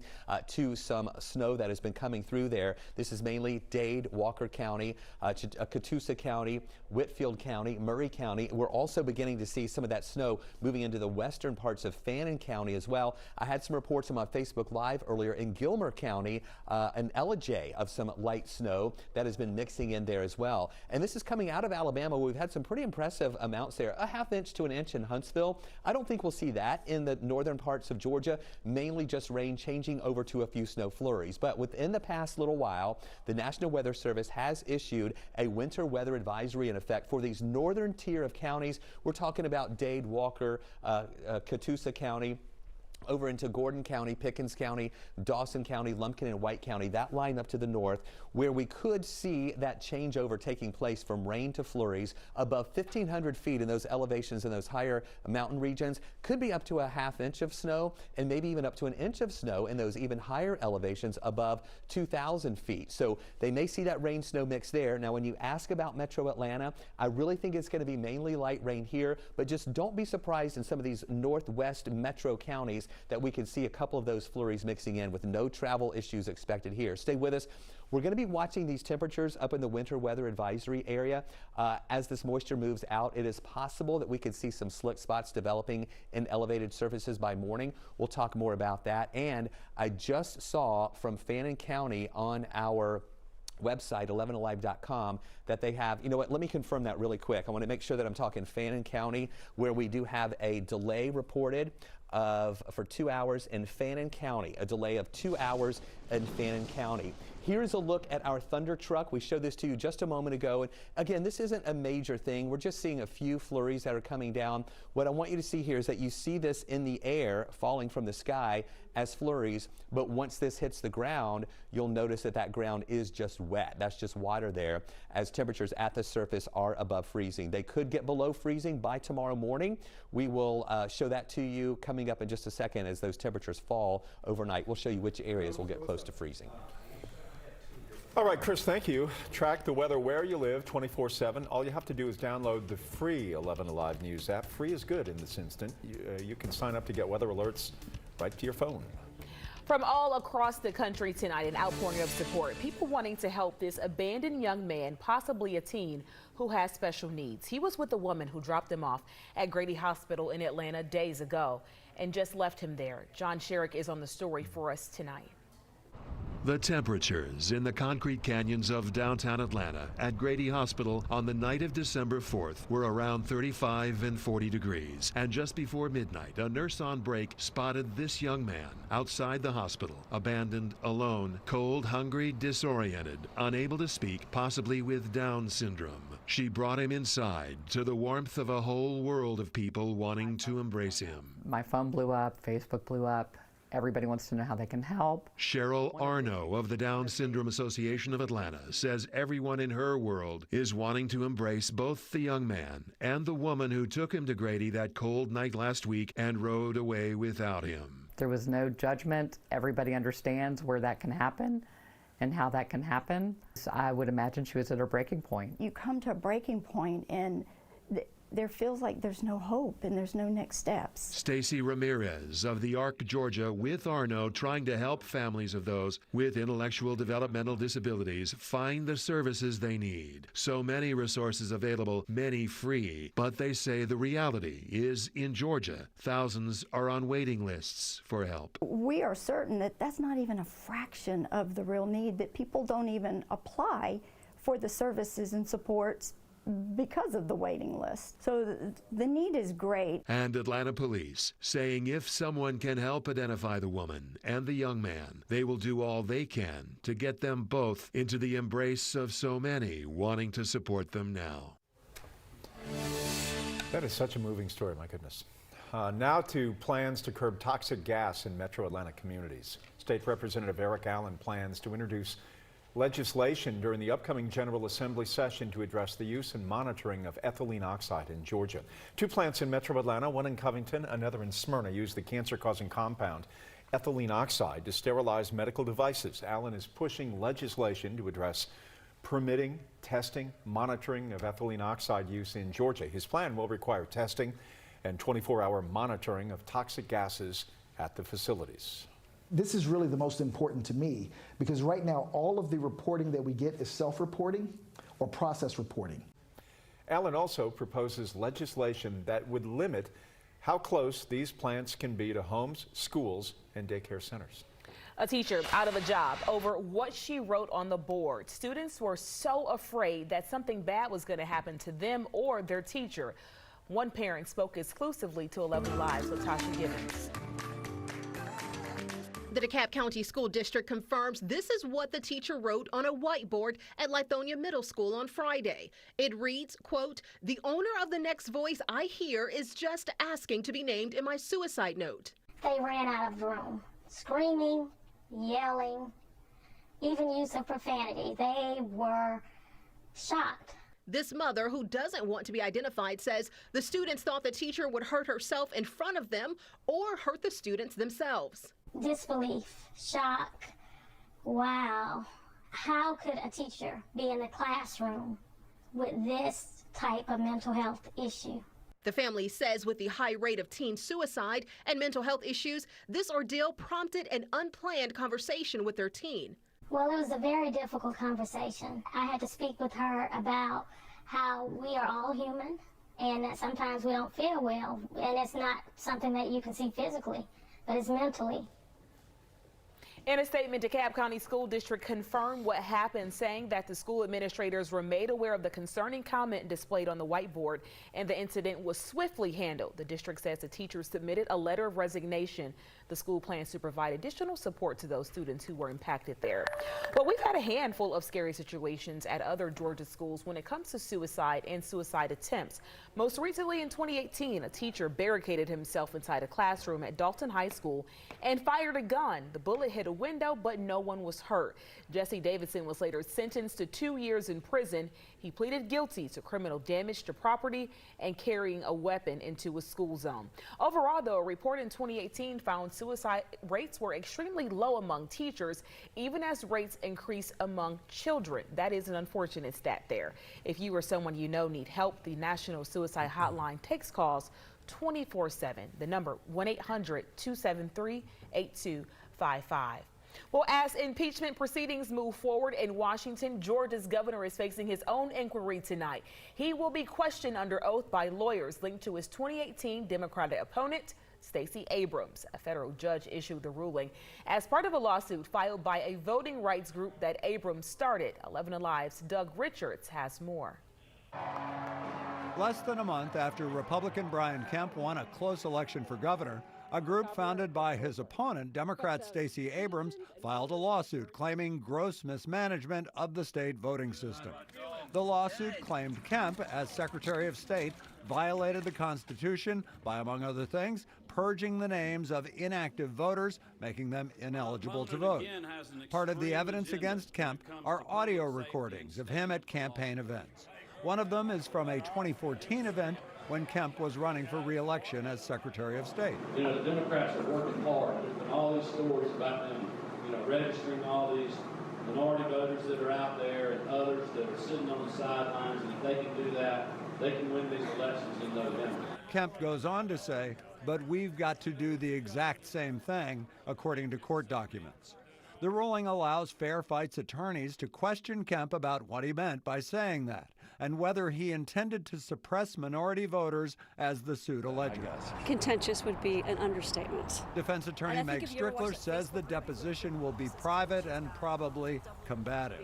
to some snow that has been coming through there. This is mainly Dade, Walker County, Catoosa County, Whitfield County, Murray County. We're also beginning to see some of that snow moving into the western parts of Fannin County as well. I had some reports on my Facebook Live earlier in Gilmer County, an LJ of some light snow that has been mixing in there as well. And this is coming out of Alabama, where we've had some pretty impressive amounts there, a ½ inch to an inch in Huntsville. I don't think we'll see that in the northern parts of Georgia, mainly just rain changing over to a few snow flurries. But within the past little while, the National Weather Service has issued a winter weather advisory in effect for these northern tier of counties. We're talking about Dade, Walker, Catoosa County, over into Gordon County, Pickens County, Dawson County, Lumpkin and White County, that line up to the north, where we could see that changeover taking place from rain to flurries above 1,500 feet in those elevations in those higher mountain regions. Could be up to a ½ inch of snow and maybe even up to an inch of snow in those even higher elevations above 2,000 feet. So they may see that rain snow mix there. Now, when you ask about Metro Atlanta, I really think it's going to be mainly light rain here, but just don't be surprised in some of these northwest metro counties that we can see a couple of those flurries mixing in with no travel issues expected here. Stay with us. We're going to be watching these temperatures up in the winter weather advisory area. As this moisture moves out, it is possible that we could see some slick spots developing in elevated surfaces by morning. We'll talk more about that. And I just saw from Fannin County on our website, 11alive.com, that they have, you know what, let me confirm that really quick. I want to make sure that I'm talking Fannin County, where we do have a delay reported for 2 hours in Fannin County, a delay of 2 hours in Fannin County. Here's a look at our thunder truck. We showed this to you just a moment ago. And again, this isn't a major thing. We're just seeing a few flurries that are coming down. What I want you to see here is that you see this in the air falling from the sky as flurries, but once this hits the ground, you'll notice that that ground is just wet. That's just water there, as temperatures at the surface are above freezing. They could get below freezing by tomorrow morning. We will show that to you coming up in just a second as those temperatures fall overnight. We'll show you which areas will get close to freezing. All right, Chris, thank you. Track the weather where you live 24/7. All you have to do is download the free 11 Alive News app. Free is good in this instant. You can sign up to get weather alerts right to your phone. From all across the country tonight, an outpouring of support. People wanting to help this abandoned young man, possibly a teen, who has special needs. He was with a woman who dropped him off at Grady Hospital in Atlanta days ago and just left him there. John Sherrick is on the story for us tonight. The temperatures in the concrete canyons of downtown Atlanta at Grady Hospital on the night of December 4th were around 35 and 40 degrees. And just before midnight, a nurse on break spotted this young man outside the hospital, abandoned, alone, cold, hungry, disoriented, unable to speak, possibly with Down syndrome. She brought him inside to the warmth of a whole world of people wanting to embrace him. My phone blew up, Facebook blew up. Everybody wants to know how they can help. Cheryl Arno of the Down Syndrome Association of Atlanta says everyone in her world is wanting to embrace both the young man and the woman who took him to Grady that cold night last week and rode away without him. There was no judgment. Everybody understands where that can happen and how that can happen. So I would imagine she was at her breaking point. You come to a breaking point and there feels like there's no hope and there's no next steps. Stacy Ramirez of the Arc, Georgia, with Arno, trying to help families of those with intellectual developmental disabilities find the services they need. So many resources available, many free, but they say the reality is in Georgia, thousands are on waiting lists for help. We are certain that that's not even a fraction of the real need, that people don't even apply for the services and supports because of the waiting list. So the need is great. And Atlanta police saying if someone can help identify the woman and the young man, they will do all they can to get them both into the embrace of so many wanting to support them now. That is such a moving story, my goodness. Now to plans to curb toxic gas in metro Atlanta communities. State Representative Eric Allen plans to introduce legislation during the upcoming General Assembly session to address the use and monitoring of ethylene oxide in Georgia. 2 plants in metro Atlanta, one in Covington, another in Smyrna, use the cancer-causing compound ethylene oxide to sterilize medical devices. Allen is pushing legislation to address permitting, testing, monitoring of ethylene oxide use in Georgia. His plan will require testing and 24-hour monitoring of toxic gases at the facilities. This is really the most important to me because right now all of the reporting that we get is self-reporting or process reporting. Allen also proposes legislation that would limit how close these plants can be to homes, schools, and daycare centers. A teacher out of a job over what she wrote on the board. Students were so afraid that something bad was going to happen to them or their teacher. One parent spoke exclusively to 11 Lives with Tasha Gibbons. The DeKalb County School District confirms this is what the teacher wrote on a whiteboard at Lithonia Middle School on Friday. It reads, quote, "The owner of the next voice I hear is just asking to be named in my suicide note." They ran out of the room, screaming, yelling, even use of profanity. They were shocked. This mother, who doesn't want to be identified, says the students thought the teacher would hurt herself in front of them or hurt the students themselves. Disbelief, shock, wow. How could a teacher be in the classroom with this type of mental health issue? The family says with the high rate of teen suicide and mental health issues, this ordeal prompted an unplanned conversation with their teen. Well, it was a very difficult conversation. I had to speak with her about how we are all human and that sometimes we don't feel well, and it's not something that you can see physically, but it's mentally. In a statement, DeKalb County School District confirmed what happened, saying that the school administrators were made aware of the concerning comment displayed on the whiteboard and the incident was swiftly handled. The district says the teacher submitted a letter of resignation. The school plans to provide additional support to those students who were impacted there. Well, we've had a handful of scary situations at other Georgia schools when it comes to suicide and suicide attempts. Most recently in 2018, a teacher barricaded himself inside a classroom at Dalton High School and fired a gun. The bullet hit a window, but no one was hurt. Jesse Davidson was later sentenced to 2 years in prison. He pleaded guilty to criminal damage to property and carrying a weapon into a school zone. Overall, though, a report in 2018 found suicide rates were extremely low among teachers, even as rates increase among children. That is an unfortunate stat there. If you or someone you know need help, the National Suicide Hotline takes calls 24/7. The number 1-800-273-8255. Well, as impeachment proceedings move forward in Washington, Georgia's governor is facing his own inquiry tonight. He will be questioned under oath by lawyers linked to his 2018 Democratic opponent, Stacey Abrams. A federal judge issued the ruling as part of a lawsuit filed by a voting rights group that Abrams started. 11 Alive's Doug Richards has more. Less than a month after Republican Brian Kemp won a close election for governor, a group founded by his opponent, Democrat Stacey Abrams, filed a lawsuit claiming gross mismanagement of the state voting system. The lawsuit claimed Kemp, as Secretary of State, violated the Constitution by, among other things, purging the names of inactive voters, making them ineligible to vote. Part of the evidence against Kemp are audio recordings of him at campaign events. One of them is from a 2014 event when Kemp was running for re-election as Secretary of State. You know, the Democrats are working hard. There's been all these stories about them, registering all these minority voters that are out there and others that are sitting on the sidelines. And if they can do that, they can win these elections in November. Kemp goes on to say, but we've got to do the exact same thing, according to court documents. The ruling allows Fair Fight's attorneys to question Kemp about what he meant by saying that, and whether he intended to suppress minority voters as the suit alleges. Contentious would be an understatement. Defense attorney Meg Strickler says the deposition will be private and probably combative.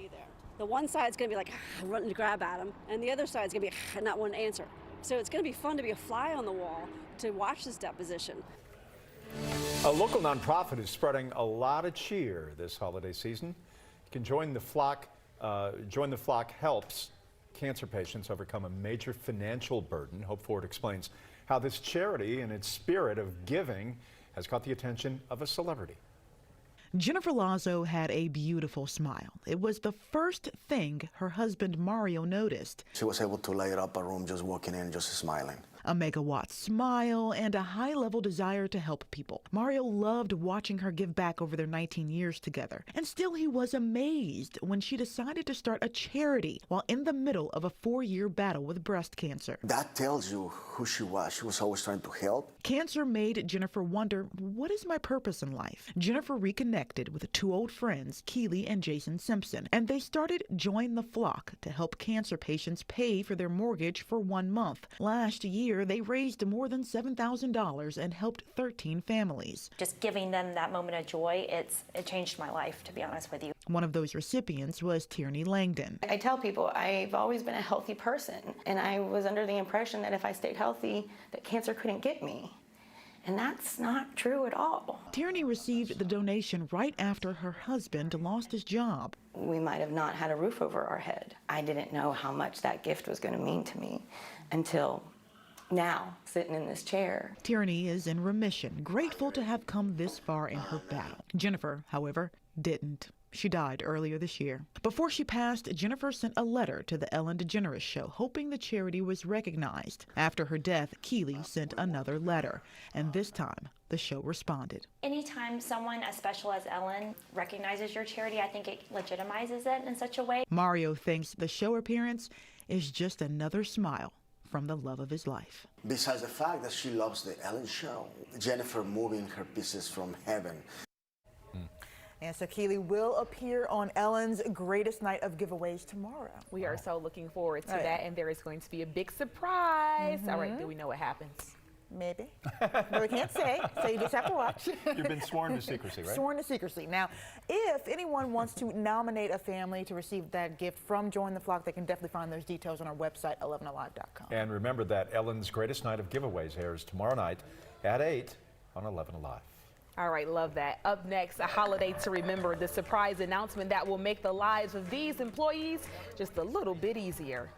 The one side's going to be like running to grab at him, and the other side's going to be not wanting to answer. So it's going to be fun to be a fly on the wall to watch this deposition. A local nonprofit is spreading a lot of cheer this holiday season. You can join the flock. Join the Flock helps cancer patients overcome a major financial burden. Hope Forward explains how this charity, in its spirit of giving, has caught the attention of a celebrity. Jennifer Lazo had a beautiful smile. It was the first thing her husband Mario noticed. She was able to light up a room just walking in, just smiling. A megawatt smile and a high-level desire to help people. Mario loved watching her give back over their 19 years together. And still he was amazed when she decided to start a charity while in the middle of a 4-year battle with breast cancer. That tells you who she was. She was always trying to help. Cancer made Jennifer wonder, what is my purpose in life? Jennifer reconnected with 2 old friends, Keely and Jason Simpson, and they started Join the Flock to help cancer patients pay for their mortgage for 1 month. Last year, they raised more than $7,000 and helped 13 families. Just giving them that moment of joy, it changed my life, to be honest with you. One of those recipients was Tierney Langdon. I tell people I've always been a healthy person, and I was under the impression that if I stayed healthy, that cancer couldn't get me. And that's not true at all. Tierney received the donation right after her husband lost his job. We might have not had a roof over our head. I didn't know how much that gift was going to mean to me until now, sitting in this chair. Tierney is in remission, grateful to have come this far in her battle. Jennifer, however, didn't. She died earlier this year. Before she passed, Jennifer sent a letter to the Ellen DeGeneres Show, hoping the charity was recognized. After her death, Keely sent another letter, and this time, the show responded. Anytime someone as special as Ellen recognizes your charity, I think it legitimizes it in such a way. Mario thinks the show appearance is just another smile from the love of his life. Besides the fact that she loves the Ellen Show, Jennifer moving her pieces from heaven. And so Keely will appear on Ellen's Greatest Night of Giveaways tomorrow. We are so looking forward to that, and there is going to be a big surprise. All right, do we know what happens? Maybe. But we can't say, so you just have to watch. You've been sworn to secrecy, right? Sworn to secrecy. Now, if anyone wants to nominate a family to receive that gift from Join the Flock, they can definitely find those details on our website, 11alive.com. And remember that Ellen's Greatest Night of Giveaways airs tomorrow night at 8 on 11 Alive. All right, love that. Up next, a holiday to remember, the surprise announcement that will make the lives of these employees just a little bit easier.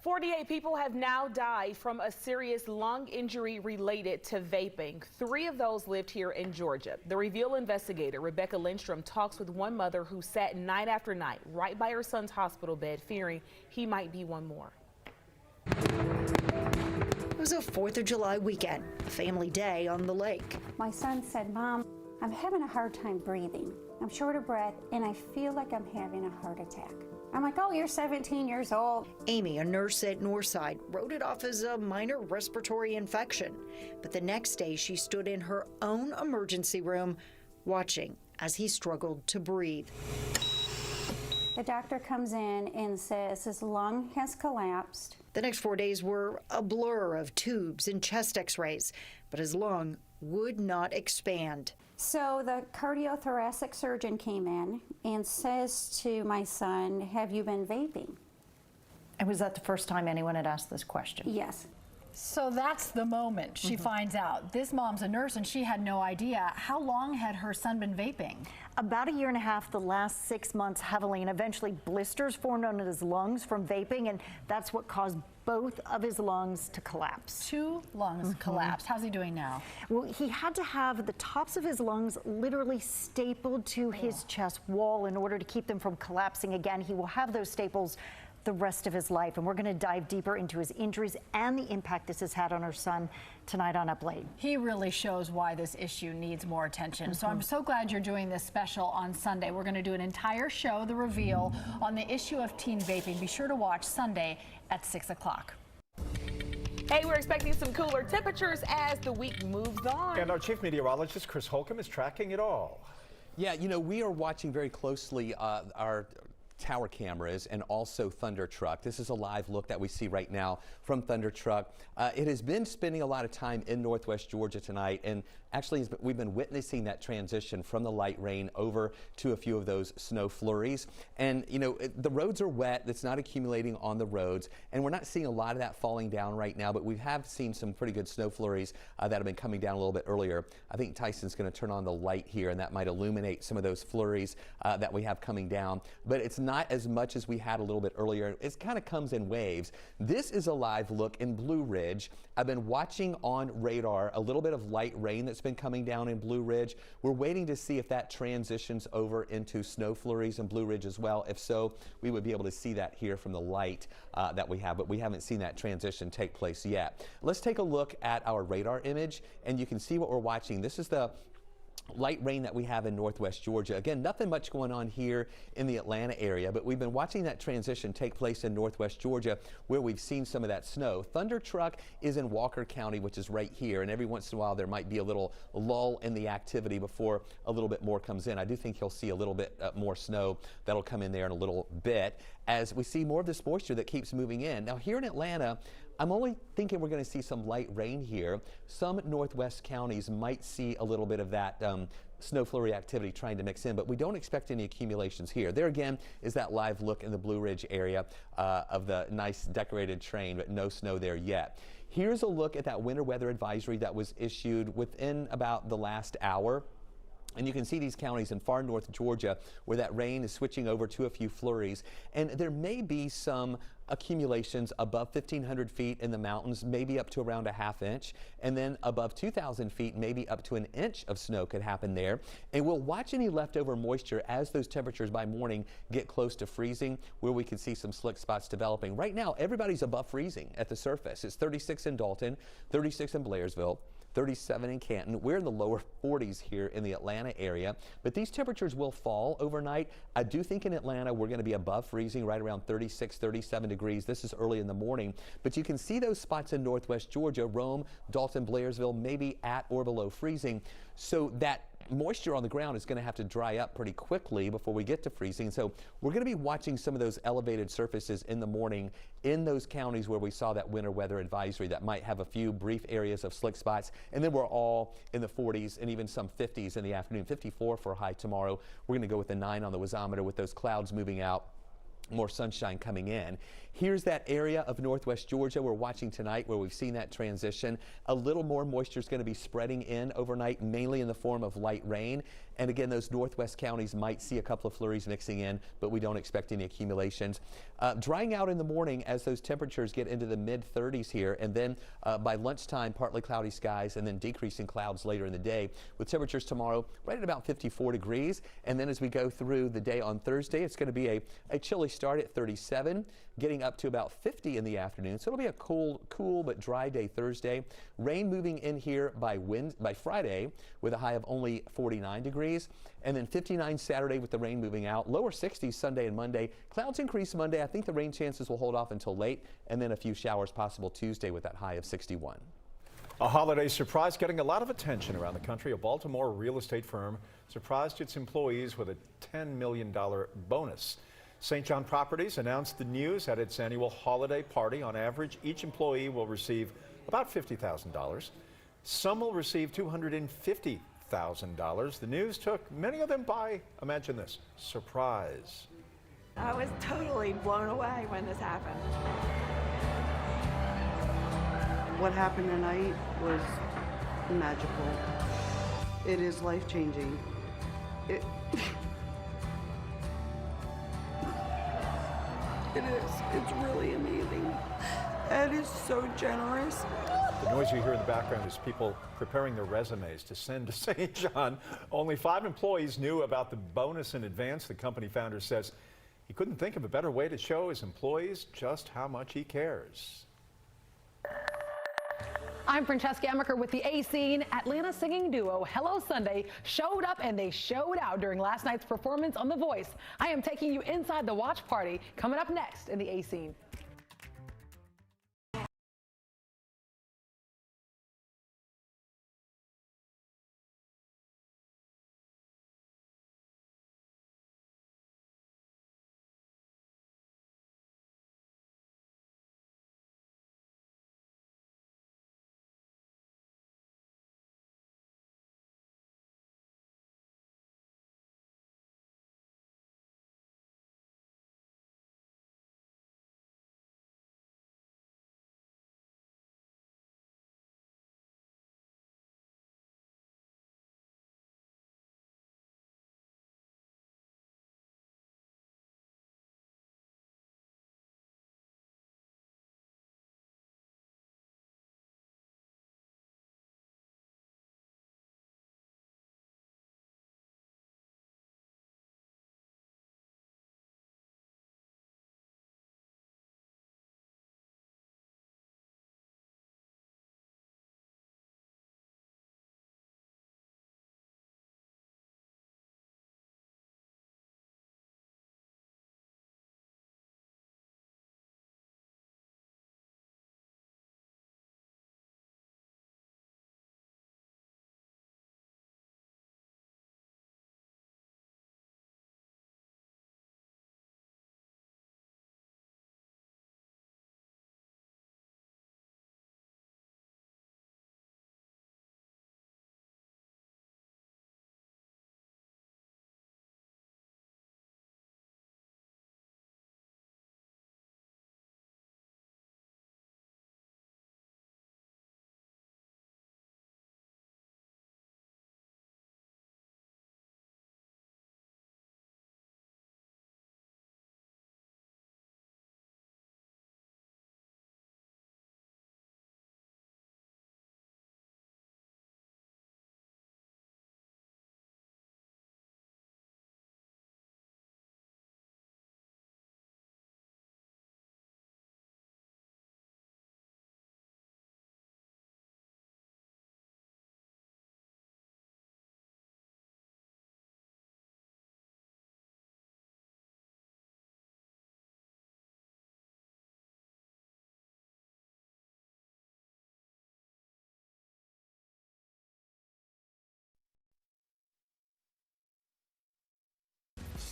"48 people have now died from a serious lung injury related to vaping. 3 of those lived here in Georgia. The Reveal investigator, Rebecca Lindstrom, talks with one mother who sat night after night right by her son's hospital bed, fearing he might be one more. It was a 4th of July weekend, a family day on the lake. My son said, "Mom, I'm having a hard time breathing. I'm short of breath, and I feel like I'm having a heart attack." I'm like, "Oh, you're 17 years old." Amy, a nurse at Northside, wrote it off as a minor respiratory infection. But the next day, she stood in her own emergency room watching as he struggled to breathe. The doctor comes in and says his lung has collapsed. The next 4 days were a blur of tubes and chest x-rays, but his lung would not expand. So the cardiothoracic surgeon came in and says to my son, "Have you been vaping?" And was that the first time anyone had asked this question? Yes. So that's the moment she finds out. This mom's a nurse and she had no idea. How long had her son been vaping? About a year and a half, the last 6 months heavily, and eventually blisters formed on his lungs from vaping, and that's what caused both of his lungs to collapse. 2 lungs collapsed. How's he doing now? Well, he had to have the tops of his lungs literally stapled to his chest wall in order to keep them from collapsing again. He will have those staples the rest of his life, and we're going to dive deeper into his injuries and the impact this has had on our son tonight on Up Late. He really shows why this issue needs more attention. So I'm so glad you're doing this special on Sunday. We're going to do an entire show, The Reveal, on the issue of teen vaping. Be sure to watch Sunday at 6 o'clock. Hey, we're expecting some cooler temperatures as the week moves on. And our chief meteorologist, Chris Holcomb, is tracking it all. Yeah, you know, we are watching very closely our tower cameras and also Thunder Truck. This is a live look that we see right now from Thunder Truck. It has been spending a lot of time in northwest Georgia tonight, and actually we've been witnessing that transition from the light rain over to a few of those snow flurries. And you know, the roads are wet. It's not accumulating on the roads, and we're not seeing a lot of that falling down right now, but we have seen some pretty good snow flurries that have been coming down a little bit earlier. I think Tyson's going to turn on the light here, and that might illuminate some of those flurries that we have coming down, but it's not as much as we had a little bit earlier. It kind of comes in waves. This is a live look in Blue Ridge. I've been watching on radar a little bit of light rain that's been coming down in Blue Ridge. We're waiting to see if that transitions over into snow flurries in Blue Ridge as well. If so, we would be able to see that here from the light that we have, but we haven't seen that transition take place yet. Let's take a look at our radar image, and you can see what we're watching. This is the light rain that we have in northwest Georgia. Again, nothing much going on here in the Atlanta area, but we've been watching that transition take place in northwest Georgia where we've seen some of that snow. Thunder Truck is in Walker County, which is right here, and every once in a while there might be a little lull in the activity before a little bit more comes in. I do think you'll see a little bit more snow that'll come in there in a little bit as we see more of this moisture that keeps moving in. Now here in Atlanta, I'm only thinking we're going to see some light rain here. Some northwest counties might see a little bit of that snow flurry activity trying to mix in, but we don't expect any accumulations here. There again is that live look in the Blue Ridge area of the nice decorated train, but no snow there yet. Here's a look at that winter weather advisory that was issued within about the last hour. And you can see these counties in far north Georgia where that rain is switching over to a few flurries. And there may be some accumulations above 1,500 feet in the mountains, maybe up to around a ½ inch. And then above 2,000 feet, maybe up to an inch of snow could happen there. And we'll watch any leftover moisture as those temperatures by morning get close to freezing, where we can see some slick spots developing. Right now, everybody's above freezing at the surface. It's 36 in Dalton, 36 in Blairsville, 37 in Canton. We're in the lower 40s here in the Atlanta area, but these temperatures will fall overnight. I do think in Atlanta we're going to be above freezing, right around 36, 37 degrees. This is early in the morning, but you can see those spots in northwest Georgia, Rome, Dalton, Blairsville, maybe at or below freezing. So that moisture on the ground is going to have to dry up pretty quickly before we get to freezing. So we're going to be watching some of those elevated surfaces in the morning in those counties where we saw that winter weather advisory that might have a few brief areas of slick spots. And then we're all in the 40s and even some 50s in the afternoon, 54 for a high tomorrow. We're going to go with the 9 on the wasometer with those clouds moving out, more sunshine coming in. Here's that area of northwest Georgia we're watching tonight where we've seen that transition. A little more moisture is going to be spreading in overnight, mainly in the form of light rain. And again, those northwest counties might see a couple of flurries mixing in, but we don't expect any accumulations. Drying out in the morning as those temperatures get into the mid-30s here, and then by lunchtime, partly cloudy skies, and then decreasing clouds later in the day, with temperatures tomorrow right at about 54 degrees. And then as we go through the day on Thursday, it's going to be a chilly start at 37, getting up to about 50 in the afternoon. So it'll be a cool but dry day Thursday. Rain moving in here by Friday with a high of only 49 degrees. And then 59 Saturday with the rain moving out. Lower 60s Sunday and Monday. Clouds increase Monday. I think the rain chances will hold off until late. And then a few showers possible Tuesday with that high of 61. A holiday surprise getting a lot of attention around the country. A Baltimore real estate firm surprised its employees with a $10 million bonus. St. John Properties announced the news at its annual holiday party. On average, each employee will receive about $50,000. Some will receive $250,000. The news took many of them by, imagine this, surprise. I was totally blown away when this happened. What happened tonight was magical. It is life-changing. It is. It's really amazing. Ed is so generous. The noise you hear in the background is people preparing their resumes to send to St. John. Only 5 employees knew about the bonus in advance. The company founder says he couldn't think of a better way to show his employees just how much he cares. I'm Francesca Emmerker with the A-Scene. Atlanta singing duo Hello Sunday showed up and they showed out during last night's performance on The Voice. I am taking you inside the watch party coming up next in the A-Scene.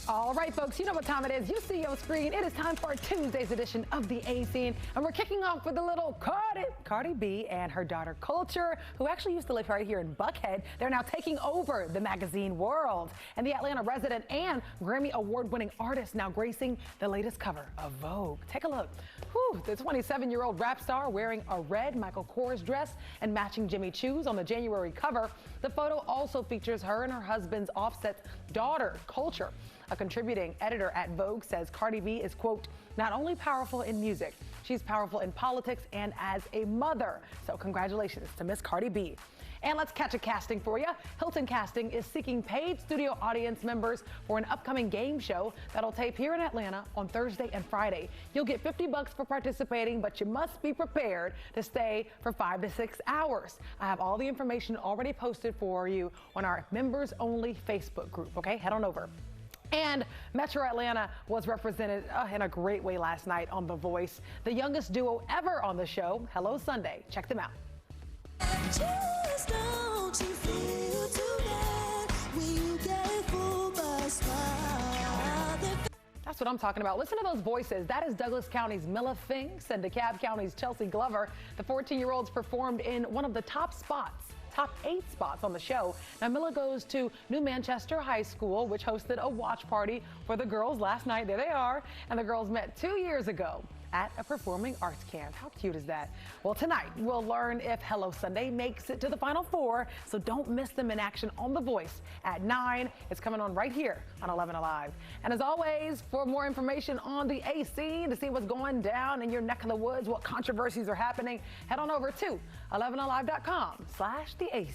All right, folks, you know what time it is. You see your screen. It is time for Tuesday's edition of the A-Scene, and we're kicking off with a little Cardi B and her daughter Culture, who actually used to live right here in Buckhead. They're now taking over the magazine world, and the Atlanta resident and Grammy award-winning artist now gracing the latest cover of Vogue. Take a look. Whew, the 27-year-old rap star wearing a red Michael Kors dress and matching Jimmy Choo's on the January cover. The photo also features her and her husband's Offset's daughter, Culture. A contributing editor at Vogue says Cardi B is, quote, not only powerful in music, she's powerful in politics and as a mother. So congratulations to Miss Cardi B. And let's catch a casting for you. Hilton Casting is seeking paid studio audience members for an upcoming game show that'll tape here in Atlanta on Thursday and Friday. You'll get $50 for participating, but you must be prepared to stay for 5 to 6 hours. I have all the information already posted for you on our members-only Facebook group, okay? Head on over. And Metro Atlanta was represented in a great way last night on The Voice. The youngest duo ever on the show, Hello Sunday. Check them out. Just don't you feel too bad when you get fooled by a smile. That's That's what I'm talking about. Listen to those voices. That is Douglas County's Milla Finks and DeKalb County's Chelsea Glover. The 14-year-olds performed in one of the top 8 spots on the show. Now, Milla goes to New Manchester High School, which hosted a watch party for the girls last night. There they are. And the girls met 2 years ago at a performing arts camp. How cute is that? Well, tonight we'll learn if Hello Sunday makes it to the Final Four, so don't miss them in action on The Voice at 9. It's coming on right here on 11 Alive. And as always, for more information on the A scene, to see what's going down in your neck of the woods, what controversies are happening, head on over to 11alive.com/the A scene.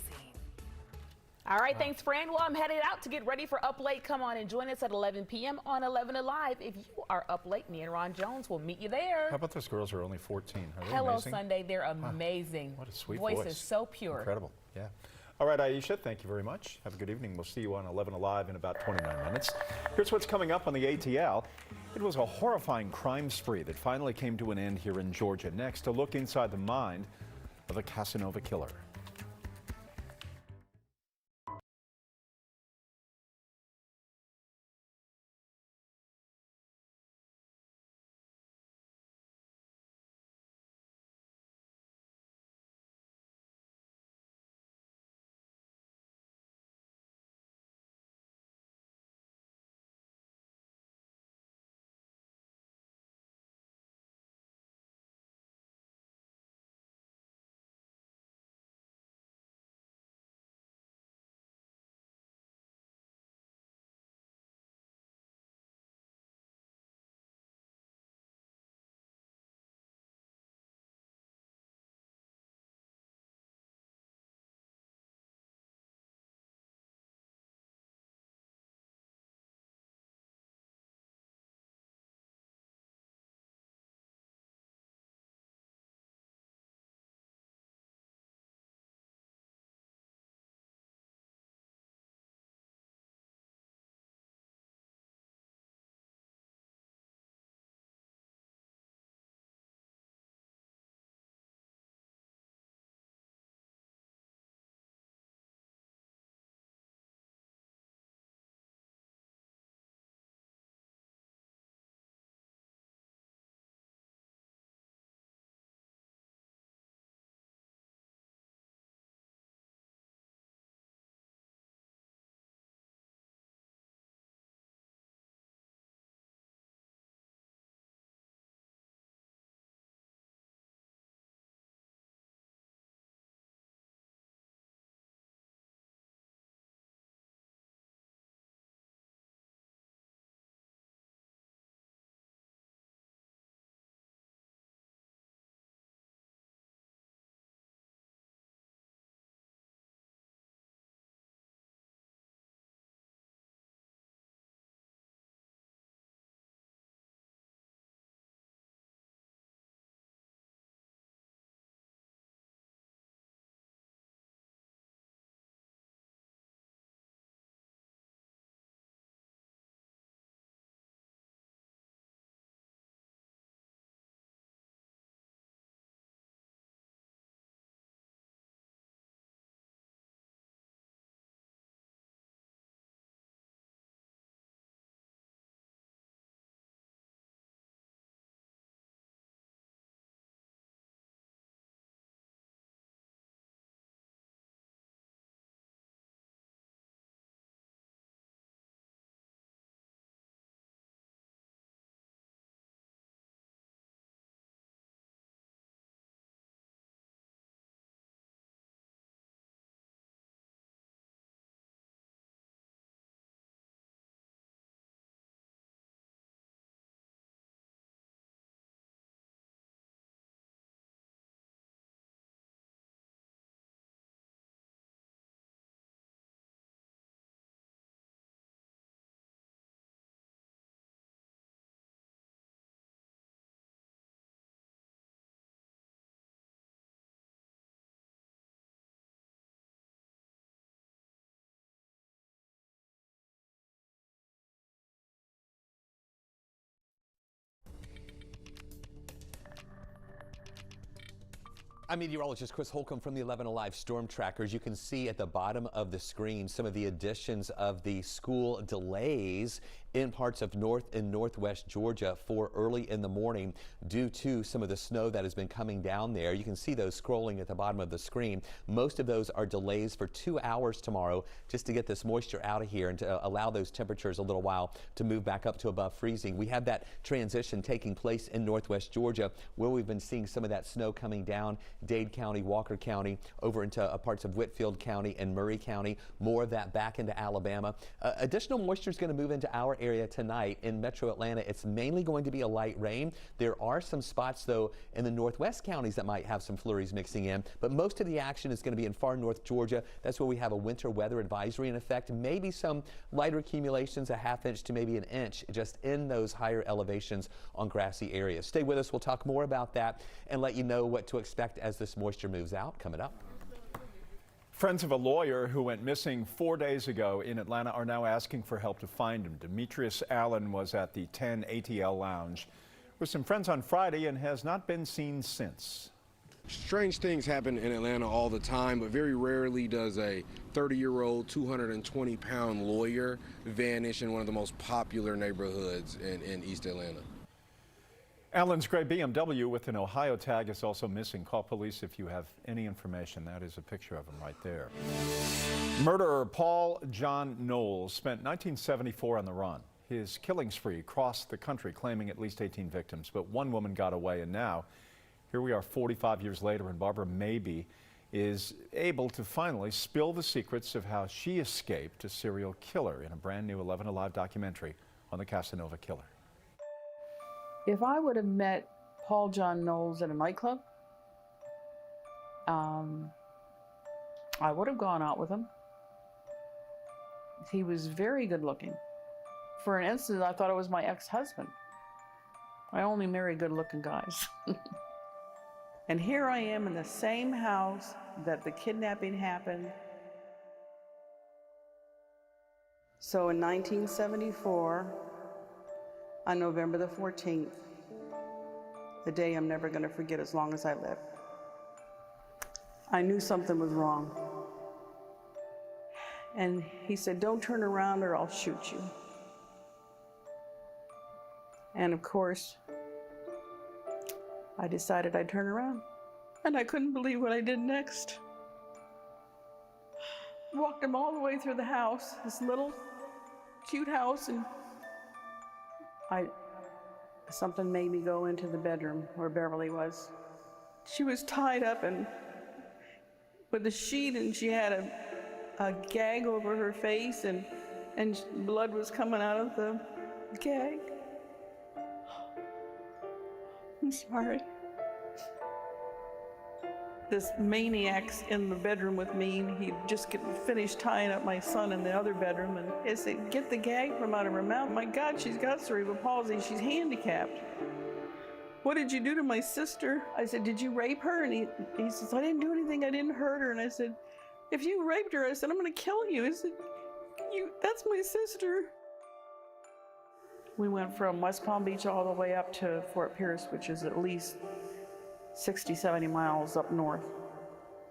All right, thanks, Fran. Well, I'm headed out to get ready for Up Late. Come on and join us at 11 p.m. on 11 Alive. If you are up late, me and Ron Jones will meet you there. How about those girls who are only 14? Are they Hello amazing? Sunday, they're amazing. What a sweet voice voice. is so pure. Incredible, yeah. All right, Aisha, thank you very much. Have a good evening. We'll see you on 11 Alive in about 29 minutes. Here's what's coming up on the ATL. It was a horrifying crime spree that finally came to an end here in Georgia. Next, a look inside the mind of a Casanova killer. I'm meteorologist Chris Holcomb from the 11 Alive Storm Trackers. You can see at the bottom of the screen some of the additions of the school delays in parts of north and northwest Georgia for early in the morning due to some of the snow that has been coming down there. You can see those scrolling at the bottom of the screen. Most of those are delays for 2 hours tomorrow just to get this moisture out of here and to allow those temperatures a little while to move back up to above freezing. We have that transition taking place in northwest Georgia where we've been seeing some of that snow coming down Dade County, Walker County, over into parts of Whitfield County and Murray County. More of that back into Alabama. Additional moisture is going to move into our area tonight in metro Atlanta. It's mainly going to be a light rain. There are some spots though in the northwest counties that might have some flurries mixing in, but most of the action is going to be in far north Georgia. That's where we have a winter weather advisory in effect. Maybe some lighter accumulations, a ½ inch to maybe an inch just in those higher elevations on grassy areas. Stay with us. We'll talk more about that and let you know what to expect as this moisture moves out coming up. Friends of a lawyer who went missing 4 days ago in Atlanta are now asking for help to find him. Demetrius Allen was at the 10 ATL Lounge with some friends on Friday and has not been seen since. Strange things happen in Atlanta all the time, but very rarely does a 30-year-old, 220-pound lawyer vanish in one of the most popular neighborhoods in East Atlanta. Allen's gray BMW with an Ohio tag is also missing. Call police if you have any information. That is a picture of him right there. Murderer Paul John Knowles spent 1974 on the run. His killing spree crossed the country, claiming at least 18 victims, but one woman got away, and now here we are 45 years later, and Barbara Mabee is able to finally spill the secrets of how she escaped a serial killer in a brand new 11 Alive documentary on the Casanova killer. If I would have met Paul John Knowles at a nightclub, I would have gone out with him. He was very good looking. For an instant, I thought it was my ex-husband. I only marry good looking guys. And here I am in the same house that the kidnapping happened. So in 1974, on November the 14th, the day I'm never going to forget as long as I live, I knew something was wrong. And he said, "Don't turn around or I'll shoot you." And of course, I decided I'd turn around. And I couldn't believe what I did next. Walked him all the way through the house, this little cute house, and something made me go into the bedroom where Beverly was. She was tied up and with a sheet, and she had a gag over her face, and blood was coming out of the gag. I'm sorry. This maniac's in the bedroom with me, and he'd just finished tying up my son in the other bedroom, and I said, "Get the gag from out of her mouth. My God, she's got cerebral palsy. She's handicapped. What did you do to my sister?" I said, "Did you rape her?" And he says, "I didn't do anything. I didn't hurt her." And I said, "If you raped her," I said, "I'm going to kill you." I said, "That's my sister." We went from West Palm Beach all the way up to Fort Pierce, which is at least 60, 70 miles up north.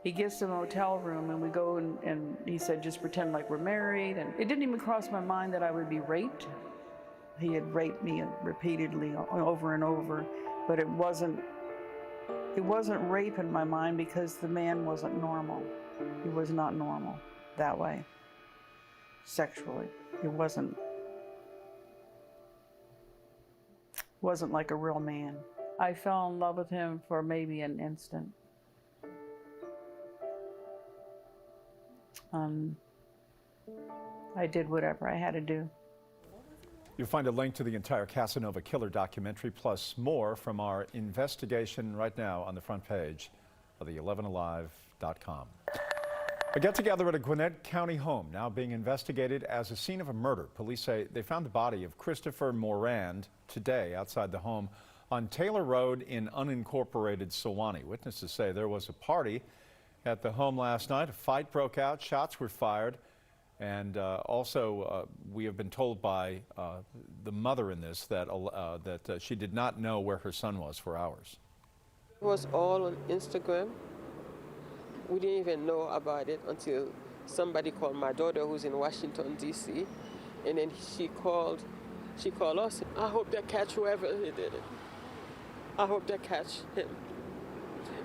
He gets to the hotel room, and we go, and he said, "Just pretend like we're married." And it didn't even cross my mind that I would be raped. He had raped me repeatedly over and over, but it wasn't rape in my mind because the man wasn't normal. He was not normal that way, sexually. It wasn't like a real man. I fell in love with him for maybe an instant. I did whatever I had to do. You'll find a link to the entire Casanova Killer documentary, plus more from our investigation right now on the front page of the 11alive.com. A get-together at a Gwinnett County home now being investigated as a scene of a murder. Police say they found the body of Christopher Morand today outside the home on Taylor Road in unincorporated Sewanee. Witnesses say there was a party at the home last night. A fight broke out, shots were fired, and also we have been told by the mother in this that she did not know where her son was for hours. It was all on Instagram. We didn't even know about it until somebody called my daughter, who's in Washington, D.C., and then she called She called us. I hope they catch whoever he did it. I hope they catch him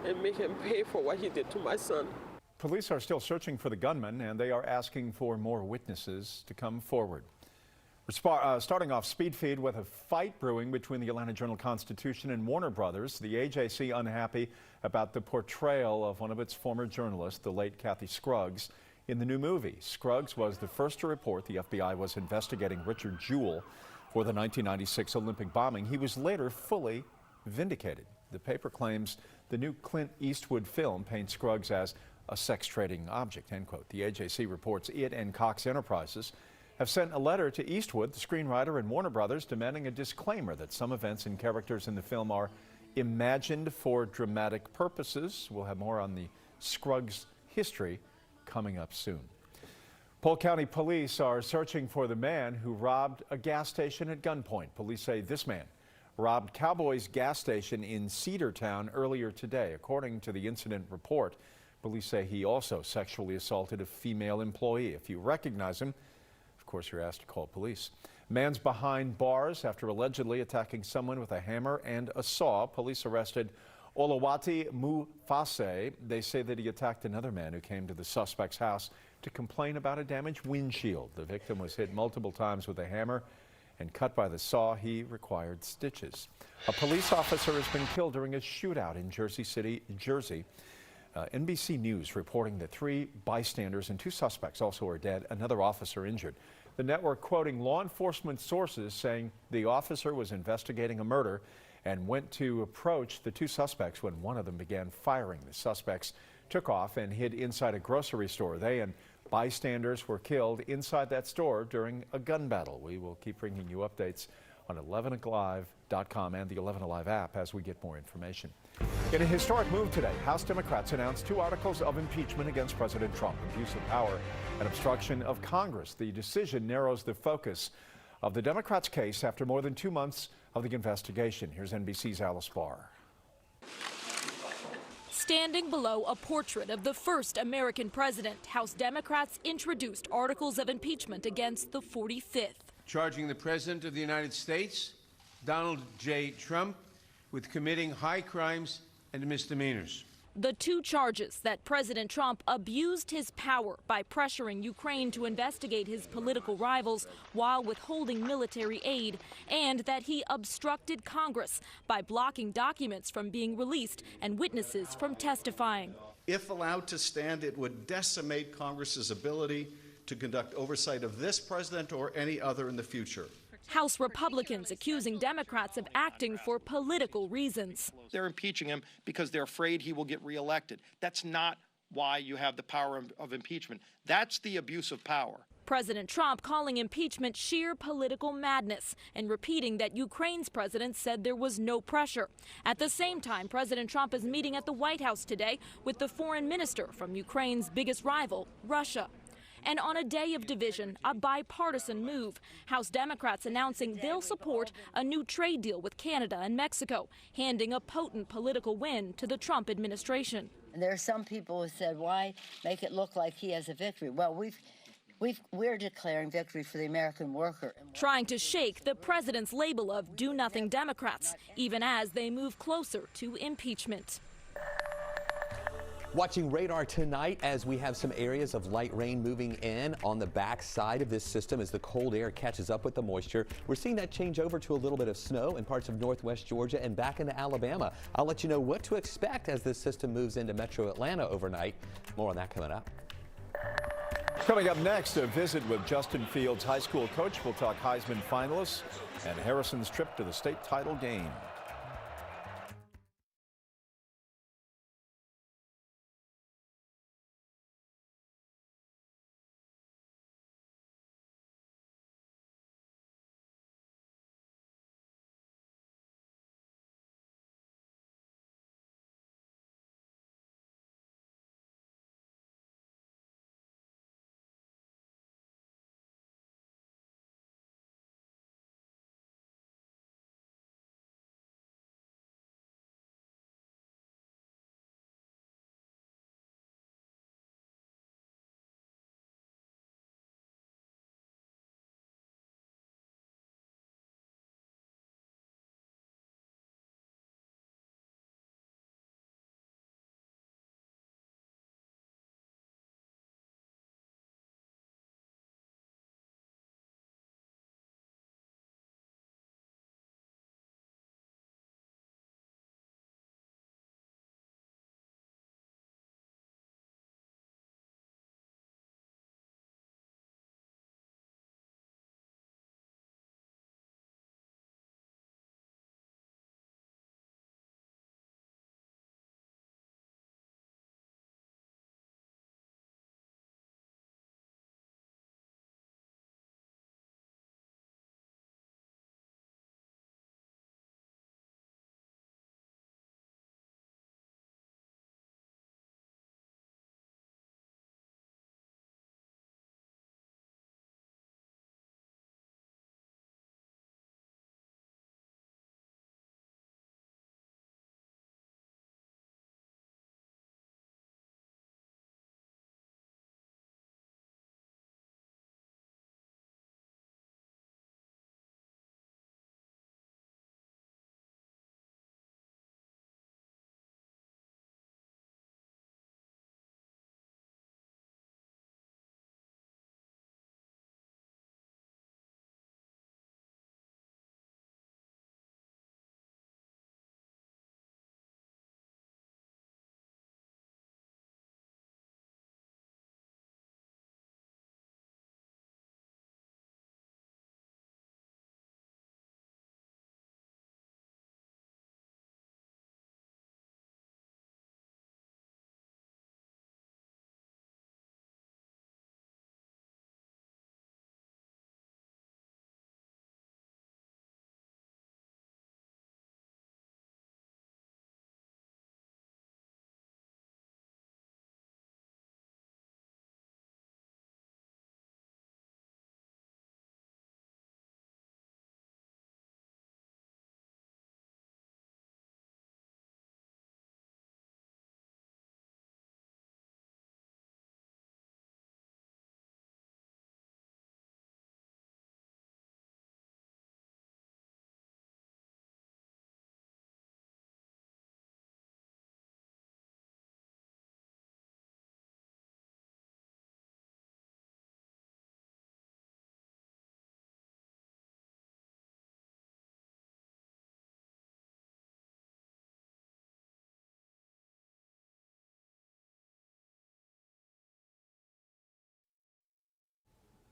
and make him pay for what he did to my son. Police are still searching for the gunman, and they are asking for more witnesses to come forward. Starting off Speed Feed with a fight brewing between the Atlanta Journal-Constitution and Warner Brothers. The AJC unhappy about the portrayal of one of its former journalists, the late Kathy Scruggs, in the new movie. Scruggs was the first to report the FBI was investigating Richard Jewell for the 1996 Olympic bombing. He was later fully vindicated. The paper claims the new Clint Eastwood film paints Scruggs as a sex trading object, end quote. The AJC reports it and Cox Enterprises have sent a letter to Eastwood, the screenwriter, and Warner Brothers demanding a disclaimer that some events and characters in the film are imagined for dramatic purposes. We'll have more on the Scruggs history coming up soon. Polk County Police are searching for the man who robbed a gas station at gunpoint. Police say this man robbed Cowboys gas station in Cedartown earlier today. According to the incident report, police say he also sexually assaulted a female employee. If you recognize him, of course, you're asked to call police. Man's behind bars after allegedly attacking someone with a hammer and a saw. Police arrested Olawati Mufase. They say that he attacked another man who came to the suspect's house to complain about a damaged windshield. The victim was hit multiple times with a hammer and cut by the saw. He required stitches. A police officer has been killed during a shootout in Jersey City, Jersey. NBC News reporting that 3 bystanders and 2 suspects also are dead, another officer injured. The network quoting law enforcement sources saying the officer was investigating a murder and went to approach the 2 suspects when one of them began firing. The suspects took off and hid inside a grocery store. They and bystanders were killed inside that store during a gun battle. We will keep bringing you updates on 11alive.com and the 11 Alive app as we get more information. In a historic move today, House Democrats announced 2 articles of impeachment against President Trump: abuse of power and obstruction of Congress. The decision narrows the focus of the Democrats' case after more than 2 months of the investigation. Here's NBC's Alice Barr. Standing below a portrait of the first American president, House Democrats introduced articles of impeachment against the 45th. Charging the President of the United States, Donald J. Trump, with committing high crimes and misdemeanors. The 2 charges that President Trump abused his power by pressuring Ukraine to investigate his political rivals while withholding military aid, and that he obstructed Congress by blocking documents from being released and witnesses from testifying. If allowed to stand, it would decimate Congress's ability to conduct oversight of this president or any other in the future. House Republicans accusing Democrats of acting for political reasons. They're impeaching him because they're afraid he will get reelected. That's not why you have the power of impeachment. That's the abuse of power. President Trump calling impeachment sheer political madness and repeating that Ukraine's president said there was no pressure. At the same time, President Trump is meeting at the White House today with the foreign minister from Ukraine's biggest rival, Russia. And on a day of division, a bipartisan move, House Democrats announcing they'll support a new trade deal with Canada and Mexico, handing a potent political win to the Trump administration. And there are some people who said, why make it look like he has a victory? Well, we're declaring victory for the American worker. Trying to shake the president's label of do-nothing Democrats, even as they move closer to impeachment. Watching radar tonight as we have some areas of light rain moving in on the back side of this system as the cold air catches up with the moisture. We're seeing that change over to a little bit of snow in parts of northwest Georgia and back into Alabama. I'll let you know what to expect as this system moves into metro Atlanta overnight. More on that coming up. Coming up next, a visit with Justin Fields' high school coach. We'll talk Heisman finalists and Harrison's trip to the state title game.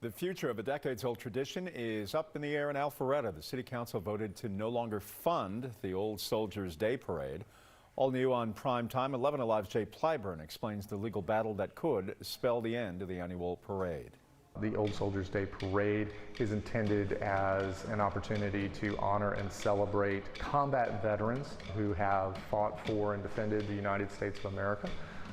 The future of a decades-old tradition is up in the air in Alpharetta. The city council voted to no longer fund the Old Soldiers' Day Parade. All new on Primetime, 11 Alive's Jay Plyburn explains the legal battle that could spell the end of the annual parade. The Old Soldiers' Day Parade is intended as an opportunity to honor and celebrate combat veterans who have fought for and defended the United States of America.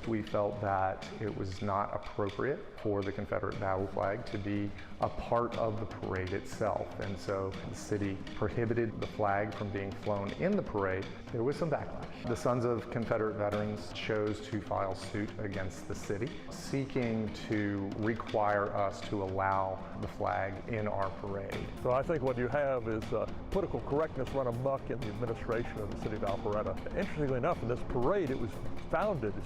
We felt that it was not appropriate for the Confederate battle flag to be a part of the parade itself, and so the city prohibited the flag from being flown in the parade. There was some backlash. The Sons of Confederate Veterans chose to file suit against the city, seeking to require us to allow the flag in our parade. So I think what you have is political correctness run amok in the administration of the city of Alpharetta. Interestingly enough, in this parade, it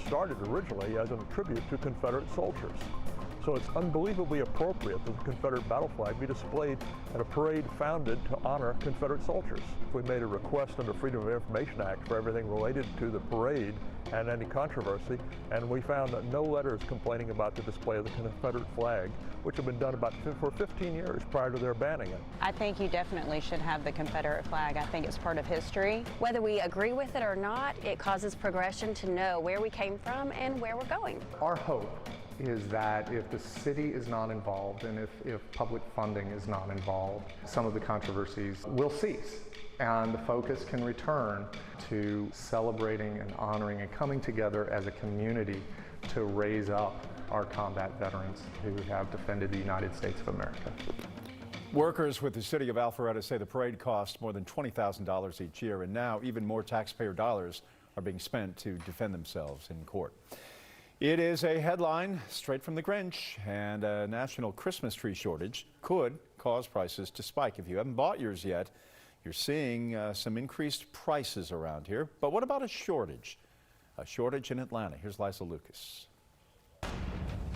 started originally as a tribute to Confederate soldiers. So it's unbelievably appropriate that the Confederate battle flag be displayed at a parade founded to honor Confederate soldiers. We made a request under Freedom of Information Act for everything related to the parade and any controversy, and we found that no letters complaining about the display of the Confederate flag, which had been done for 15 years prior to their banning it. I think you definitely should have the Confederate flag. I think it's part of history. Whether we agree with it or not, it causes progression to know where we came from and where we're going. Our hope is that if the city is not involved and if public funding is not involved, some of the controversies will cease and the focus can return to celebrating and honoring and coming together as a community to raise up our combat veterans who have defended the United States of America. Workers with the city of Alpharetta say the parade costs more than $20,000 each year, and now even more taxpayer dollars are being spent to defend themselves in court. It is a headline straight from the Grinch, and a national Christmas tree shortage could cause prices to spike. If you haven't bought yours yet, you're seeing some increased prices around here. But what about a shortage? A shortage in Atlanta. Here's Liza Lucas.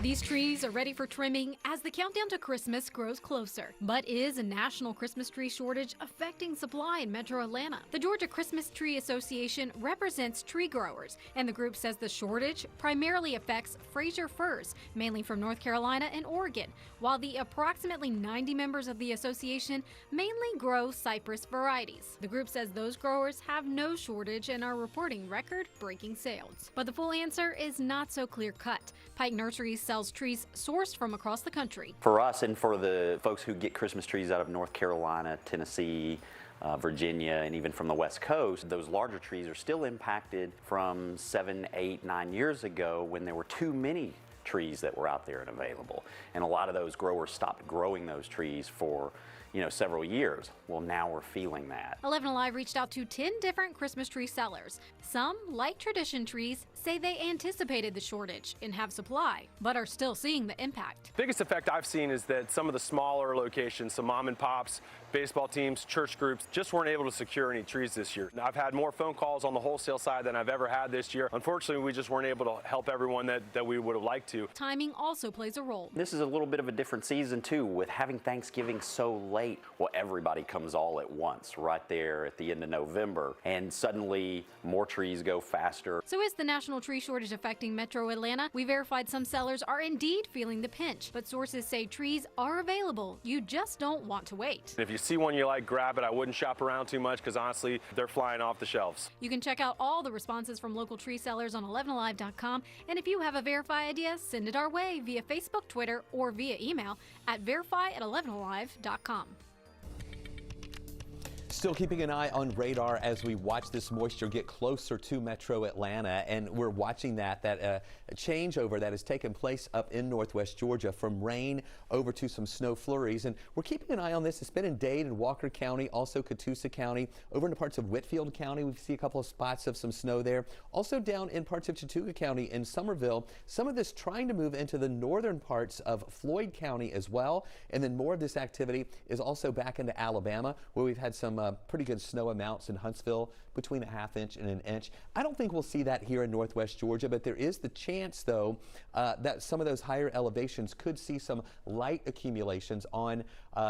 These trees are ready for trimming as the countdown to Christmas grows closer. But is a national Christmas tree shortage affecting supply in Metro Atlanta? The Georgia Christmas Tree Association represents tree growers, and the group says the shortage primarily affects Fraser firs, mainly from North Carolina and Oregon, while the approximately 90 members of the association mainly grow cypress varieties. The group says those growers have no shortage and are reporting record-breaking sales. But the full answer is not so clear-cut. Pike Nurseries sells trees sourced from across the country. For us and for the folks who get Christmas trees out of North Carolina, Tennessee, Virginia, and even from the West Coast, those larger trees are still impacted from 7, 8, 9 years ago when there were too many trees that were out there and available. And a lot of those growers stopped growing those trees for several years. Well, now we're feeling that. 11 Alive reached out to 10 different Christmas tree sellers. Some, like Tradition Trees, say they anticipated the shortage and have supply, but are still seeing the impact. Biggest effect I've seen is that some of the smaller locations, some mom and pops, baseball teams, church groups, just weren't able to secure any trees this year. I've had more phone calls on the wholesale side than I've ever had this year. Unfortunately, we just weren't able to help everyone that we would have liked to. Timing also plays a role. This is a little bit of a different season too, with having Thanksgiving so late. Well, everybody comes all at once right there at the end of November, and suddenly more trees go faster. So is the national tree shortage affecting Metro Atlanta? We verified some sellers are indeed feeling the pinch, but sources say trees are available. You just don't want to wait. If you see one you like, grab it. I wouldn't shop around too much because honestly, they're flying off the shelves. You can check out all the responses from local tree sellers on 11alive.com, and if you have a Verify idea, send it our way via Facebook, Twitter, or via email at verify@11alive.com. Still keeping an eye on radar as we watch this moisture get closer to Metro Atlanta, and we're watching that changeover that has taken place up in northwest Georgia from rain over to some snow flurries, and we're keeping an eye on this. It's been in Dade and Walker County, also Catoosa County, over in parts of Whitfield County. We see a couple of spots of some snow there. Also down in parts of Chattooga County and Somerville. Some of this trying to move into the northern parts of Floyd County as well, and then more of this activity is also back into Alabama, where we've had some some pretty good snow amounts in Huntsville, between a ½ inch and an inch. I don't think we'll see that here in northwest Georgia, but there is the chance, though, that some of those higher elevations could see some light accumulations on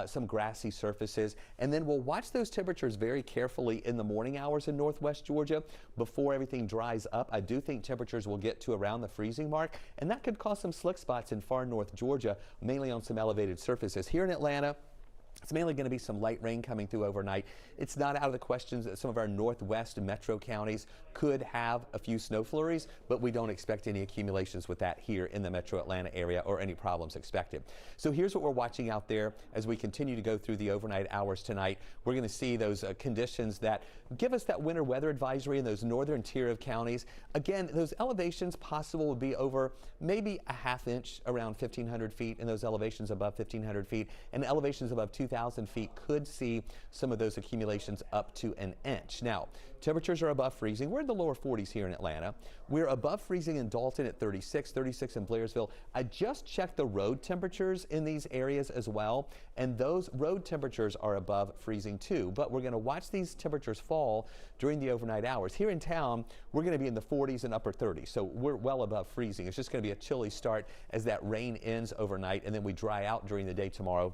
some grassy surfaces. And then we'll watch those temperatures very carefully in the morning hours in northwest Georgia before everything dries up. I do think temperatures will get to around the freezing mark, and that could cause some slick spots in far north Georgia, mainly on some elevated surfaces. Here in Atlanta, it's mainly going to be some light rain coming through overnight. It's not out of the question that some of our northwest metro counties could have a few snow flurries, but we don't expect any accumulations with that here in the metro Atlanta area or any problems expected. So here's what we're watching out there as we continue to go through the overnight hours tonight. We're going to see those conditions that give us that winter weather advisory in those northern tier of counties. Again, those elevations possible would be over maybe a ½ inch around 1,500 feet, and those elevations above 1,500 feet and elevations above 2,000 feet could see some of those accumulations up to an inch. Now, temperatures are above freezing. We're in the lower 40s here in Atlanta. We're above freezing in Dalton at 36, 36 in Blairsville. I just checked the road temperatures in these areas as well, and those road temperatures are above freezing too. But we're going to watch these temperatures fall during the overnight hours. Here in town, we're going to be in the 40s and upper 30s, so we're well above freezing. It's just going to be a chilly start as that rain ends overnight, and then we dry out during the day tomorrow.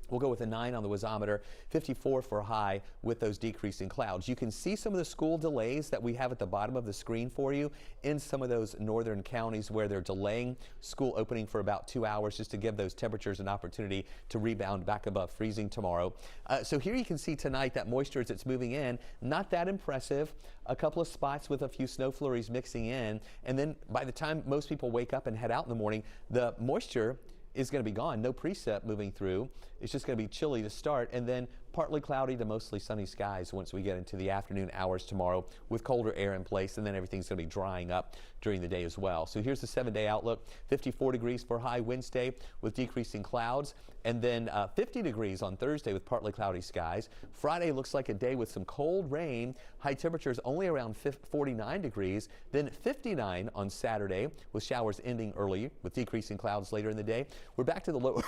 We'll go with a 9 on the wasometer, 54 for high with those decreasing clouds. You can see some of the school delays that we have at the bottom of the screen for you in some of those northern counties where they're delaying school opening for about 2 hours just to give those temperatures an opportunity to rebound back above freezing tomorrow. So here you can see tonight that moisture as it's moving in, not that impressive. A couple of spots with a few snow flurries mixing in, and then by the time most people wake up and head out in the morning, the moisture is going to be gone. No precip moving through. It's just going to be chilly to start, and then partly cloudy to mostly sunny skies once we get into the afternoon hours tomorrow with colder air in place, and then everything's going to be drying up during the day as well. So here's the 7-day outlook. 54 degrees for high Wednesday with decreasing clouds, and then 50 degrees on Thursday with partly cloudy skies. Friday looks like a day with some cold rain. High temperatures only around 49 degrees. Then 59 on Saturday with showers ending early with decreasing clouds later in the day. We're back to the lower,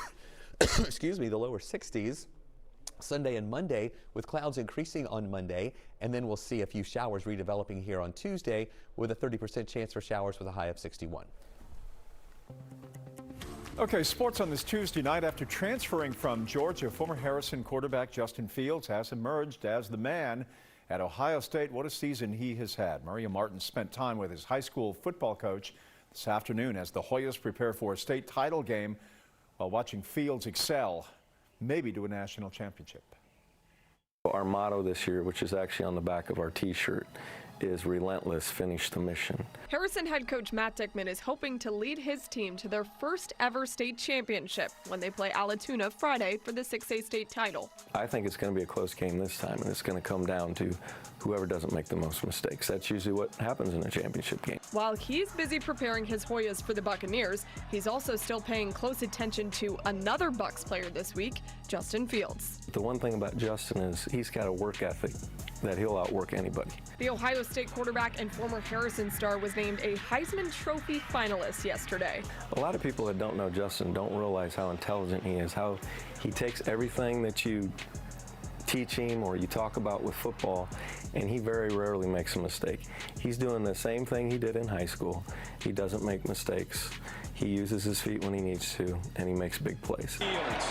excuse me, the lower 60s. Sunday and Monday with clouds increasing on Monday, and then we'll see a few showers redeveloping here on Tuesday with a 30% chance for showers with a high of 61. Okay, sports on this Tuesday night. After transferring from Georgia, former Harrison quarterback Justin Fields has emerged as the man at Ohio State. What a season he has had. Maria Martin spent time with his high school football coach this afternoon as the Hoyas prepare for a state title game while watching Fields excel, maybe to a national championship. Our motto this year, which is actually on the back of our t-shirt, is relentless, finish the mission. Harrison head coach Matt Dickman is hoping to lead his team to their first ever state championship when they play Alatoona Friday for the 6A state title. I think it's going to be a close game this time, and it's going to come down to whoever doesn't make the most mistakes. That's usually what happens in a championship game. While he's busy preparing his Hoyas for the Buccaneers, he's also still paying close attention to another Bucs player this week, Justin Fields. The one thing about Justin is he's got a work ethic that he'll outwork anybody. The Ohio State quarterback and former Harrison star was named a Heisman Trophy finalist yesterday. A lot of people that don't know Justin don't realize how intelligent he is, how he takes everything that you teach him or you talk about with football, and he very rarely makes a mistake. He's doing the same thing he did in high school. He doesn't make mistakes. He uses his feet when he needs to, and he makes big plays. Fields,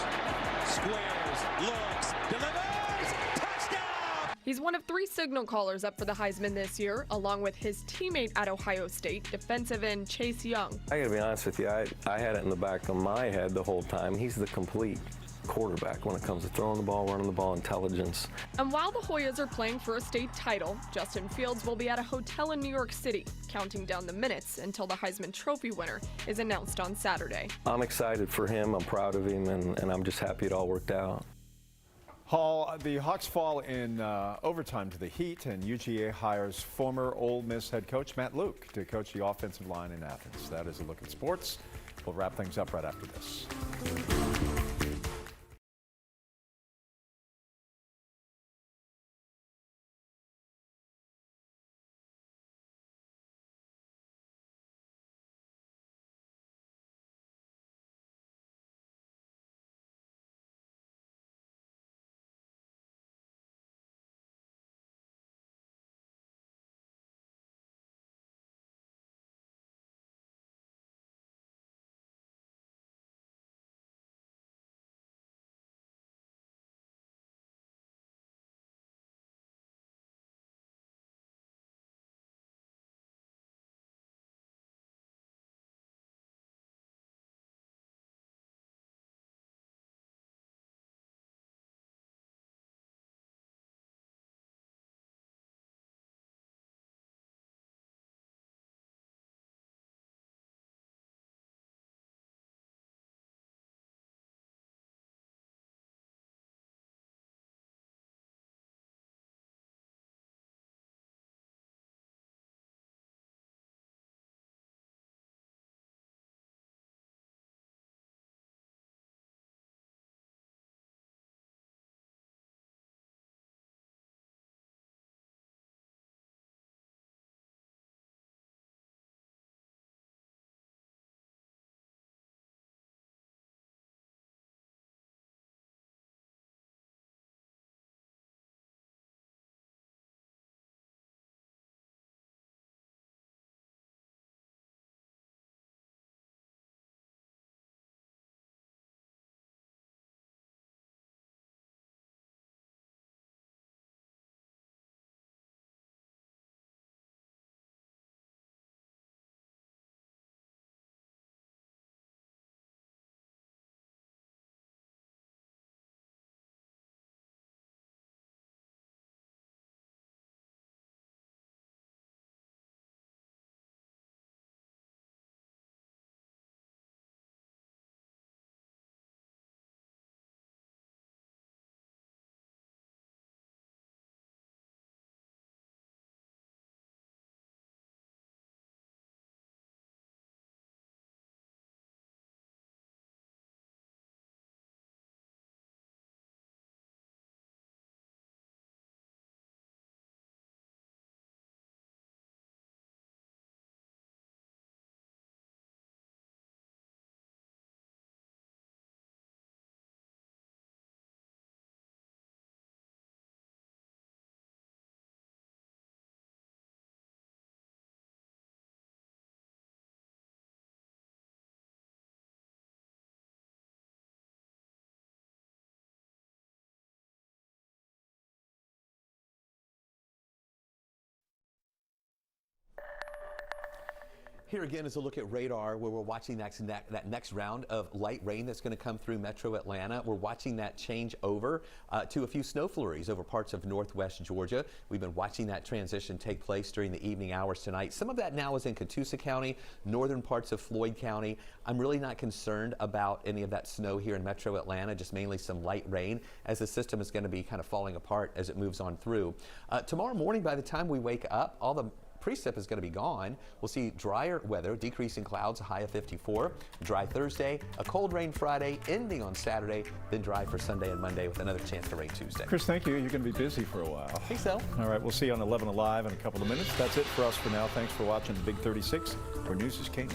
squares, looks, delivers, touchdown! He's one of 3 signal callers up for the Heisman this year, along with his teammate at Ohio State, defensive end Chase Young. I gotta be honest with you, I had it in the back of my head the whole time. He's the complete quarterback when it comes to throwing the ball, running the ball, intelligence. And while the Hoyas are playing for a state title, Justin Fields will be at a hotel in New York City, counting down the minutes until the Heisman Trophy winner is announced on Saturday. I'm excited for him, I'm proud of him, and I'm just happy it all worked out. Hall, the Hawks fall in overtime to the Heat, and UGA hires former Ole Miss head coach Matt Luke to coach the offensive line in Athens. That is a look at sports. We'll wrap things up right after this. Here again is a look at radar where we're watching that next round of light rain that's going to come through metro Atlanta. We're watching that change over to a few snow flurries over parts of northwest Georgia. We've been watching that transition take place during the evening hours tonight. Some of that now is in Catoosa County, northern parts of Floyd County. I'm really not concerned about any of that snow here in metro Atlanta, just mainly some light rain as the system is going to be kind of falling apart as it moves on through. Tomorrow morning, by the time we wake up, all the precip is going to be gone. We'll see drier weather, decreasing clouds, a high of 54. Dry Thursday, a cold rain Friday, ending on Saturday, then dry for Sunday and Monday with another chance to rain Tuesday. Chris, thank you. You're going to be busy for a while. I think so. All right, we'll see you on 11 Alive in a couple of minutes. That's it for us for now. Thanks for watching the Big 36, where news is king.